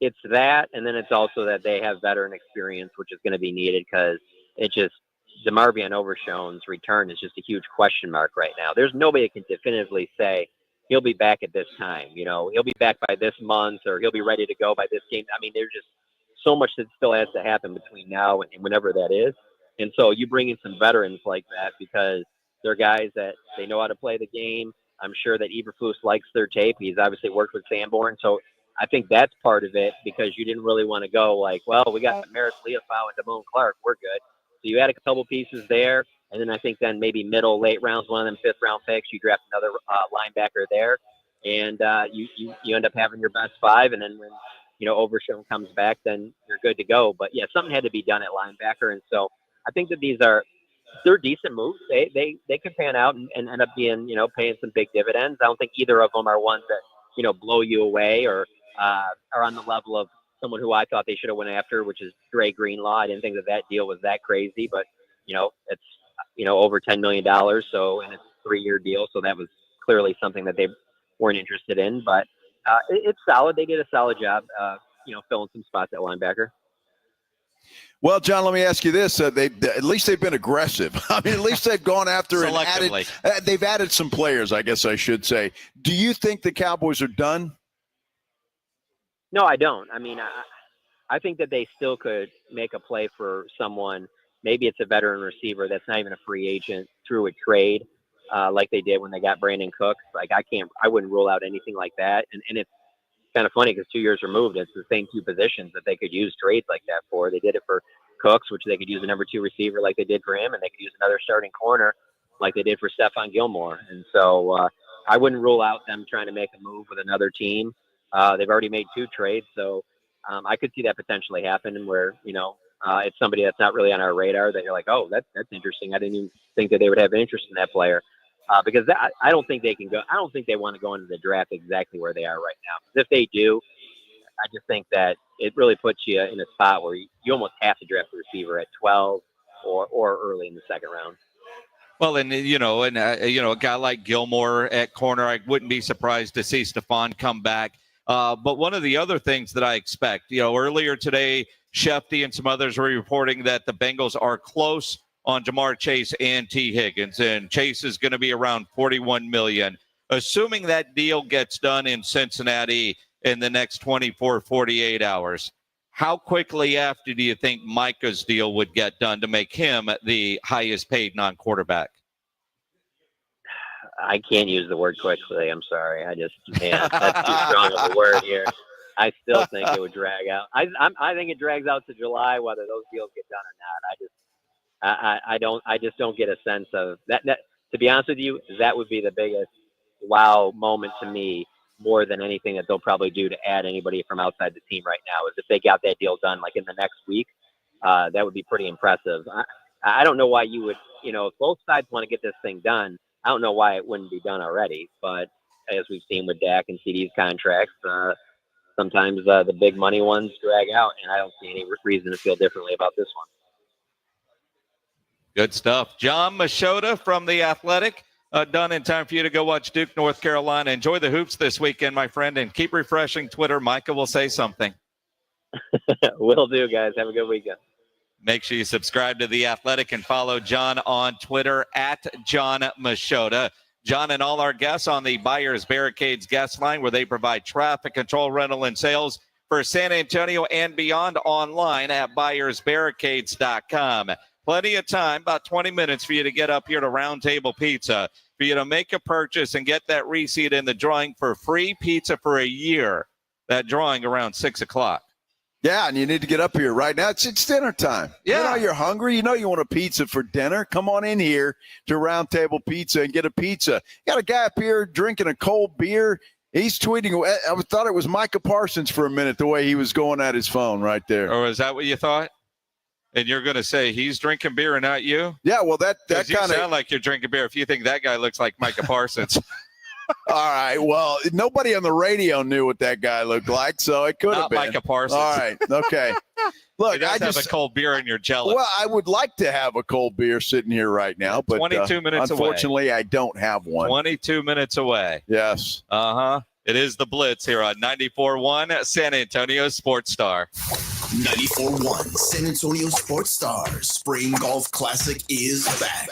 It's that, and then it's also that they have veteran experience, which is going to be needed because DeMarvion Overshown's return is just a huge question mark right now. There's nobody that can definitively say he'll be back at this time. He'll be back by this month or he'll be ready to go by this game. I mean, there's just so much that still has to happen between now and whenever that is. And so you bring in some veterans like that because they're guys that they know how to play the game. I'm sure that Eberflus likes their tape. He's obviously worked with Sanborn. So I think that's part of it because you didn't really want to go like, well, we got Maris Leofau and Damone Clark. We're good. So you add a couple pieces there. And then I think then maybe middle, late rounds, one of them 5th round picks, you draft another linebacker there. And you end up having your best 5. And then when, Overshown comes back, then you're good to go. But yeah, something had to be done at linebacker. And so I think that they're decent moves. They could pan out and end up being, paying some big dividends. I don't think either of them are ones that, blow you away or are on the level of someone who I thought they should have went after, which is Dre Greenlaw. I didn't think that deal was that crazy, but it's, over $10 million. So, and it's a 3-year deal. So that was clearly something that they weren't interested in, but it's solid. They did a solid job, filling some spots at linebacker. Well, John, let me ask you this. At least they've been aggressive. I mean, at least they've gone after and they've added some players, I guess I should say. Do you think the Cowboys are done? No, I don't. I mean, I think that they still could make a play for someone. Maybe it's a veteran receiver that's not even a free agent through a trade, like they did when they got Brandon Cooks. Like I wouldn't rule out anything like that. And it's kind of funny because 2 years removed, it's the same 2 positions that they could use trades like that for. They did it for Cooks, which they could use a number 2 receiver like they did for him, and they could use another starting corner like they did for Stephon Gilmore. And so I wouldn't rule out them trying to make a move with another team. They've already made 2 trades, so I could see that potentially happen where, it's somebody that's not really on our radar that you're like, oh, that's interesting. I didn't even think that they would have an interest in that player. Because I don't think they can go. I don't think they want to go into the draft exactly where they are right now. Because if they do, I just think that it really puts you in a spot where you almost have to draft the receiver at 12 or early in the 2nd round. Well, and a guy like Gilmore at corner, I wouldn't be surprised to see Stephon come back. But one of the other things that I expect, earlier today, Shefty and some others were reporting that the Bengals are close on Jamar Chase and T. Higgins, and Chase is going to be around $41 million. Assuming that deal gets done in Cincinnati in the next 24, 48 hours, how quickly after do you think Micah's deal would get done to make him the highest paid non-quarterback? I can't use the word quickly. I'm sorry. That's too strong of a word here. I still think it would drag out. I think it drags out to July, whether those deals get done or not. I just don't get a sense of that. To be honest with you, that would be the biggest wow moment to me, more than anything that they'll probably do to add anybody from outside the team right now. Is if they got that deal done like in the next week, that would be pretty impressive. I don't know why you would, if both sides want to get this thing done, I don't know why it wouldn't be done already. But as we've seen with Dak and CD's contracts, sometimes the big money ones drag out, and I don't see any reason to feel differently about this one. Good stuff. Jon Machota from The Athletic. Done in time for you to go watch Duke, North Carolina. Enjoy the hoops this weekend, my friend, and keep refreshing Twitter. Micah will say something. Will do, guys. Have a good weekend. Make sure you subscribe to The Athletic and follow Jon on Twitter at Jon Machota. Jon and all our guests on the Buyers Barricades guest line, where they provide traffic control, rental, and sales for San Antonio and beyond, online at buyersbarricades.com. Plenty of time, about 20 minutes for you to get up here to Roundtable Pizza, for you to make a purchase and get that receipt in the drawing for free pizza for a year. That drawing around 6 o'clock. Yeah, and you need to get up here right now. It's dinner time. Yeah. You know you're hungry. You know you want a pizza for dinner. Come on in here to Roundtable Pizza and get a pizza. You got a guy up here drinking a cold beer. He's tweeting. I thought it was Micah Parsons for a minute, the way he was going at his phone right there. Or is that what you thought? And you're going to say he's drinking beer and not you? Yeah, well, that kind of sound like you're drinking beer if you think that guy looks like Micah Parsons. All right. Well, nobody on the radio knew what that guy looked like, so it could have been Micah Parsons. All right. Okay. Look, I just have a cold beer and you're jealous. Well, I would like to have a cold beer sitting here right now, but 22 minutes unfortunately, I don't have one. 22 minutes away. Yes. It is the Blitz here on 94.1 San Antonio Sports Star. 94.1 San Antonio Sports Star Spring Golf Classic is back.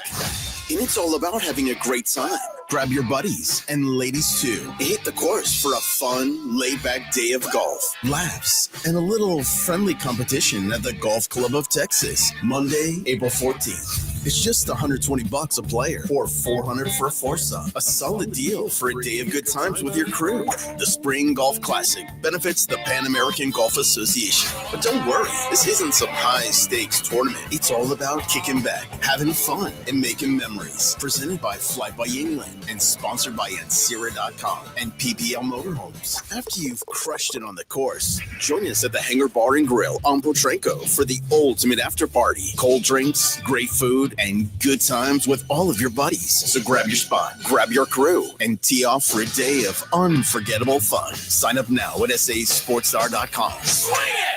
And it's all about having a great time. Grab your buddies and ladies too. Hit the course for a fun, laid-back day of golf, laughs, and a little friendly competition at the Golf Club of Texas. Monday, April 14th. It's just $120 a player or $400 for a foursome. A solid deal for a day of good times with your crew. The Spring Golf Classic benefits the Pan American Golf Association. But don't worry, this isn't some high-stakes tournament. It's all about kicking back, having fun, and making memories. Presented by Flight by England and sponsored by Ancira.com and PPL Motorhomes. After you've crushed it on the course, join us at the Hangar Bar and Grill on Potranco for the ultimate after party. Cold drinks, great food, and good times with all of your buddies. So grab your spot, grab your crew, and tee off for a day of unforgettable fun. Sign up now at sasportstar.com. Swing it!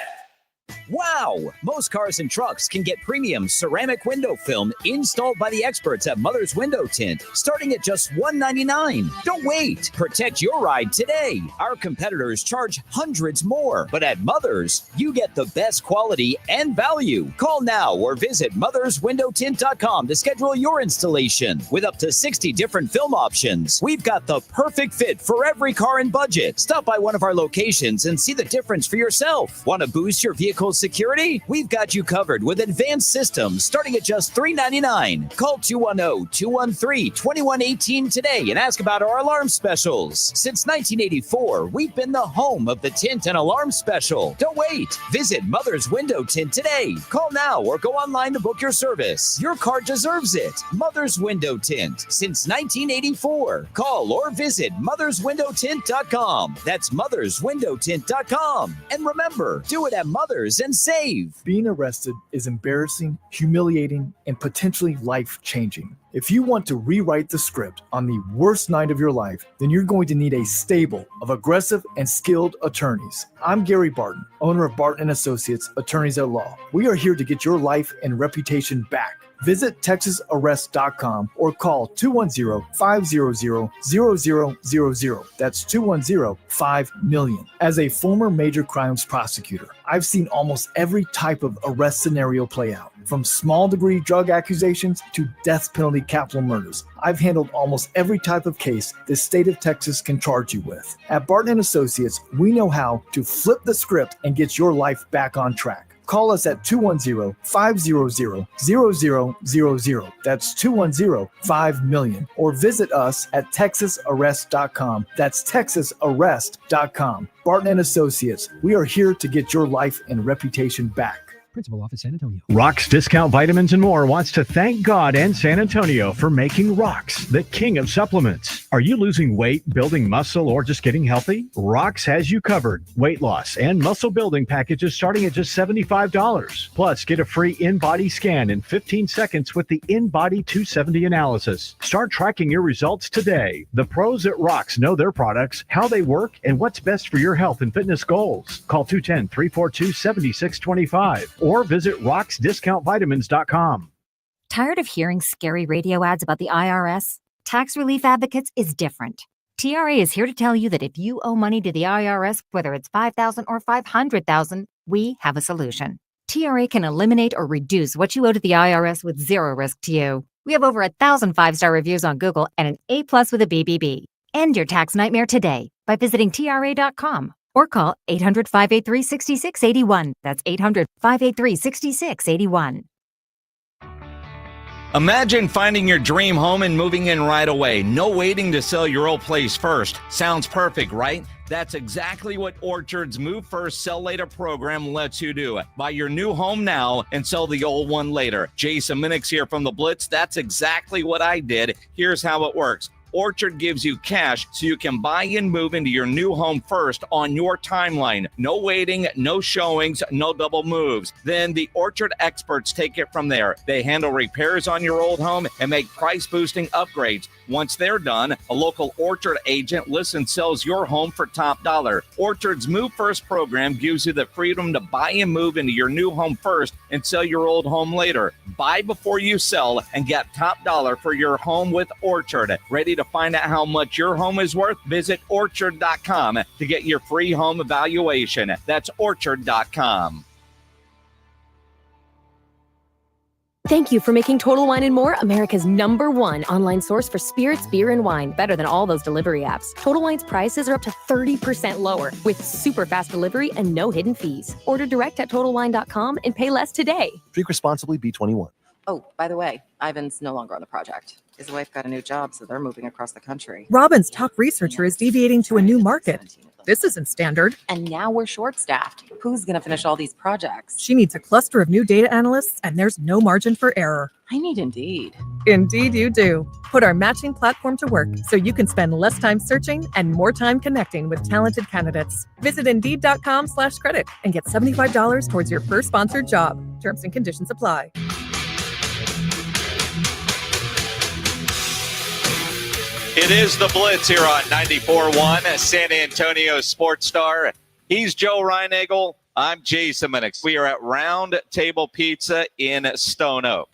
Wow! Most cars and trucks can get premium ceramic window film installed by the experts at Mother's Window Tint, starting at just $199. Don't wait! Protect your ride today. Our competitors charge hundreds more, but at Mother's, you get the best quality and value. Call now or visit motherswindowtint.com to schedule your installation. With up to 60 different film options, we've got the perfect fit for every car and budget. Stop by one of our locations and see the difference for yourself. Want to boost your vehicle's security? We've got you covered with advanced systems starting at just $399. Call 210-213-2118 today and ask about our alarm specials. Since 1984, we've been the home of the tint and alarm special. Don't wait. Visit Mother's Window Tint today. Call now or go online to book your service. Your car deserves it. Mother's Window Tint. Since 1984. Call or visit motherswindowtint.com. That's motherswindowtint.com. And remember, do it at Mother's and save. Being arrested is embarrassing, humiliating, and potentially life-changing. If you want to rewrite the script on the worst night of your life, then you're going to need a stable of aggressive and skilled attorneys. I'm Gary Barton, owner of Barton & Associates, Attorneys at Law. We are here to get your life and reputation back. Visit TexasArrest.com or call 210-500-0000. That's 210-5-million. As a former major crimes prosecutor, I've seen almost every type of arrest scenario play out, from small degree drug accusations to death penalty capital murders. I've handled almost every type of case the state of Texas can charge you with. At Barton & Associates, we know how to flip the script and get your life back on track. Call us at 210-500-0000. That's 210-5-million. Or visit us at TexasArrest.com. That's TexasArrest.com. Barton & Associates, we are here to get your life and reputation back. Principal Office, San Antonio. Rox Discount Vitamins and More wants to thank God and San Antonio for making Rox the king of supplements. Are you losing weight, building muscle, or just getting healthy? Rox has you covered. Weight loss and muscle building packages starting at just $75. Plus, get a free in-body scan in 15 seconds with the In-Body 270 analysis. Start tracking your results today. The pros at Rox know their products, how they work, and what's best for your health and fitness goals. Call 210-342-7625 or visit roxdiscountvitamins.com. Tired of hearing scary radio ads about the IRS? Tax Relief Advocates is different. TRA is here to tell you that if you owe money to the IRS, whether it's $5,000 or $500,000, we have a solution. TRA can eliminate or reduce what you owe to the IRS with zero risk to you. We have over 1,000 5-star reviews on Google and an A+ with a BBB. End your tax nightmare today by visiting TRA.com or call 800-583-6681. That's 800-583-6681. Imagine finding your dream home and moving in right away. No waiting to sell your old place first. Sounds perfect, right? That's exactly what Orchard's Move First, Sell Later program lets you do. Buy your new home now and sell the old one later. Jason Minix here from the Blitz. That's exactly what I did. Here's how it works. Orchard gives you cash so you can buy and move into your new home first on your timeline. No waiting, no showings, no double moves. Then the Orchard experts take it from there. They handle repairs on your old home and make price-boosting upgrades. Once they're done, a local Orchard agent lists and sells your home for top dollar. Orchard's Move First program gives you the freedom to buy and move into your new home first and sell your old home later. Buy before you sell and get top dollar for your home with Orchard. Ready to find out how much your home is worth? Visit orchard.com to get your free home evaluation. That's orchard.com. Thank you for making Total Wine & More America's #1 online source for spirits, beer, and wine. Better than all those delivery apps. Total Wine's prices are up to 30% lower with super fast delivery and no hidden fees. Order direct at TotalWine.com and pay less today. Drink responsibly, B21. Oh, by the way, Ivan's no longer on the project. His wife got a new job, so they're moving across the country. Robin's top researcher is deviating to a new market. This isn't standard. And now we're short-staffed. Who's going to finish all these projects? She needs a cluster of new data analysts, and there's no margin for error. I need Indeed. Indeed you do. Put our matching platform to work so you can spend less time searching and more time connecting with talented candidates. Visit Indeed.com/credit and get $75 towards your first sponsored job. Terms and conditions apply. It is the Blitz here on 94.1, San Antonio Sports Star. He's Joe Reinagel. I'm Jason Minix. We are at Roundtable Pizza in Stone Oak.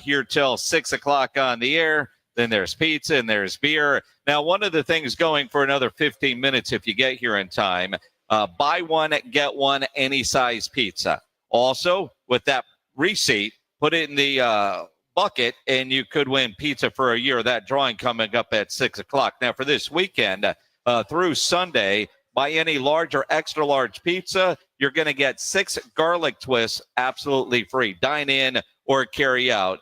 Here till 6 o'clock on the air. Then there's pizza and there's beer. Now, one of the things going for another 15 minutes if you get here in time, buy one, get one, any size pizza. Also, with that receipt, put it in the bucket, and you could win pizza for a year. That drawing coming up at 6 o'clock. Now, for this weekend through Sunday, buy any large or extra large pizza, you're going to get 6 garlic twists absolutely free. Dine in or carry out.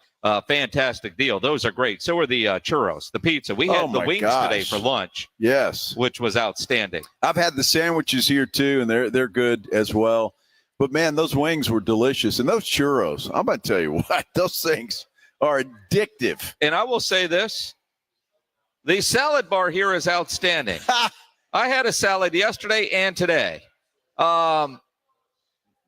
Fantastic deal. Those are great. So are the churros, the pizza. We had the wings today for lunch. Yes. Which was outstanding. I've had the sandwiches here too, and they're good as well. But, man, those wings were delicious. And those churros, I'm going to tell you what, those things are addictive. And I will say this, the salad bar here is outstanding. I had a salad yesterday and today.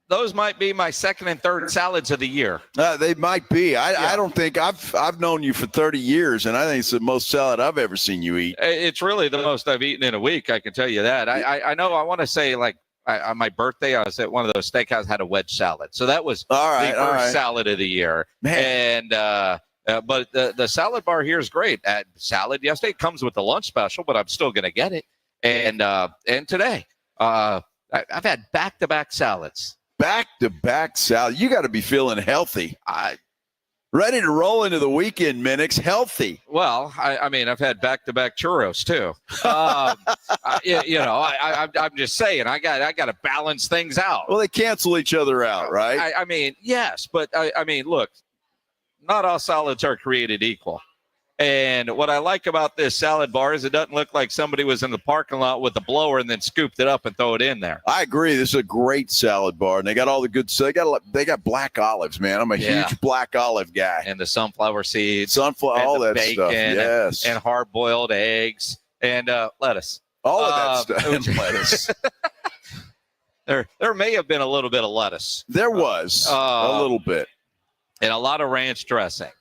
Those might be my second and third salads of the year. They might be. I don't think I've known you for 30 years, and I think it's the most salad I've ever seen you eat. It's really the most I've eaten in a week, I can tell you that. I know I want to say, like, on my birthday, I was at one of those steakhouses, had a wedge salad. So that was the first salad of the year. Man. And but the salad bar here is great. Salad yesterday comes with the lunch special, but I'm still going to get it. And today, I've had back-to-back salads. Back-to-back salad. You got to be feeling healthy. Ready to roll into the weekend, Minix. Healthy. Well, I mean, I've had back-to-back churros too. I'm just saying, I got to balance things out. Well, they cancel each other out, right? I mean, yes, but I mean, look, not all salads are created equal. And what I like about this salad bar is it doesn't look like somebody was in the parking lot with a blower and then scooped it up and throw it in there. I agree. This is a great salad bar, and they got all the good stuff. They got black olives, man. I'm a huge black olive guy. And the sunflower seeds. All that bacon, stuff, yes. And hard-boiled eggs and lettuce. All of that stuff. And lettuce. There may have been a little bit of lettuce. There was a little bit. And a lot of ranch dressing.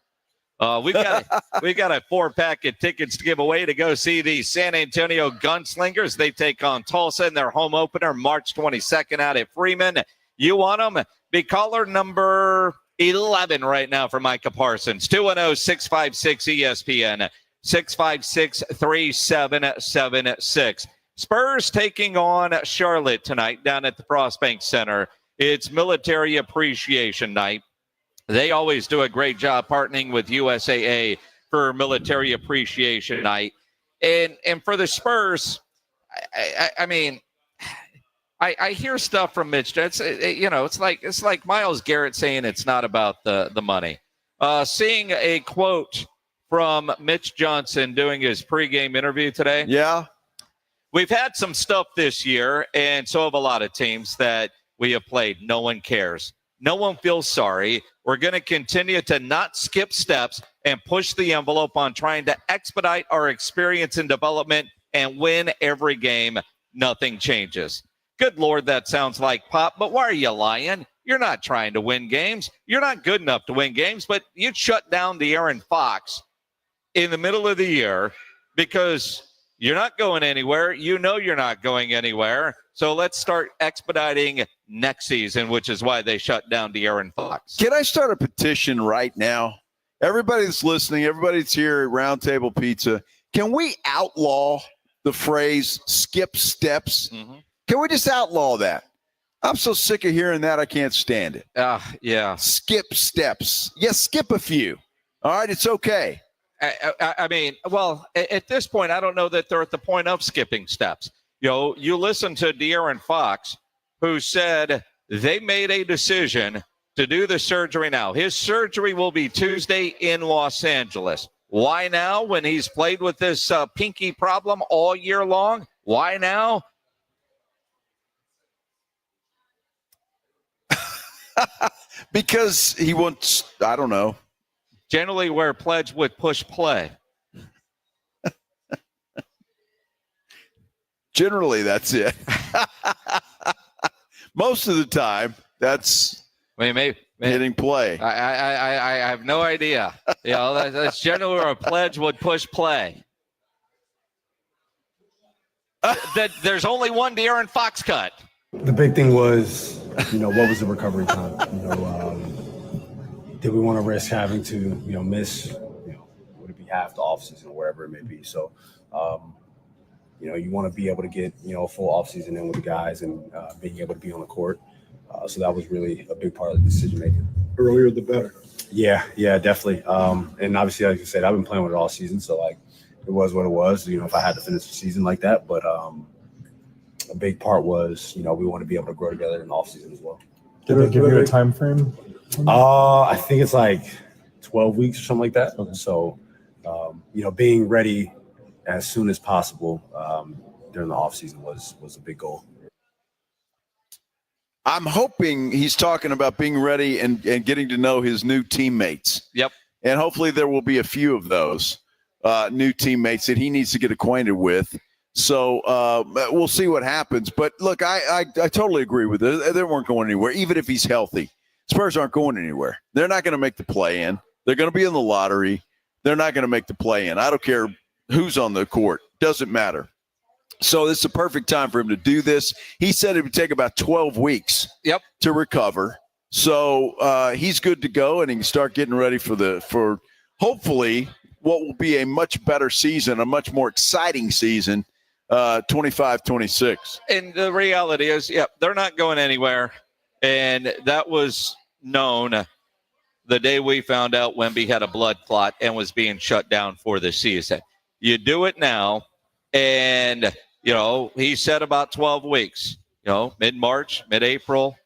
We got a 4-pack of tickets to give away to go see the San Antonio Gunslingers. They take on Tulsa in their home opener March 22nd out at Freeman. You want them? Be caller number 11 right now for Micah Parsons. 210-656-ESPN, 656-3776. Spurs taking on Charlotte tonight down at the Frost Bank Center. It's Military Appreciation Night. They always do a great job partnering with USAA for Military Appreciation Night. And for the Spurs, I mean, I hear stuff from Mitch. It's like Myles Garrett saying it's not about the money. Seeing a quote from Mitch Johnson doing his pregame interview today. Yeah. We've had some stuff this year, and so have a lot of teams that we have played. No one cares. No one feels sorry. We're going to continue to not skip steps and push the envelope on trying to expedite our experience and development and win every game. Nothing changes. Good Lord, that sounds like pop, but why are you lying? You're not trying to win games. You're not good enough to win games, but you'd shut down De'Aaron Fox in the middle of the year because you're not going anywhere. You know you're not going anywhere. So let's start expediting next season, which is why they shut down De'Aaron Fox. Can I start a petition right now? Everybody that's listening, everybody that's here at Roundtable Pizza, can we outlaw the phrase skip steps? Mm-hmm. Can we just outlaw that? I'm so sick of hearing that I can't stand it. Yeah. Skip steps. Yes, skip a few. All right, it's okay. I mean, well, at this point, I don't know that they're at the point of skipping steps. You know, you listen to De'Aaron Fox, who said they made a decision to do the surgery now. His surgery will be Tuesday in Los Angeles. Why now when he's played with this pinky problem all year long? Why now? Because he wants, I don't know. Generally where pledge would push play. Generally, that's it. Most of the time, that's hitting play. I have no idea. You know, that's generally where a pledge would push play. That there's only one De'Aaron Fox cut. The big thing was, what was the recovery time? Did we want to risk having to, miss, would it be half the offseason or wherever it may be? So, you want to be able to get, a full offseason in with the guys and being able to be on the court. So that was really a big part of the decision making. Earlier the better. Yeah, definitely. And obviously, like I said, I've been playing with it all season. So, it was what it was, if I had to finish the season like that. But a big part was, we want to be able to grow together in the offseason as well. Did they give you a time frame? I think it's like 12 weeks or something like that. Okay. So, being ready as soon as possible during the offseason was a big goal. I'm hoping he's talking about being ready and getting to know his new teammates. Yep. And hopefully there will be a few of those new teammates that he needs to get acquainted with. So we'll see what happens. But, look, I totally agree with it. They weren't going anywhere, even if he's healthy. Spurs aren't going anywhere. They're not going to make the play-in. They're going to be in the lottery. They're not going to make the play-in. I don't care who's on the court. Doesn't matter. So this is a perfect time for him to do this. He said it would take about 12 weeks to recover. So he's good to go, and he can start getting ready for hopefully what will be a much better season, a much more exciting season, 25-26. And the reality is, they're not going anywhere. And that was known the day we found out Wemby had a blood clot and was being shut down for the season. You do it now, and, he said about 12 weeks, mid-March, mid-April,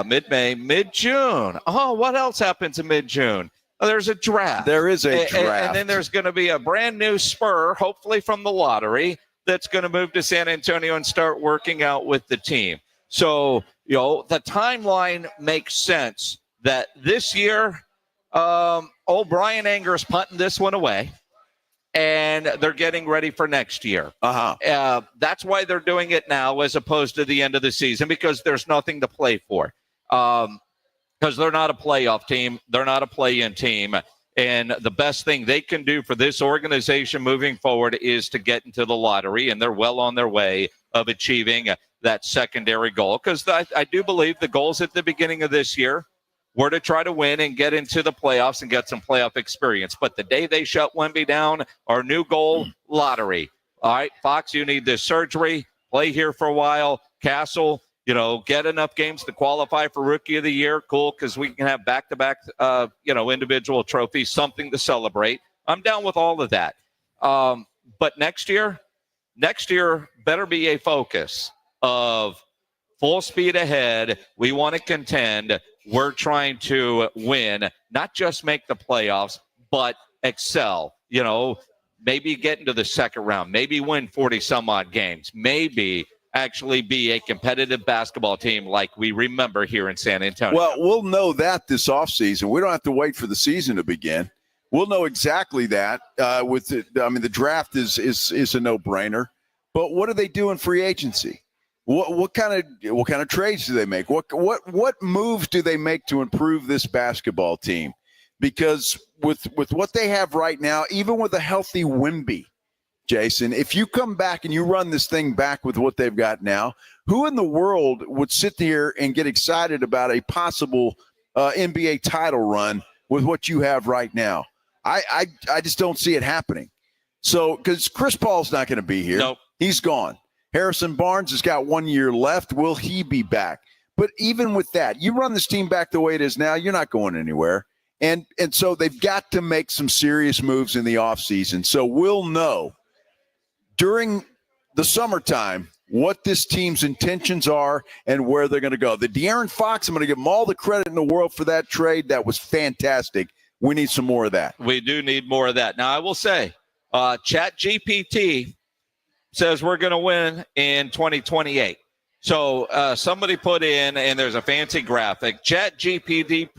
mid-May, mid-June. Oh, what else happens in mid-June? There's a draft. There is a draft. And then there's going to be a brand new Spur, hopefully from the lottery, that's going to move to San Antonio and start working out with the team. So, the timeline makes sense that this year, Brian Anger's punting this one away, and they're getting ready for next year. That's why they're doing it now as opposed to the end of the season, because there's nothing to play for. Because they're not a playoff team. They're not a play-in team. And the best thing they can do for this organization moving forward is to get into the lottery, and they're well on their way of achieving that secondary goal. Because I do believe the goals at the beginning of this year were to try to win and get into the playoffs and get some playoff experience. But the day they shut Wemby down, our new goal, lottery. All right, Fox, you need this surgery. Play here for a while. Castle, get enough games to qualify for Rookie of the Year. Cool, because we can have back-to-back, individual trophies, something to celebrate. I'm down with all of that. But next year better be a focus of full speed ahead. We want to contend. We're trying to win, not just make the playoffs, but excel. Maybe get into the second round, maybe win 40-some-odd games, maybe actually be a competitive basketball team like we remember here in San Antonio. Well, we'll know that this offseason. We don't have to wait for the season to begin. We'll know exactly that. The draft is a no-brainer. But what do they do in free agency? What kind of trades do they make? What moves do they make to improve this basketball team? Because with what they have right now, even with a healthy Wemby, Jason, if you come back and you run this thing back with what they've got now, who in the world would sit here and get excited about a possible NBA title run with what you have right now? I just don't see it happening. So, because Chris Paul's not going to be here. Nope. He's gone. Harrison Barnes has got 1 year left. Will he be back? But even with that, you run this team back the way it is now, you're not going anywhere. And so they've got to make some serious moves in the offseason. So we'll know during the summertime what this team's intentions are and where they're going to go. The De'Aaron Fox, I'm going to give him all the credit in the world for that trade. That was fantastic. We need some more of that. We do need more of that. Now, I will say, ChatGPT says we're going to win in 2028. So somebody put in, and there's a fancy graphic, ChatGPT,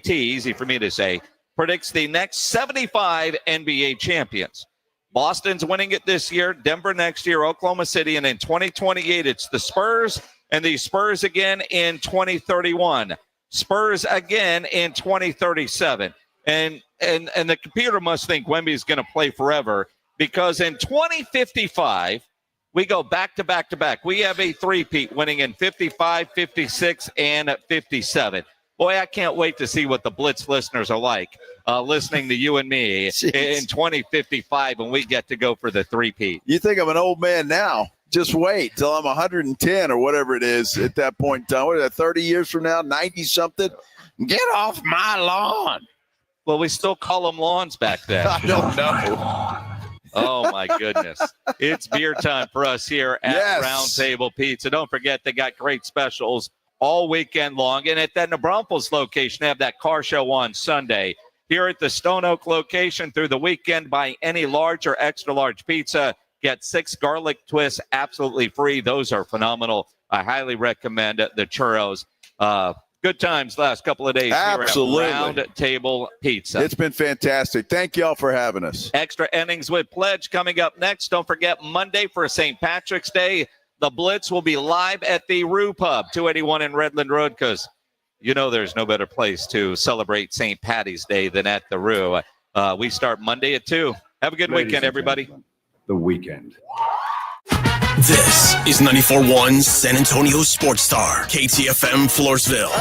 easy for me to say, predicts the next 75 NBA champions. Boston's winning it this year, Denver next year, Oklahoma City, and in 2028, it's the Spurs, and the Spurs again in 2031. Spurs again in 2037. And the computer must think Wemby's going to play forever, because in 2055, we go back to back to back. We have a three-peat winning in 55, 56, and 57. Boy, I can't wait to see what the Blitz listeners are like listening to you and me in 2055 when we get to go for the three-peat. You think I'm an old man now. Just wait till I'm 110 or whatever it is at that point in time. What is that, 30 years from now, 90-something? Get off my lawn. Well, we still call them lawns back then. I don't know. Oh, my goodness. It's beer time for us here at Roundtable Pizza. Don't forget, they got great specials all weekend long. And at that New Braunfels location, they have that car show on Sunday. Here at the Stone Oak location through the weekend, buy any large or extra large pizza. Get 6 garlic twists absolutely free. Those are phenomenal. I highly recommend the churros. Good times last couple of days. Absolutely. Here at Roundtable Pizza. It's been fantastic. Thank y'all for having us. Extra innings with Pledge coming up next. Don't forget, Monday for St. Patrick's Day, the Blitz will be live at the Rue Pub, 281 in Redland Road, because you know there's no better place to celebrate St. Patty's Day than at the Rue. We start Monday at 2. Have a good weekend, everybody. The weekend. This is 94.1 San Antonio Sports Star, KTFM Floresville.